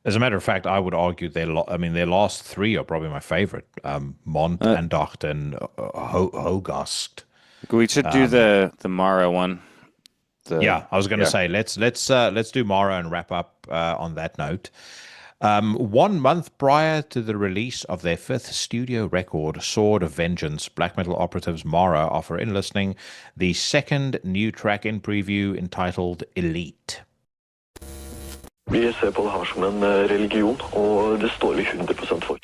As a matter of fact, I would argue their last 3 are probably my favorite. Mont, Andacht, and Hogast. We should do the Mara one. I was going to say let's do Mara and wrap up on that note. 1 month prior to the release of their 5th studio record, Sword of Vengeance, black metal operatives Mara offer in listening the 2nd new track in preview entitled Elite. Vi ser på det her som en religion, og det står vi 100% for.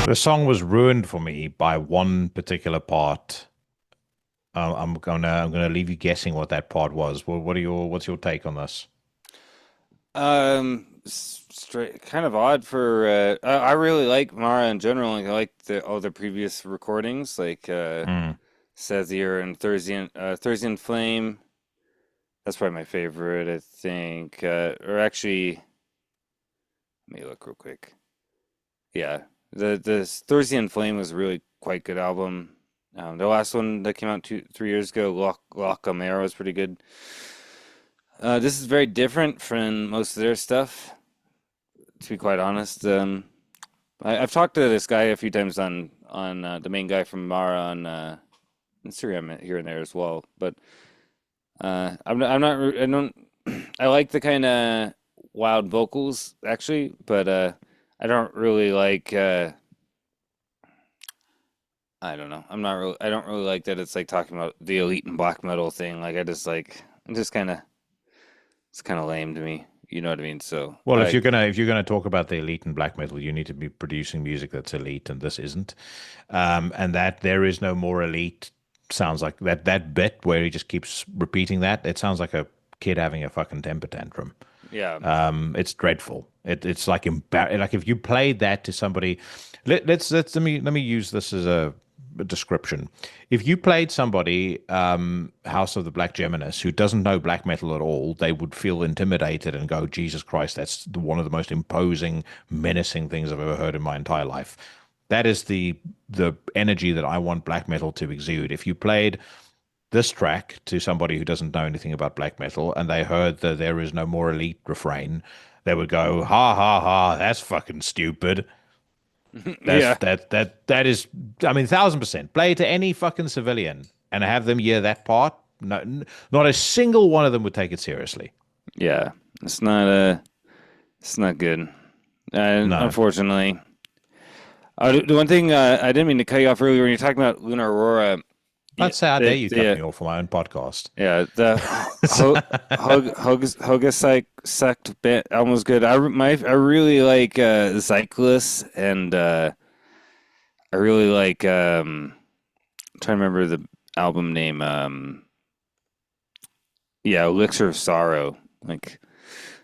The song was ruined for me by one particular part. I'm gonna leave you guessing what that part was. What's your take on this? Straight, kind of odd for. I really like Mara in general. Like I like all the previous recordings, like Sethier and Thursday Flame. That's probably my favorite, I think. Or actually, let me look real quick. Yeah. The Thursday Flame was a really quite good album. The last one that came out 3 years ago, Loch Amaro, was pretty good. This is very different from most of their stuff, to be quite honest. I've talked to this guy a few times on the main guy from Mara on Instagram here and there as well. But I'm not I don't I like the kind of wild vocals actually, but I don't really like. I don't know. I don't really like that it's like talking about the elite and black metal thing. Like it's kind of lame to me. You know what I mean? So well, if you're gonna talk about the elite and black metal, you need to be producing music that's elite, and this isn't. And that there is no more elite sounds like that bit where he just keeps repeating that. It sounds like a kid having a fucking temper tantrum. Yeah. It's dreadful. It's like like if you played that to somebody. Let me use this as a description. If you played somebody House of the Black Geminus who doesn't know black metal at all, they would feel intimidated and go, Jesus Christ, that's one of the most imposing, menacing things I've ever heard in my entire life. That is the energy that I want black metal to exude. If you played this track to somebody who doesn't know anything about black metal and they heard the There Is No More Elite refrain, they would go, ha ha ha, that's fucking stupid. That is, I mean, 1,000%. Play it to any fucking civilian and have them hear that part. No, not a single one of them would take it seriously. Yeah, it's not good. No. Unfortunately. The one thing I didn't mean to cut you off earlier when you're talking about Lunar Aurora. I'd say how dare you cut me off for my own podcast. Yeah, the Hogasite sect bit album was good. I really like Cyclist, and I really like I'm trying to remember the album name. Elixir of Sorrow. Like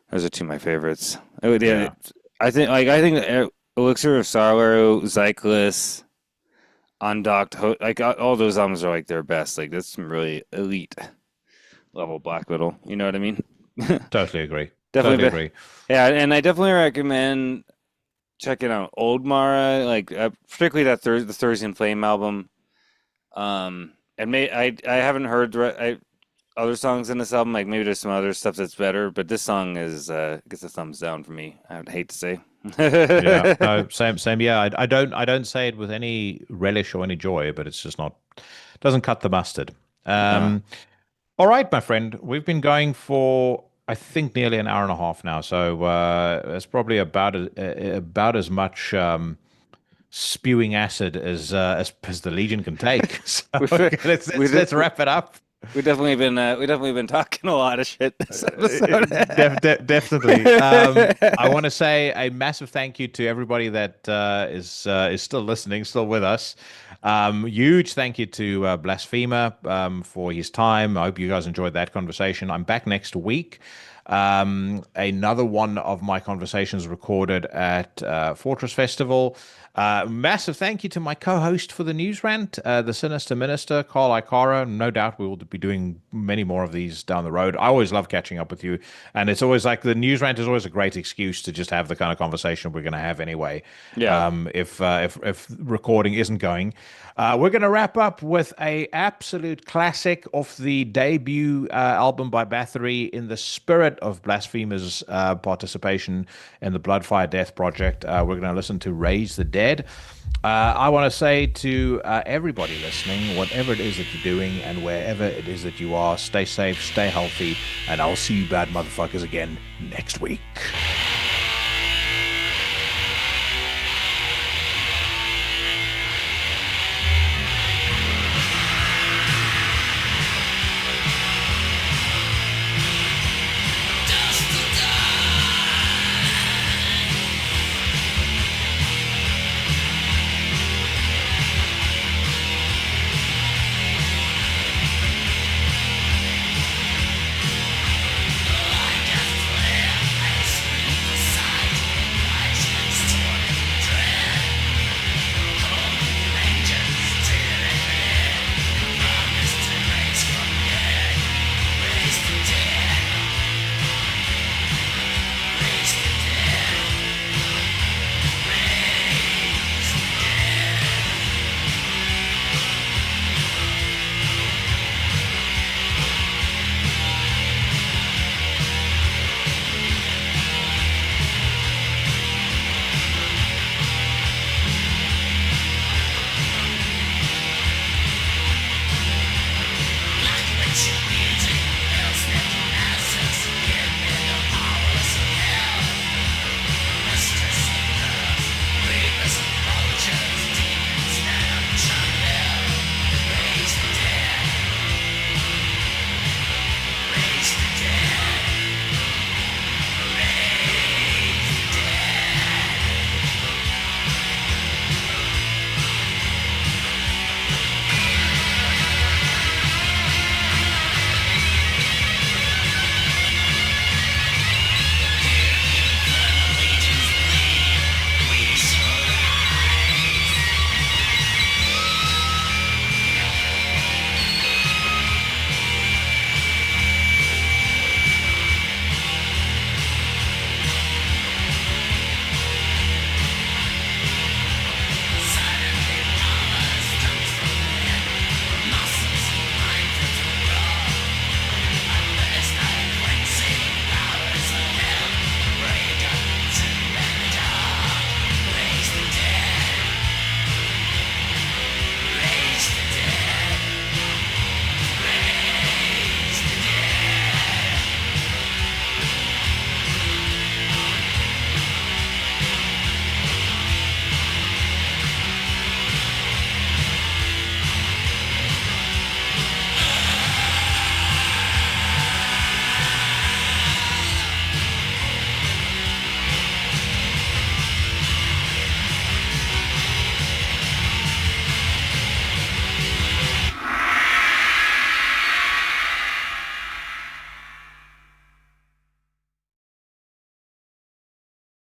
those are two of my favorites. Yeah. I think Elixir of Sorrow, Cyclist, Undocked, like all those albums are like their best. Like that's some really elite level black metal. You know what I mean? Totally agree. Definitely agree. Yeah, and I definitely recommend checking out Old Mara, like particularly that the Thursday in Flame album. And I haven't heard other songs in this album. Like maybe there's some other stuff that's better, but this song is gets a thumbs down for me. I would hate to say. Yeah, no, same. Yeah, I don't say it with any relish or any joy, but it's just doesn't cut the mustard. All right, my friend, we've been going for I think nearly an hour and a half now, so it's probably about as much spewing acid as the Legion can take. So let's wrap it up. We've definitely been talking a lot of shit this episode. Definitely. I want to say a massive thank you to everybody that is still listening, still with us. Huge thank you to Blasphemer for his time. I hope you guys enjoyed that conversation. I'm back next week. Another one of my conversations recorded at Fortress Festival. Massive thank you to my co-host for the News Rant, the Sinister Minister, Karl Hikara. No doubt we will be doing many more of these down the road. I always love catching up with you, and it's always like the News Rant is always a great excuse to just have the kind of conversation we're going to have anyway. Yeah. If recording isn't going, we're going to wrap up with a absolute classic of the debut album by Bathory in the spirit of Blasphemer's participation in the Bloodfire Death Project. We're going to listen to Raise the Dead. I want to say to everybody listening, whatever it is that you're doing and wherever it is that you are, stay safe, stay healthy, and I'll see you bad motherfuckers again next week.